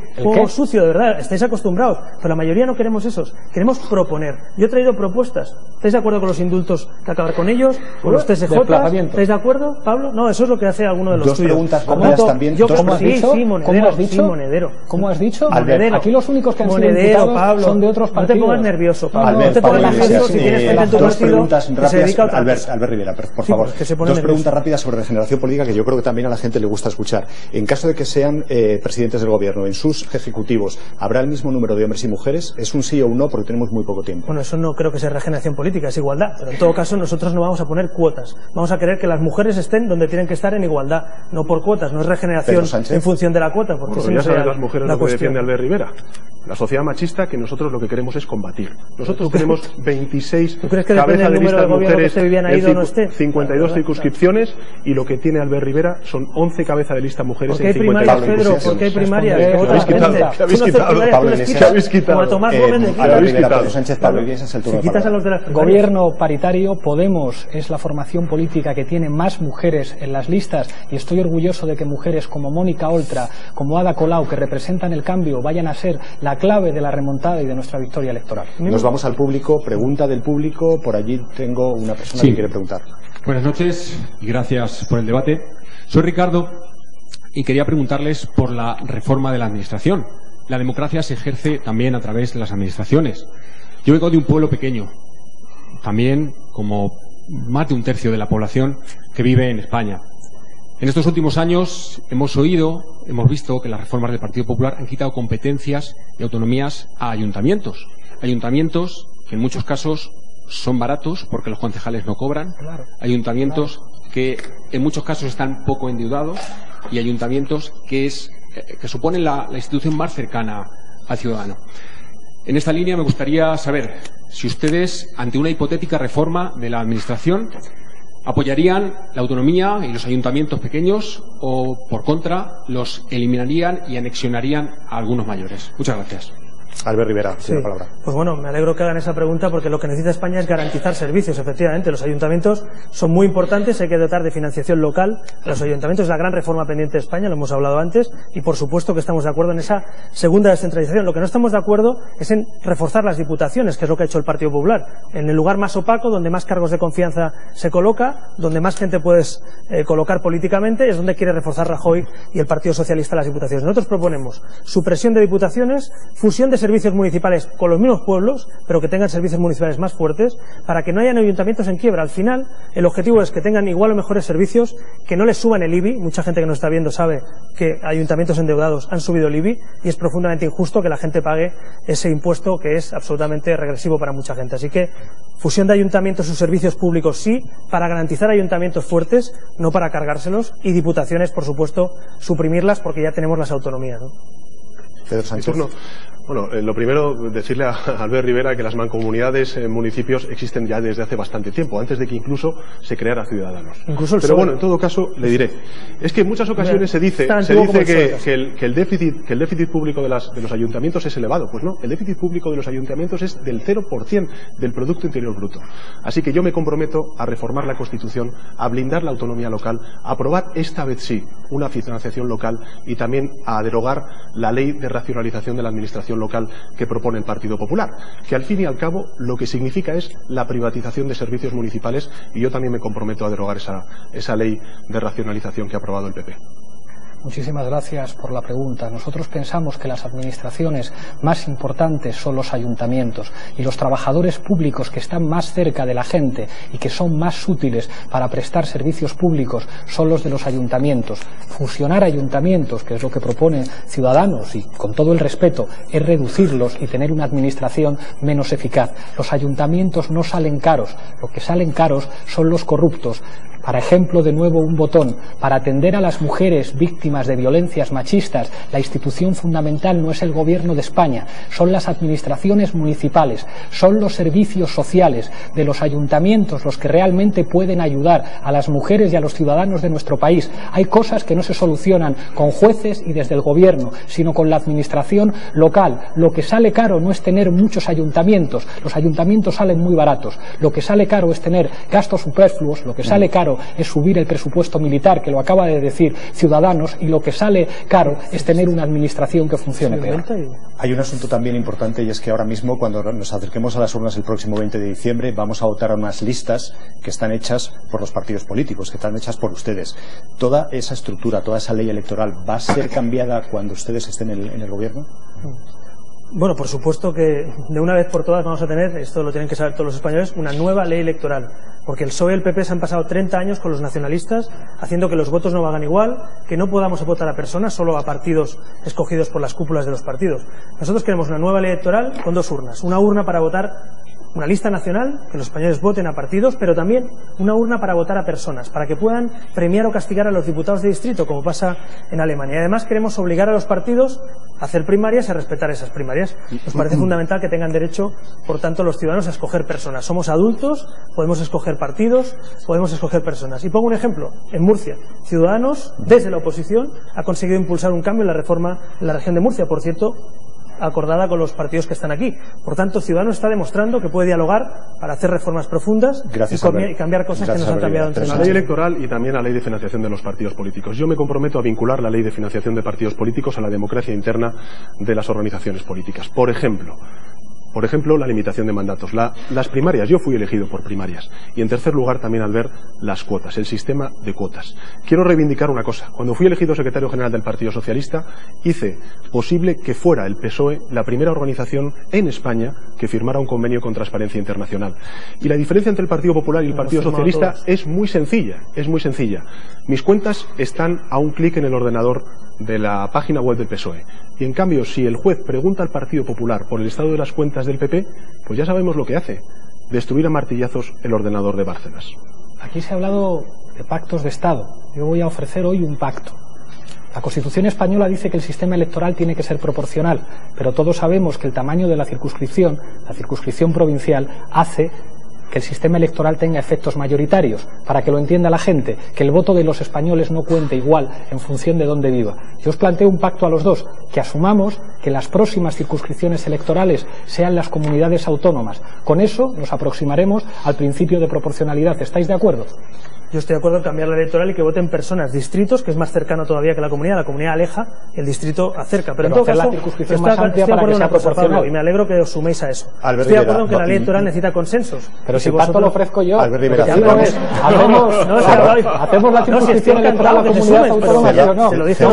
sucio, de verdad. Estáis acostumbrados, pero la mayoría no queremos esos. Queremos proponer. Yo he traído propuestas. ¿Estáis de acuerdo con los indultos que acabar con ellos? ¿Con los TSJ? ¿Estáis de acuerdo, Pablo? No, eso es lo que hace alguno de los tuyos. Preguntas rápidas también. ¿Cómo has dicho? ¿Cómo has dicho? Monedero. ¿Cómo has dicho? Monedero. Aquí los únicos que han sido Monedero, imputados Pablo, son de otros partidos. No te pongas nervioso, Pablo. Albert, no te pongas nervioso si tienes gente en tu dos partido preguntas que se dedica a otra rápidas. cosa. Albert Rivera, por favor. Dos preguntas rápidas sobre regeneración política que yo creo que también a la gente le gusta escuchar. En caso de que sean presidentes del gobierno, en sus ejecutivos, ¿habrá el mismo número de hombres y mujeres? ¿Es un sí o un no? Porque tenemos muy poco tiempo. Bueno, eso no creo que sea regeneración política, es igualdad. Pero en todo caso nosotros no vamos a poner cuotas. Vamos a querer que las mujeres estén donde tienen que estar en igualdad, no por cuotas. No es regeneración en función de la cuota. Porque ya saben las mujeres lo que defiende Albert Rivera. La sociedad machista que nosotros lo que queremos es combatir. Nosotros tenemos 26 cabezas de listas mujeres en 52 circunscripciones y lo que tiene Albert Rivera son 11 cabezas de lista mujeres en 52 circunscripciones. ¿Por qué hay primarias? ¿Qué habéis quitado? Pablo Iglesias, el turno de palabra. Gobierno paritario, Podemos es la formación política que tiene más mujeres en las listas y estoy orgulloso de que mujeres como Mónica Oltra, como Ada Colau, que representan el cambio, vayan a ser la clave de la remontada y de nuestra victoria electoral. Nos vamos al público, pregunta del público, por allí tengo una persona que quiere preguntar. Buenas noches y gracias por el debate. Soy Ricardo y quería preguntarles por la reforma de la administración. La democracia se ejerce también a través de las administraciones. Yo vengo de un pueblo pequeño, también como más de un tercio de la población que vive en España. En estos últimos años hemos visto que las reformas del Partido Popular han quitado competencias y autonomías a ayuntamientos. Ayuntamientos que en muchos casos son baratos porque los concejales no cobran. Ayuntamientos que en muchos casos están poco endeudados y ayuntamientos que suponen la institución más cercana al ciudadano. En esta línea me gustaría saber si ustedes, ante una hipotética reforma de la administración, apoyarían la autonomía y los ayuntamientos pequeños o, por contra, los eliminarían y anexionarían a algunos mayores. Muchas gracias. Albert Rivera, tiene la palabra. Pues bueno, me alegro que hagan esa pregunta porque lo que necesita España es garantizar servicios. Efectivamente, los ayuntamientos son muy importantes, hay que dotar de financiación local. Los ayuntamientos es la gran reforma pendiente de España, lo hemos hablado antes, y por supuesto que estamos de acuerdo en esa segunda descentralización. Lo que no estamos de acuerdo es en reforzar las diputaciones, que es lo que ha hecho el Partido Popular. En el lugar más opaco, donde más cargos de confianza se coloca, donde más gente puedes colocar políticamente, es donde quiere reforzar Rajoy y el Partido Socialista las diputaciones. Nosotros proponemos supresión de diputaciones, fusión de servicios municipales con los mismos pueblos, pero que tengan servicios municipales más fuertes, para que no hayan ayuntamientos en quiebra. Al final, el objetivo es que tengan igual o mejores servicios, que no les suban el IBI. Mucha gente que nos está viendo sabe que ayuntamientos endeudados han subido el IBI y es profundamente injusto que la gente pague ese impuesto que es absolutamente regresivo para mucha gente. Así que fusión de ayuntamientos y sus servicios públicos sí, para garantizar ayuntamientos fuertes, no para cargárselos, y diputaciones, por supuesto, suprimirlas porque ya tenemos las autonomías, ¿no? Pedro Sánchez. Bueno, lo primero, decirle a Albert Rivera que las mancomunidades en municipios existen ya desde hace bastante tiempo, antes de que incluso se creara Ciudadanos. Pero bueno, en todo caso, le diré, es que en muchas ocasiones se dice que el déficit público de los ayuntamientos es elevado. Pues no, el déficit público de los ayuntamientos es del 0% del Producto Interior Bruto. Así que yo me comprometo a reformar la Constitución, a blindar la autonomía local, a aprobar esta vez sí una financiación local y también a derogar la ley de racionalización de la administración local que propone el Partido Popular, que al fin y al cabo lo que significa es la privatización de servicios municipales, y yo también me comprometo a derogar esa ley de racionalización que ha aprobado el PP. Muchísimas gracias por la pregunta. Nosotros pensamos que las administraciones más importantes son los ayuntamientos y los trabajadores públicos que están más cerca de la gente y que son más útiles para prestar servicios públicos son los de los ayuntamientos. Fusionar ayuntamientos, que es lo que proponen Ciudadanos, y con todo el respeto, es reducirlos y tener una administración menos eficaz. Los ayuntamientos no salen caros, lo que salen caros son los corruptos. Para ejemplo, de nuevo un botón, para atender a las mujeres víctimas de violencias machistas, la institución fundamental no es el gobierno de España, son las administraciones municipales, son los servicios sociales de los ayuntamientos los que realmente pueden ayudar a las mujeres y a los ciudadanos de nuestro país. Hay cosas que no se solucionan con jueces y desde el gobierno, sino con la administración local. Lo que sale caro no es tener muchos ayuntamientos, los ayuntamientos salen muy baratos. Lo que sale caro es tener gastos superfluos, lo que sale caro es subir el presupuesto militar, que lo acaba de decir Ciudadanos, y lo que sale caro es tener una administración que funcione peor. Hay un asunto también importante, y es que ahora mismo, cuando nos acerquemos a las urnas el próximo 20 de diciembre, vamos a votar a unas listas que están hechas por los partidos políticos, que están hechas por ustedes. Toda esa estructura, toda esa ley electoral, ¿va a ser cambiada cuando ustedes estén en el gobierno? Bueno, por supuesto que de una vez por todas vamos a tener, esto lo tienen que saber todos los españoles, una nueva ley electoral. Porque el PSOE y el PP se han pasado 30 años con los nacionalistas haciendo que los votos no valgan igual, que no podamos votar a personas, solo a partidos escogidos por las cúpulas de los partidos. Nosotros queremos una nueva ley electoral con dos urnas. Una urna para votar una lista nacional, que los españoles voten a partidos, pero también una urna para votar a personas, para que puedan premiar o castigar a los diputados de distrito, como pasa en Alemania. Y además queremos obligar a los partidos a hacer primarias y a respetar esas primarias. Nos parece fundamental que tengan derecho, por tanto, los ciudadanos a escoger personas. Somos adultos, podemos escoger partidos, podemos escoger personas. Y pongo un ejemplo. En Murcia, Ciudadanos, desde la oposición, ha conseguido impulsar un cambio en la reforma en la región de Murcia, por cierto, acordada con los partidos que están aquí. Por tanto, Ciudadanos está demostrando que puede dialogar para hacer reformas profundas y cambiar cosas que nos han cambiado entre nosotros. La ley electoral y también la ley de financiación de los partidos políticos. Yo me comprometo a vincular la ley de financiación de partidos políticos a la democracia interna de las organizaciones políticas. Por ejemplo, la limitación de mandatos. Las primarias, yo fui elegido por primarias. Y en tercer lugar, también al ver las cuotas, el sistema de cuotas. Quiero reivindicar una cosa. Cuando fui elegido secretario general del Partido Socialista, hice posible que fuera el PSOE la primera organización en España que firmara un convenio con Transparencia Internacional. Y la diferencia entre el Partido Popular y el Partido Socialista es muy sencilla. Mis cuentas están a un clic en el ordenador de la página web del PSOE. Y en cambio, si el juez pregunta al Partido Popular por el estado de las cuentas del PP, pues ya sabemos lo que hace: destruir a martillazos el ordenador de Bárcenas. Aquí se ha hablado de pactos de Estado. Yo voy a ofrecer hoy un pacto. La Constitución española dice que el sistema electoral tiene que ser proporcional, pero todos sabemos que el tamaño de la circunscripción provincial, hace que el sistema electoral tenga efectos mayoritarios, para que lo entienda la gente, que el voto de los españoles no cuente igual en función de dónde viva. Yo os planteo un pacto a los dos, que asumamos que las próximas circunscripciones electorales sean las comunidades autónomas. Con eso nos aproximaremos al principio de proporcionalidad. ¿Estáis de acuerdo? Yo estoy de acuerdo en cambiar la ley electoral y que voten personas, distritos, que es más cercano todavía que la comunidad aleja, el distrito acerca. Pero en todo hacer caso, la circunscripción más amplia para que sea proporcional. Y me alegro que os suméis a eso. Albert Estoy de acuerdo Rivera, en que la ley electoral necesita consensos. Pero si el pacto lo ofrezco yo, Albert Rivera, hacemos la circunscripción electoral a la comunidad autónoma, pero no. Te lo dije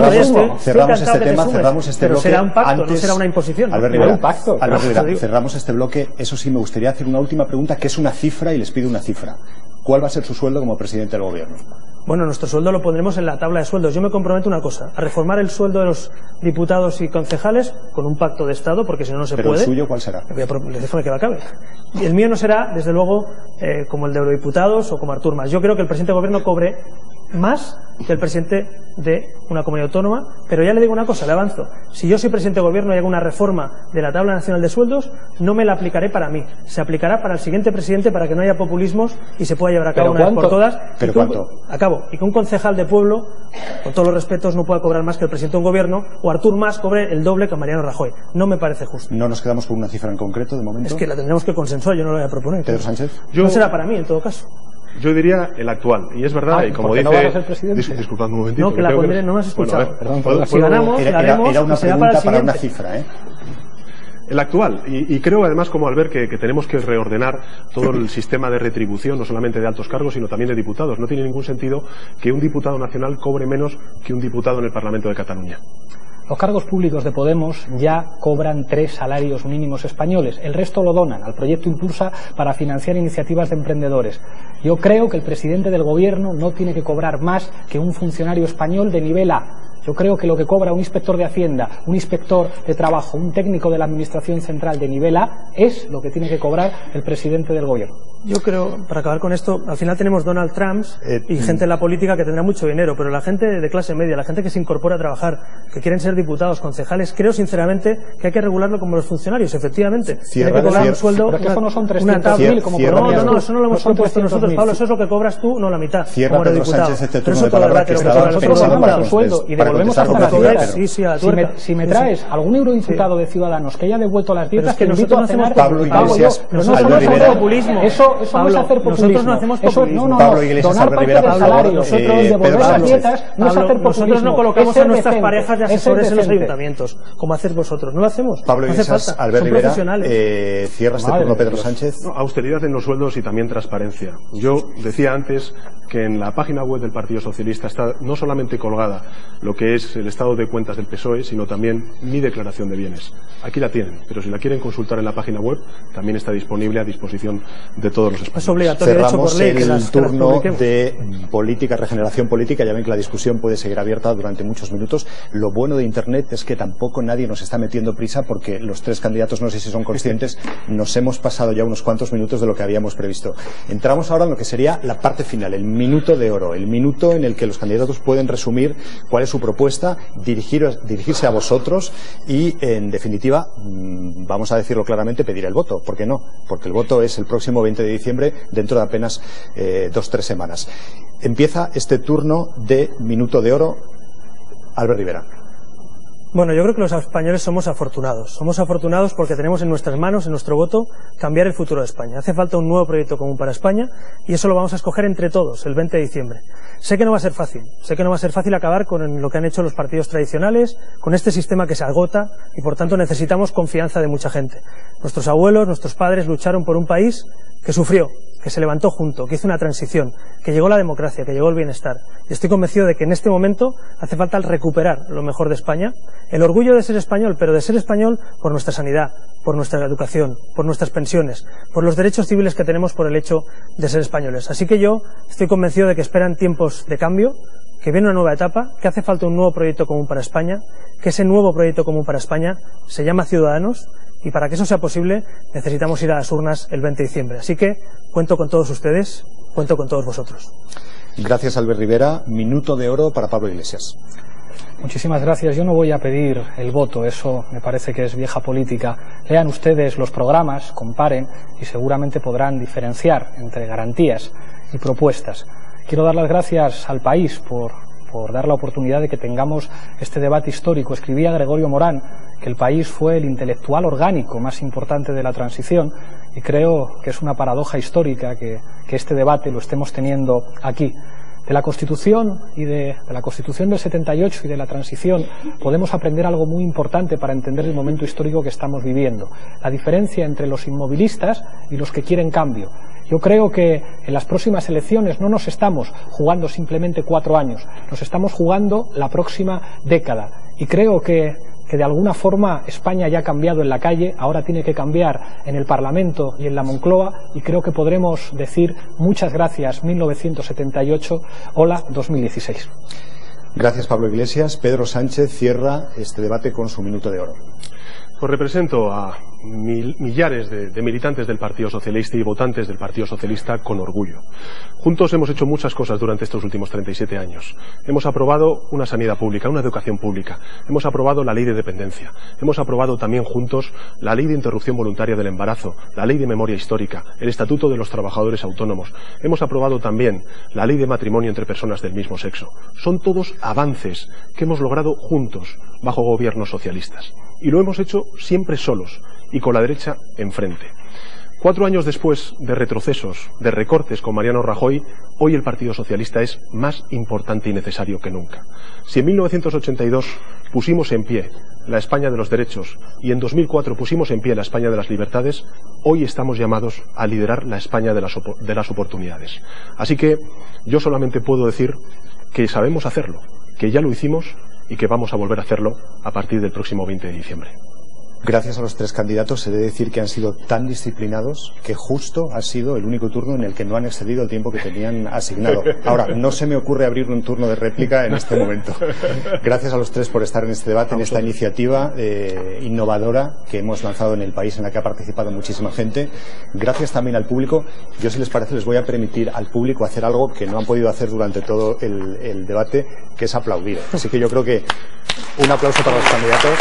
cerramos este tema, cerramos este bloque. Será un pacto, no será una imposición. Albert Rivera, cerramos este bloque. Eso sí, me gustaría hacer una última pregunta, que es una cifra, y les pido una cifra. ¿Cuál va a ser su sueldo como presidente del gobierno? Bueno, nuestro sueldo lo pondremos en la tabla de sueldos. Yo me comprometo una cosa: a reformar el sueldo de los diputados y concejales con un pacto de Estado, porque si no, no se puede. ¿Pero el suyo cuál será? Déjame que me acabe. Y el mío no será, desde luego, como el de eurodiputados o como Artur Mas. Yo creo que el presidente del gobierno cobre más que el presidente de una comunidad autónoma, pero ya le digo una cosa, le avanzo: si yo soy presidente del gobierno y hago una reforma de la tabla nacional de sueldos, no me la aplicaré para mí, se aplicará para el siguiente presidente, para que no haya populismos y se pueda llevar a cabo una vez por todas. ¿Pero cuánto? Acabo. Y que un concejal de pueblo, con todos los respetos, no pueda cobrar más que el presidente de un gobierno, o Artur Mas cobre el doble que Mariano Rajoy. No me parece justo. ¿No nos quedamos con una cifra en concreto de momento? Es que la tendremos que consensuar, yo no lo voy a proponer. ¿Pedro Sánchez? No será para mí, en todo caso. Yo diría el actual, y es verdad, y como dice... ¿No vas a ser presidente? Disculpadme un momentito. No, que la pondré, no me has escuchado. Bueno, si ganamos, la haremos, era una y será pregunta para una cifra, ¿eh? El actual. Y creo además, como Albert, que tenemos que reordenar todo el sistema de retribución, no solamente de altos cargos, sino también de diputados. No tiene ningún sentido que un diputado nacional cobre menos que un diputado en el Parlamento de Cataluña. Los cargos públicos de Podemos ya cobran 3 salarios mínimos españoles. El resto lo donan al proyecto Impulsa para financiar iniciativas de emprendedores. Yo creo que el presidente del gobierno no tiene que cobrar más que un funcionario español de nivel A. Yo creo que lo que cobra un inspector de Hacienda, un inspector de trabajo, un técnico de la Administración Central de nivel A es lo que tiene que cobrar el presidente del gobierno. Yo creo, para acabar con esto, al final tenemos Donald Trumps y gente en la política que tendrá mucho dinero, pero la gente de clase media, la gente que se incorpora a trabajar, que quieren ser diputados, concejales, creo sinceramente que hay que regularlo como los funcionarios, efectivamente. Tiene que cobrar un sueldo, pero que eso no son 300.000 como no, eso no lo hemos propuesto nosotros, Pablo, eso es lo que cobras tú, no la mitad, Cierra como Pedro diputado. Sánchez este Pero turno de palabra que estaba nosotros bajamos el sueldo y devolvemos hasta las dietas. Si me traes algún eurodiputado de Ciudadanos que haya devuelto las dietas, que te invito a cenar. Pablo Iglesias, pero no es hacer populismo. Eso no es hacer populismo. Nosotros no hacemos populismo. No, Pablo Iglesias, donar parte del salario, nosotros devolver las dietas, no es hacer populismo. Nosotros no colocamos a nuestras parejas de asesores en los ayuntamientos, como hacéis vosotros. No lo hacemos. Pablo Iglesias, Albert Rivera, cierra este turno Pedro Sánchez. Austeridad en los sueldos y también transparencia. Yo decía antes que en la página web del Partido Socialista está no solamente colgada lo que es el estado de cuentas del PSOE, sino también mi declaración de bienes. Aquí la tienen, pero si la quieren consultar en la página web, también está disponible a disposición de todos los españoles. Es obligatorio, de hecho, por ley, el turno de política, regeneración política. Ya ven que la discusión puede seguir abierta durante muchos minutos. Lo bueno de Internet es que tampoco nadie nos está metiendo prisa, porque los 3 candidatos, no sé si son conscientes, nos hemos pasado ya unos cuantos minutos de lo que habíamos previsto. Entramos ahora en lo que sería la parte final, el minuto de oro, el minuto en el que los candidatos pueden resumir cuál es su propuesta, dirigirse a vosotros y, en definitiva, vamos a decirlo claramente, pedir el voto. ¿Por qué no? Porque el voto es el próximo 20 de diciembre, dentro de apenas 2-3 semanas. Empieza este turno de minuto de oro. Albert Rivera. Bueno, yo creo que los españoles somos afortunados. Somos afortunados porque tenemos en nuestras manos, en nuestro voto, cambiar el futuro de España. Hace falta un nuevo proyecto común para España y eso lo vamos a escoger entre todos, el 20 de diciembre. Sé que no va a ser fácil. Sé que no va a ser fácil acabar con lo que han hecho los partidos tradicionales, con este sistema que se agota y, por tanto, necesitamos confianza de mucha gente. Nuestros abuelos, nuestros padres lucharon por un país que sufrió, que se levantó junto, que hizo una transición, que llegó la democracia, que llegó el bienestar. Y estoy convencido de que en este momento hace falta recuperar lo mejor de España, el orgullo de ser español, pero de ser español por nuestra sanidad, por nuestra educación, por nuestras pensiones, por los derechos civiles que tenemos por el hecho de ser españoles. Así que yo estoy convencido de que esperan tiempos de cambio, que viene una nueva etapa, que hace falta un nuevo proyecto común para España, que ese nuevo proyecto común para España se llama Ciudadanos, y para que eso sea posible necesitamos ir a las urnas el 20 de diciembre. Así que cuento con todos ustedes, cuento con todos vosotros. Gracias, Albert Rivera. Minuto de oro para Pablo Iglesias. Muchísimas gracias. Yo no voy a pedir el voto, eso me parece que es vieja política. Lean ustedes los programas, comparen y seguramente podrán diferenciar entre garantías y propuestas. Quiero dar las gracias al país por dar la oportunidad de que tengamos este debate histórico. Escribía Gregorio Morán que el país fue el intelectual orgánico más importante de la transición y creo que es una paradoja histórica que este debate lo estemos teniendo aquí. De la Constitución y de la Constitución del 78 y de la transición podemos aprender algo muy importante para entender el momento histórico que estamos viviendo. La diferencia entre los inmovilistas y los que quieren cambio. Yo creo que en las próximas elecciones no nos estamos jugando simplemente 4 años, nos estamos jugando la próxima década. Y creo que de alguna forma España ya ha cambiado en la calle, ahora tiene que cambiar en el Parlamento y en la Moncloa, y creo que podremos decir muchas gracias 1978, hola 2016. Gracias, Pablo Iglesias. Pedro Sánchez cierra este debate con su minuto de oro. Pues represento a millares de militantes del Partido Socialista y votantes del Partido Socialista con orgullo. Juntos hemos hecho muchas cosas durante estos últimos 37 años. Hemos aprobado una sanidad pública, una educación pública. Hemos aprobado la ley de dependencia. Hemos aprobado también juntos la ley de interrupción voluntaria del embarazo, la ley de memoria histórica, el Estatuto de los Trabajadores Autónomos. Hemos aprobado también la ley de matrimonio entre personas del mismo sexo. Son todos avances que hemos logrado juntos bajo gobiernos socialistas. Y lo hemos hecho siempre solos y con la derecha enfrente. 4 años después de retrocesos, de recortes con Mariano Rajoy, hoy el Partido Socialista es más importante y necesario que nunca. Si en 1982 pusimos en pie la España de los derechos y en 2004 pusimos en pie la España de las libertades, hoy estamos llamados a liderar la España de las oportunidades. Así que yo solamente puedo decir que sabemos hacerlo, que ya lo hicimos y que vamos a volver a hacerlo a partir del próximo 20 de diciembre. Gracias a los 3 candidatos, se debe decir que han sido tan disciplinados que justo ha sido el único turno en el que no han excedido el tiempo que tenían asignado. Ahora, no se me ocurre abrir un turno de réplica en este momento. Gracias a los 3 por estar en este debate, en esta iniciativa innovadora que hemos lanzado en el país, en la que ha participado muchísima gente. Gracias también al público. Yo, si les parece, les voy a permitir al público hacer algo que no han podido hacer durante todo el debate, que es aplaudir. Así que yo creo que un aplauso para los candidatos.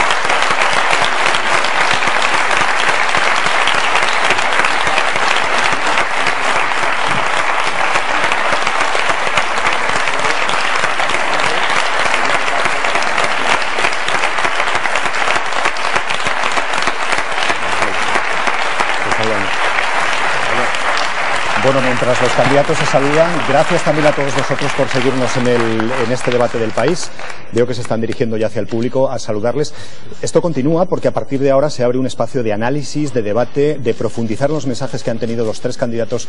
Bueno, mientras los candidatos se saludan, gracias también a todos vosotros por seguirnos en este debate del país. Veo que se están dirigiendo ya hacia el público a saludarles. Esto continúa porque a partir de ahora se abre un espacio de análisis, de debate, de profundizar los mensajes que han tenido los 3 candidatos